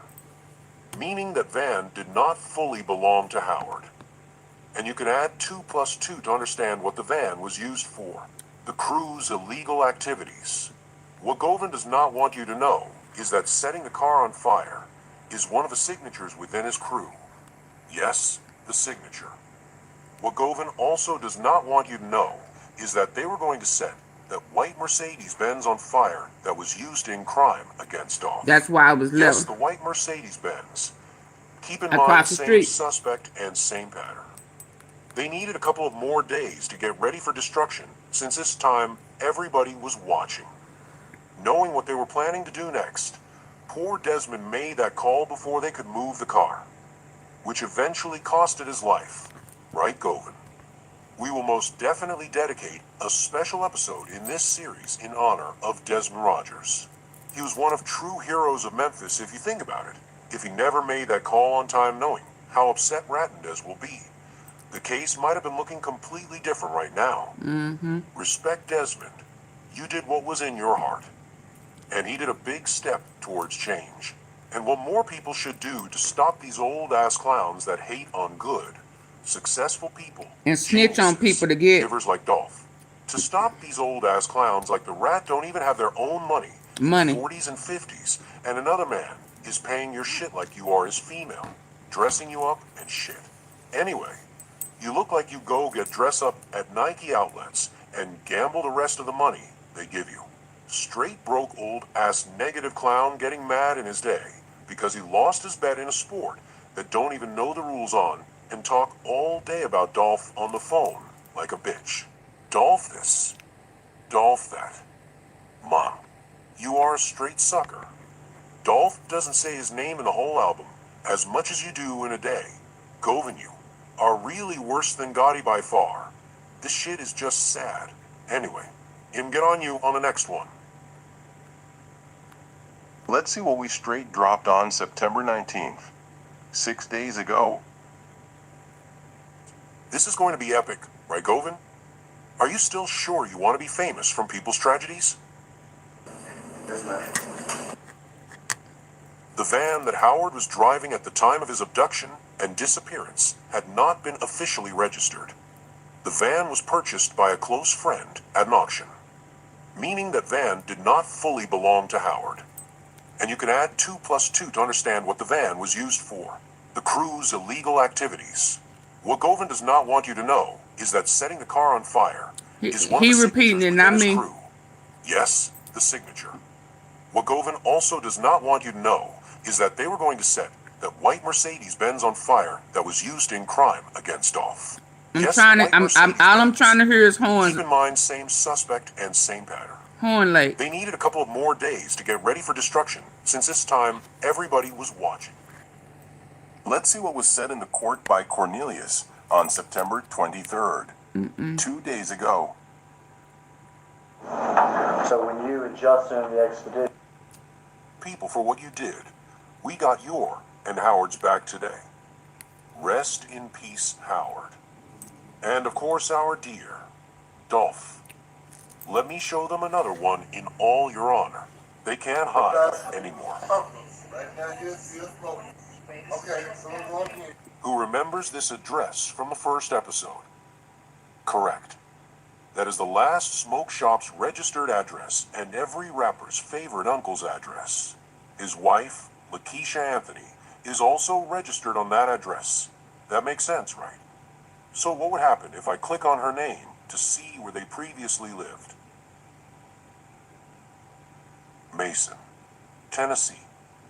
meaning that van did not fully belong to Howard. And you can add 2 plus 2 to understand what the van was used for. The crew's illegal activities. What Govin does not want you to know is that setting the car on fire is one of the signatures within his crew. Yes, the signature. What Govin also does not want you to know is that they were going to set that white Mercedes-Benz on fire that was used in crime against Dolph. That's why I was Yes, level. the white Mercedes-Benz. Keep in Across mind the the same street. suspect and same pattern. They needed a couple of more days to get ready for destruction, since this time everybody was watching. Knowing what they were planning to do next, poor Desmond made that call before they could move the car, which eventually costed his life. Right, Govin? We will most definitely dedicate a special episode in this series in honor of Desmond Rogers. He was one of true heroes of Memphis if you think about it. If he never made that call on time knowing how upset Rattendez will be, the case might have been looking completely different right now. Respect Desmond. You did what was in your heart. And he did a big step towards change. And what more people should do to stop these old-ass clowns that hate on good, successful people, And snitch on geniuses, people to get givers like Dolph. To stop these old-ass clowns like the Rat don't even have their own money. money. 40s and 50s, and another man is paying your shit like you are his female, dressing you up and shit. Anyway, you look like you go get dress up at Nike outlets and gamble the rest of the money they give you. Straight broke old ass negative clown getting mad in his day because he lost his bet in a sport that don't even know the rules on and talk all day about Dolph on the phone like a bitch. Dolph this, Dolph that. Mom, you are a straight sucker. Dolph doesn't say his name in the whole album as much as you do in a day. Govin, you are really worse than Gotti by far. This shit is just sad. Anyway, him get on you on the next one. Let's see what we straight dropped on September 19th. 6 days ago. This is going to be epic, right, Govin? Are you still sure you want to be famous from people's tragedies? The van that Howard was driving at the time of his abduction and disappearance had not been officially registered. The van was purchased by a close friend at an auction, meaning that van did not fully belong to Howard. And you can add 2 plus 2 to understand what the van was used for. The crew's illegal activities. What Govan does not want you to know is that setting the car on fire is one He of the repeating signatures it, within not his me. crew. Yes, the signature. What Govan also does not want you to know is that they were going to set that white Mercedes-Benz on fire that was used in crime against Dolph. Yes, All I'm Mercedes-Benz. trying to hear is horns. Keep in mind, same suspect and same pattern. Horn Lake. They needed a couple of more days to get ready for destruction, since this time everybody was watching. Let's see what was said in the court by Cornelius on September 23rd, 2 days ago. So when you and Justin the expedition. People, for what you did, we got your and Howard's back today. Rest in peace, Howard. And of course, our dear Dolph. Let me show them another one in all your honor. They can't hide anymore. Who remembers this address from the first episode? Correct. That is the last smoke shop's registered address and every rapper's favorite uncle's address. His wife, Lakeisha Anthony, is also registered on that address. That makes sense, right? So what would happen if I click on her name to see where they previously lived? Mason, Tennessee.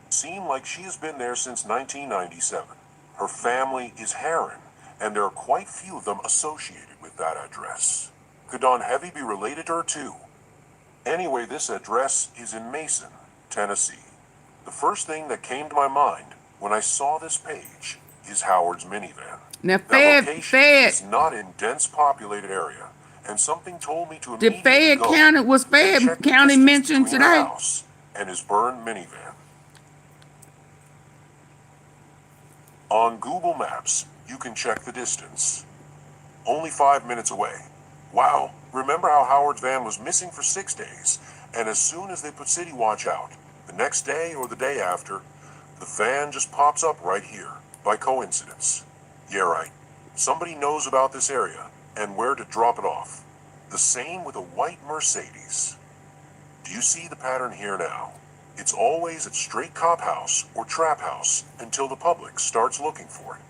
Seem like she has been there since 1997. Her family is Heron, and there are quite few of them associated with that address. Could Don Heavy be related to her too? Anyway, this address is in Mason, Tennessee. The first thing that came to my mind when I saw this page is Howard's minivan. Now, That location is not in dense populated area, and something told me to immediately Fayette go County was and Fayette check the County distance mentioned between her today? house and his burned minivan. On Google Maps, you can check the distance. Only 5 minutes away. Wow, remember how Howard's van was missing for 6 days, and as soon as they put City Watch out, the next day or the day after, the van just pops up right here, by coincidence. Yeah, right. Somebody knows about this area and where to drop it off. The same with a white Mercedes. Do you see the pattern here now? It's always at straight cop house or trap house until the public starts looking for it.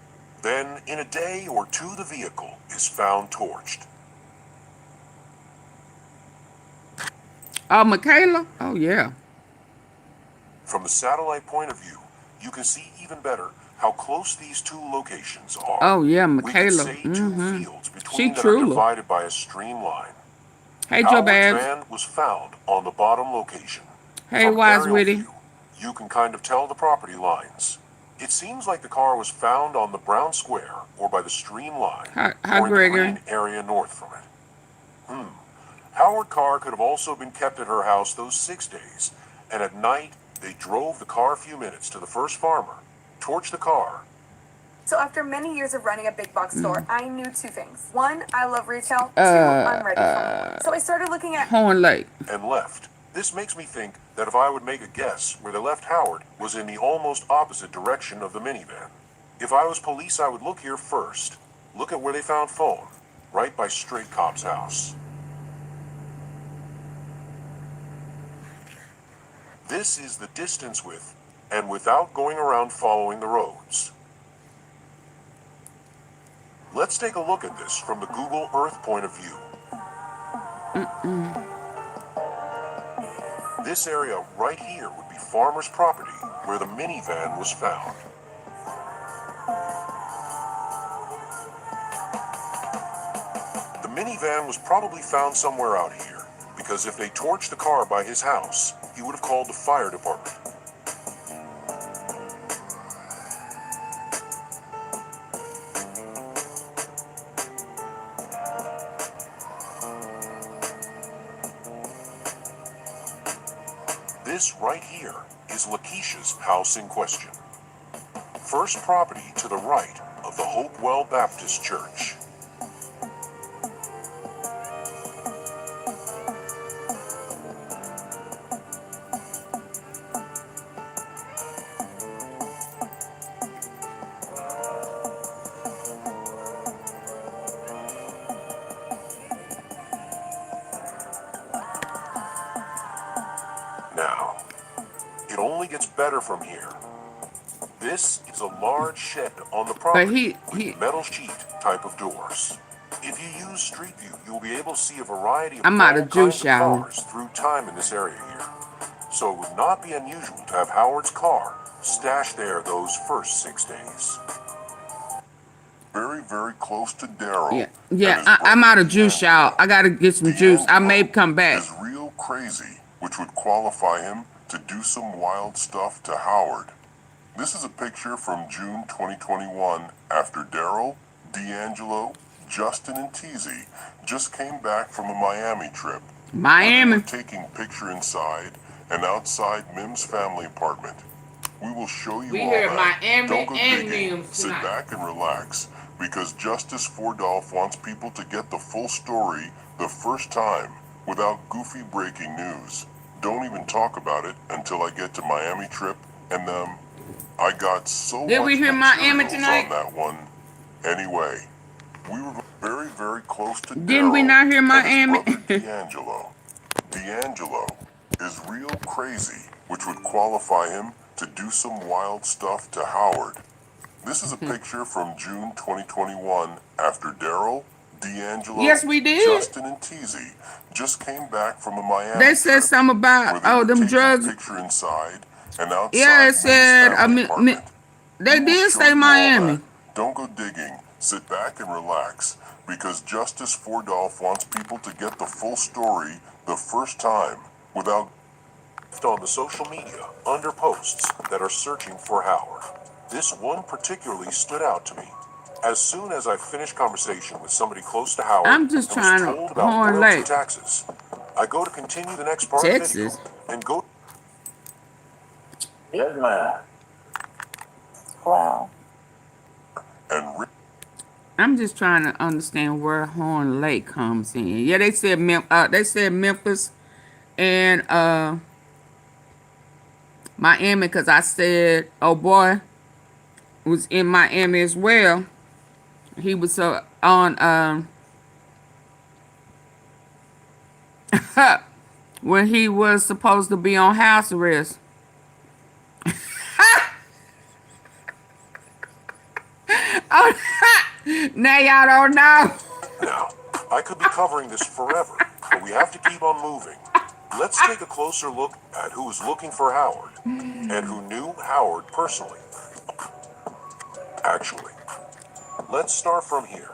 Then, in a day or two, the vehicle is found torched. Oh, Michaela? Oh, yeah. From the satellite point of view, you can see even better how close these two locations are. Oh, yeah, We could Michaela. say two fields between She that are truly. divided by a streamline. Hey, Joe Howard's Babs. van was found on the bottom location. Hey, From Wise aerial Witty. view, you can kind of tell the property lines. It seems like the car was found on the brown square or by the streamline Hi, or in the Gregory. green area north from it. Howard car could have also been kept at her house those 6 days, and at night they drove the car a few minutes to the first farmer, torched the car. So after many years of running a big box store, I knew two things. One, I love retail. Two, I'm ready for more. So I started looking at Horn Lake. And left. This makes me think that if I would make a guess where they left Howard was in the almost opposite direction of the minivan. If I was police, I would look here first. Look at where they found phone, right by Straight Cop's house. This is the distance with, and without going around following the roads. Let's take a look at this from the Google Earth point of view. This area right here would be farmer's property where the minivan was found. The minivan was probably found somewhere out here, because if they torched the car by his house, he would have called the fire department. This right here is Lakeisha's house in question. First property to the right of the Hopewell Baptist Church. Now, it only gets better from here. This is includes a large shed on the But property he with metal sheet type of doors. If you use Street View, you'll be able to see a variety of I'm out all of juice kinds of shower. cars through time in this area here. So it would not be unusual to have Howard's car stashed there those first 6 days. Very, very close to Darryl. Yeah, I'm out of juice shower. I gotta get some juice. I may come back. Is real crazy, which would qualify him to do some wild stuff to Howard. This is a picture from June 2021 after Darryl, D'Angelo, Justin, and TZ just came back from a Miami trip. Miami. They were taking picture inside and outside Mim's family apartment. We will show you all that. Miami Don't go and digging. Mims Sit tonight. back and relax because Justice Fordolph wants people to get the full story the first time without goofy breaking news. Don't even talk about it until I get to Miami trip and I got so Did much we hear Miami materials tonight? on that one. Anyway, we were very, very close to Didn't we Darryl not hear and Miami? his brother D'Angelo. D'Angelo is real crazy, which would qualify him to do some wild stuff to Howard. This is a picture from June 2021 after Darryl, D'Angelo, Yes, we did. Justin, and TZ just came back from a Miami They said trip something about where they were them taking drugs. picture inside and outside Yeah, it Mim's said family apartment. they We will did show say you all Miami. that. Don't go digging. Sit back and relax because Justice Fordolph wants people to get the full story the first time without on the social media under posts that are searching for Howard. This one particularly stood out to me. As soon as I finished conversation with somebody close to Howard I'm just and was trying told to about Horn royalty Lake, taxes, I go to continue the next part of the video Texas. and go. Yes, ma'am. Wow. And I'm just trying to understand where Horn Lake comes in. Yeah, they said Memphis and Miami because I said, oh boy, was in Miami as well. He was on when he was supposed to be on house arrest. Oh, now y'all don't know. Now, I could be covering this forever, but we have to keep on moving. Let's take a closer look at who was looking for Howard and who knew Howard personally. Actually, let's start from here.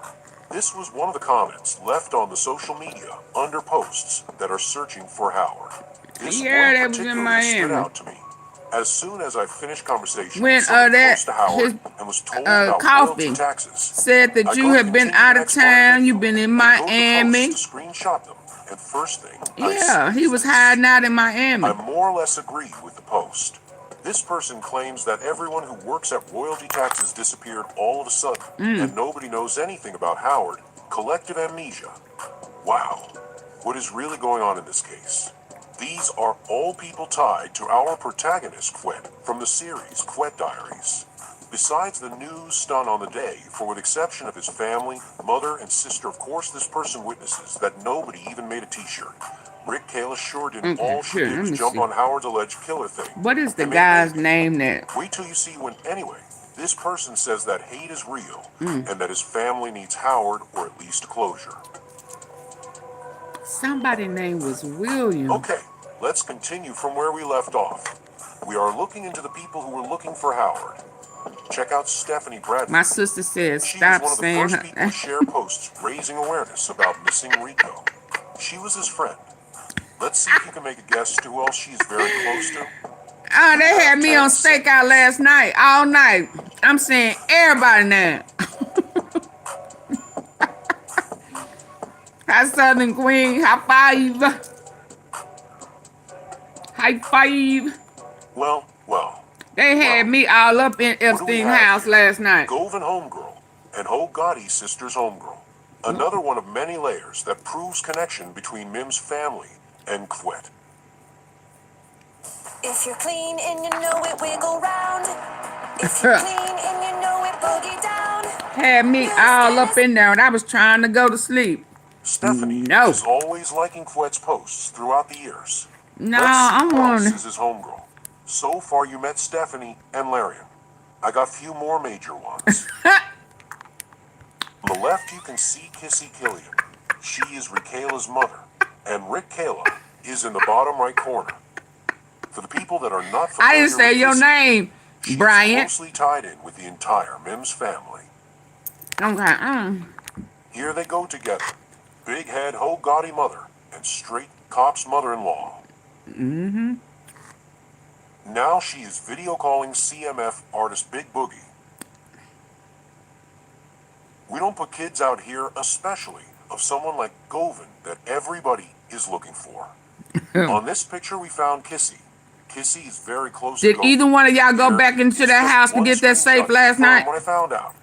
This was one of the comments left on the social media under posts that are searching for Howard. This Yeah, one that was in particularly stood Miami. out to me. As soon as I finished conversation When with somebody that close to Howard his and was told about royalty coffee taxes, said that I you go to have been continue the out of next part of the town, video you've been in and go to the Miami. post to screenshot them, and first thing I Yeah, see he is was this. hiding out in Miami. I more or less agree with the post. This person claims that everyone who works at royalty taxes disappeared all of a sudden, and nobody knows anything about Howard. Collective amnesia. Wow. What is really going on in this case? These are all people tied to our protagonist, Quet, from the series Quet Diaries. Besides the news stun on the day, for with exception of his family, mother, and sister, of course, this person witnesses that nobody even made a t-shirt. Rick Kalish sure did all she Here, did let was me jump see. on Howard's alleged killer thing. What is the And made guy's bacon. name that? Wait till you see when. Anyway, this person says that hate is real and that his family needs Howard or at least closure. Somebody name was William. Okay, let's continue from where we left off. We are looking into the people who were looking for Howard. Check out Stephanie Bradford. My sister says She stop was one of the saying first people to share posts raising awareness about missing Rico. She was his friend. Let's see if you can make a guess to who else she's very close to. Oh, they had me on stakeout last night, all night. I'm saying everybody now. Hi, Southern Queen. High five. High five. Well. They had me all up in What do we Epstein's have house here? last night. Govan homegirl and Ho Gotti's sister's homegirl. Another one of many layers that proves connection between Mim's family and Quet. If you're clean and you know it, wiggle round. If you're clean and you know it, boogie down. Had me all up in there and I was trying to go to sleep. Stephanie No. is always liking Quet's posts throughout the years. No, Let's see I'm who else on. is his homegirl. So far you met Stephanie and Larian. I got few more major ones. On the left, you can see Kissy Killian. She is Rick Kayla's mother, and Rick Kayla is in the bottom right corner. For the people that are not familiar I didn't say with your Kissy, name, she is Bryant. closely tied in with the entire Mims family. Okay. Here they go together. Big head, ho gaudy mother, and straight cop's mother-in-law. Mm-hmm. Now she is video calling CMF artist Big Boogie. We don't put kids out here, especially of someone like Govin that everybody is looking for. On this picture, we found Kissy. Kissy is very close to Did Govin. either one of y'all go Here back into is that just house to one get that safe screenshot to last confirm night? what I found out.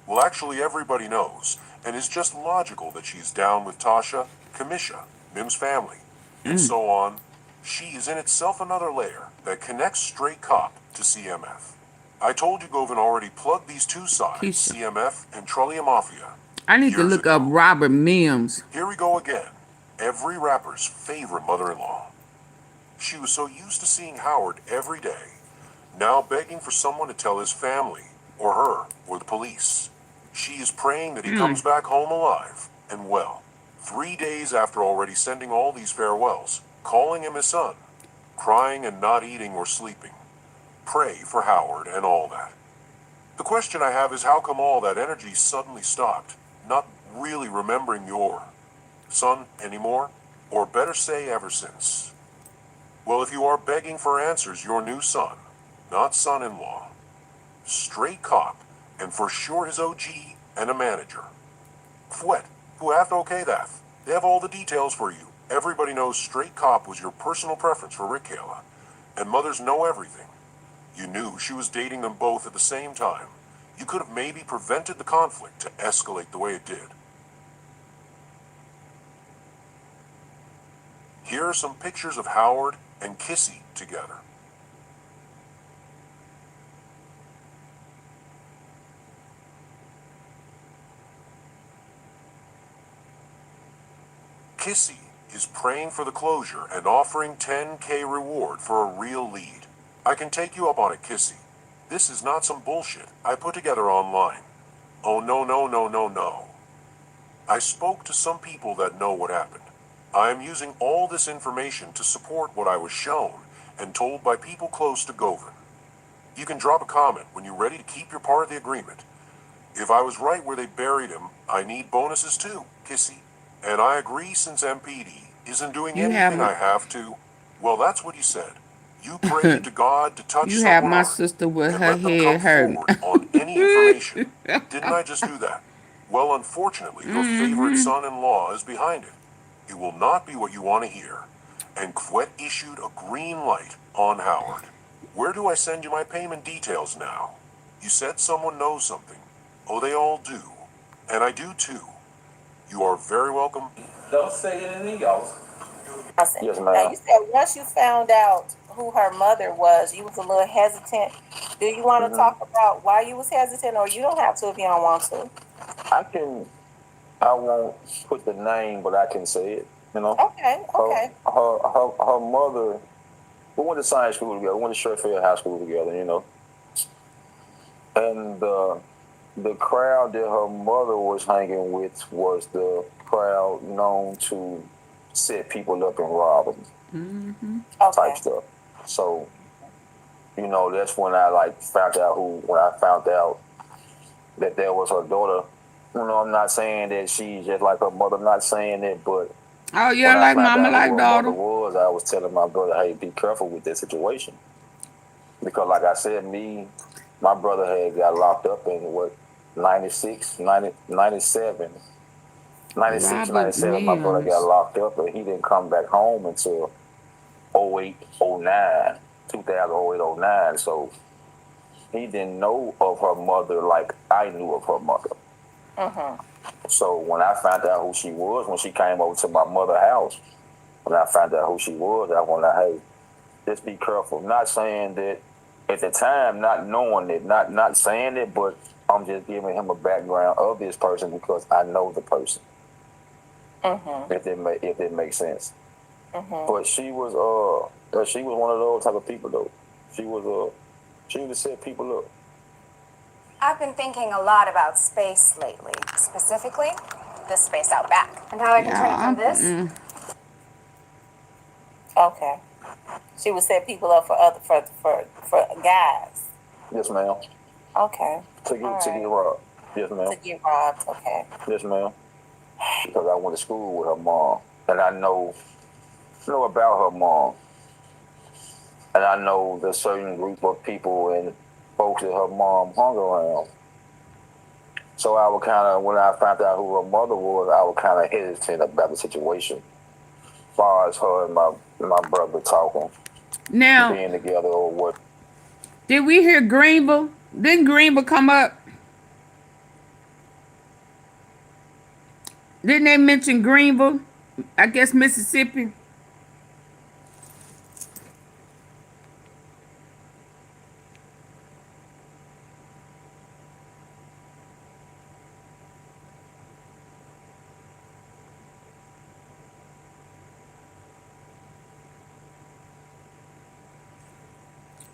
Well, actually, everybody knows, and it's just logical that she's down with Tasha, Kamisha, Mim's family, and so on. She is in itself another layer that connects Straight Cop to CMF. I told you Govin already plugged these two sides, Keisha. CMF and Trullia Mafia. I need to years look ago. up Robert Mims. Here we go again. Every rapper's favorite mother-in-law. She was so used to seeing Howard every day, now begging for someone to tell his family, or her, or the police. She is praying that he comes back home alive and well. 3 days after already sending all these farewells, calling him his son, crying and not eating or sleeping. Pray for Howard and all that. The question I have is how come all that energy suddenly stopped, not really remembering your son anymore? Or better say ever since. Well, if you are begging for answers, your new son, not son-in-law, Straight Cop, and for sure his OG and a manager. Fwet, who have to okay that. They have all the details for you. Everybody knows Straight Cop was your personal preference for Rick Kayla, and mothers know everything. You knew she was dating them both at the same time. You could have maybe prevented the conflict to escalate the way it did. Here are some pictures of Howard and Kissy together. Kissy is praying for the closure and offering $10K reward for a real lead. I can take you up on it, Kissy. This is not some bullshit I put together online. Oh no, no, no, no, no. I spoke to some people that know what happened. I am using all this information to support what I was shown and told by people close to Govin. You can drop a comment when you're ready to keep your part of the agreement. If I was right where they buried him, I need bonuses too, Kissy. And I agree since MPD isn't doing You have anything I have to. Well, that's what you said. You prayed to God to touch you have someone my on sister with and her let them come head hurting. forward on any information. Didn't I just do that? Well, unfortunately, your favorite son-in-law is behind it. It will not be what you want to hear. And Quet issued a green light on Howard. Where do I send you my payment details now? You said someone knows something. Oh, they all do. And I do too. You are very welcome. Don't say anything else. Yes, Now ma'am. you said once you found out who her mother was, you was a little hesitant. Do you want to talk about why you was hesitant, or you don't have to if you don't want to? I won't put the name, but I can say it, you know? Okay, okay. Her mother, we went to science school together, we went to Sherfield High School together, you know? And the crowd that her mother was hanging with was the crowd known to set people up and rob them. Type stuff. So, you know, that's when I found out that there was her daughter. You know, I'm not saying that she's just like her mother, I'm not saying that, but Oh, yeah, like mama, like daughter. I was telling my brother, hey, be careful with this situation. Because like I said, my brother had got locked up in 96, 97, my brother got locked up, and he didn't come back home until 08, 09, 2008, 09. So he didn't know of her mother like I knew of her mother. So when I found out who she was, when she came over to my mother's house, when I found out who she was, I went like, hey, just be careful. Not saying that at the time, not knowing it, not saying it, but I'm just giving him a background of this person because I know the person. If it makes sense. But she was one of those type of people though. She would set people up. I've been thinking a lot about space lately, specifically this space out back, and how I can turn it from this. Okay. She would set people up for other for guys. Yes, ma'am. Okay. To get All to right. get robbed. Yes, ma'am. To get robbed. Okay. Yes, ma'am. Because I went to school with her mom, and I know about her mom, and I know the certain group of people and folks that her mom hung around. So I would kind of, when I found out who her mother was, I would kind of hesitate about the situation, as far as her and my brother talking, Now, being together or what. did we hear Greenville? Didn't Greenville come up? Didn't they mention Greenville? I guess Mississippi.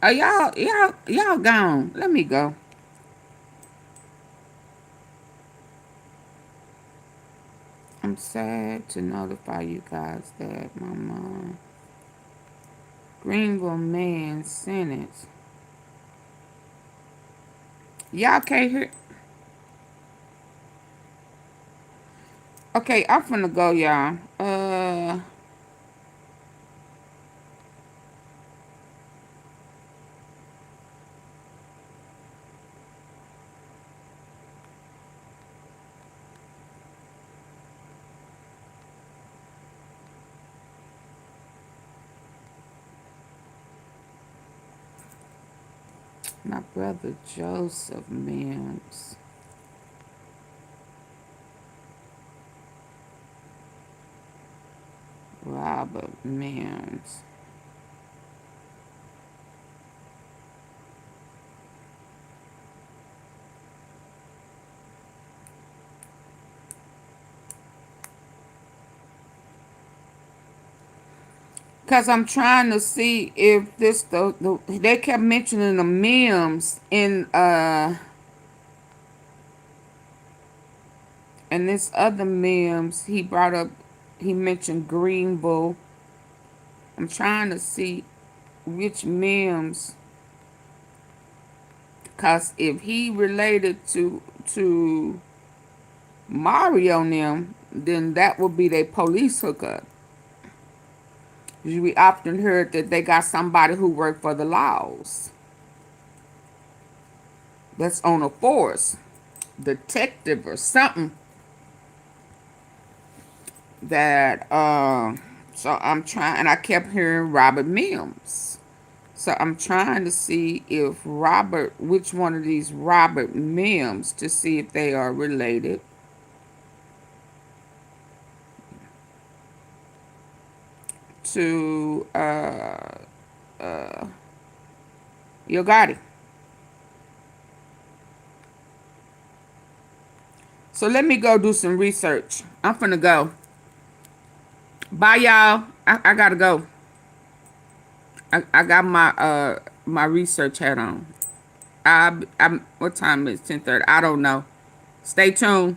Oh, y'all gone. Let me go. I'm sad to notify you guys that my mom, Greenville man sentence. Y'all can't hear. Okay, I'm finna go, y'all. My brother Joseph Mims. Robert Mims. Cause I'm trying to see if this they kept mentioning the Mims in and this other Mims he brought up, he mentioned Greenville. I'm trying to see which Mims, cause if he related to Mario and them, then that would be their police hookup. We often heard that they got somebody who worked for the laws. That's on a force, detective or something. That so I'm trying, and I kept hearing Robert Mims. So I'm trying to see if which one of these Robert Mims, to see if they are related to Yo Gotti. So let me go do some research. I'm finna go. Bye, y'all. I gotta go. I got my my research hat on. I'm what time is 10:30? I don't know. Stay tuned.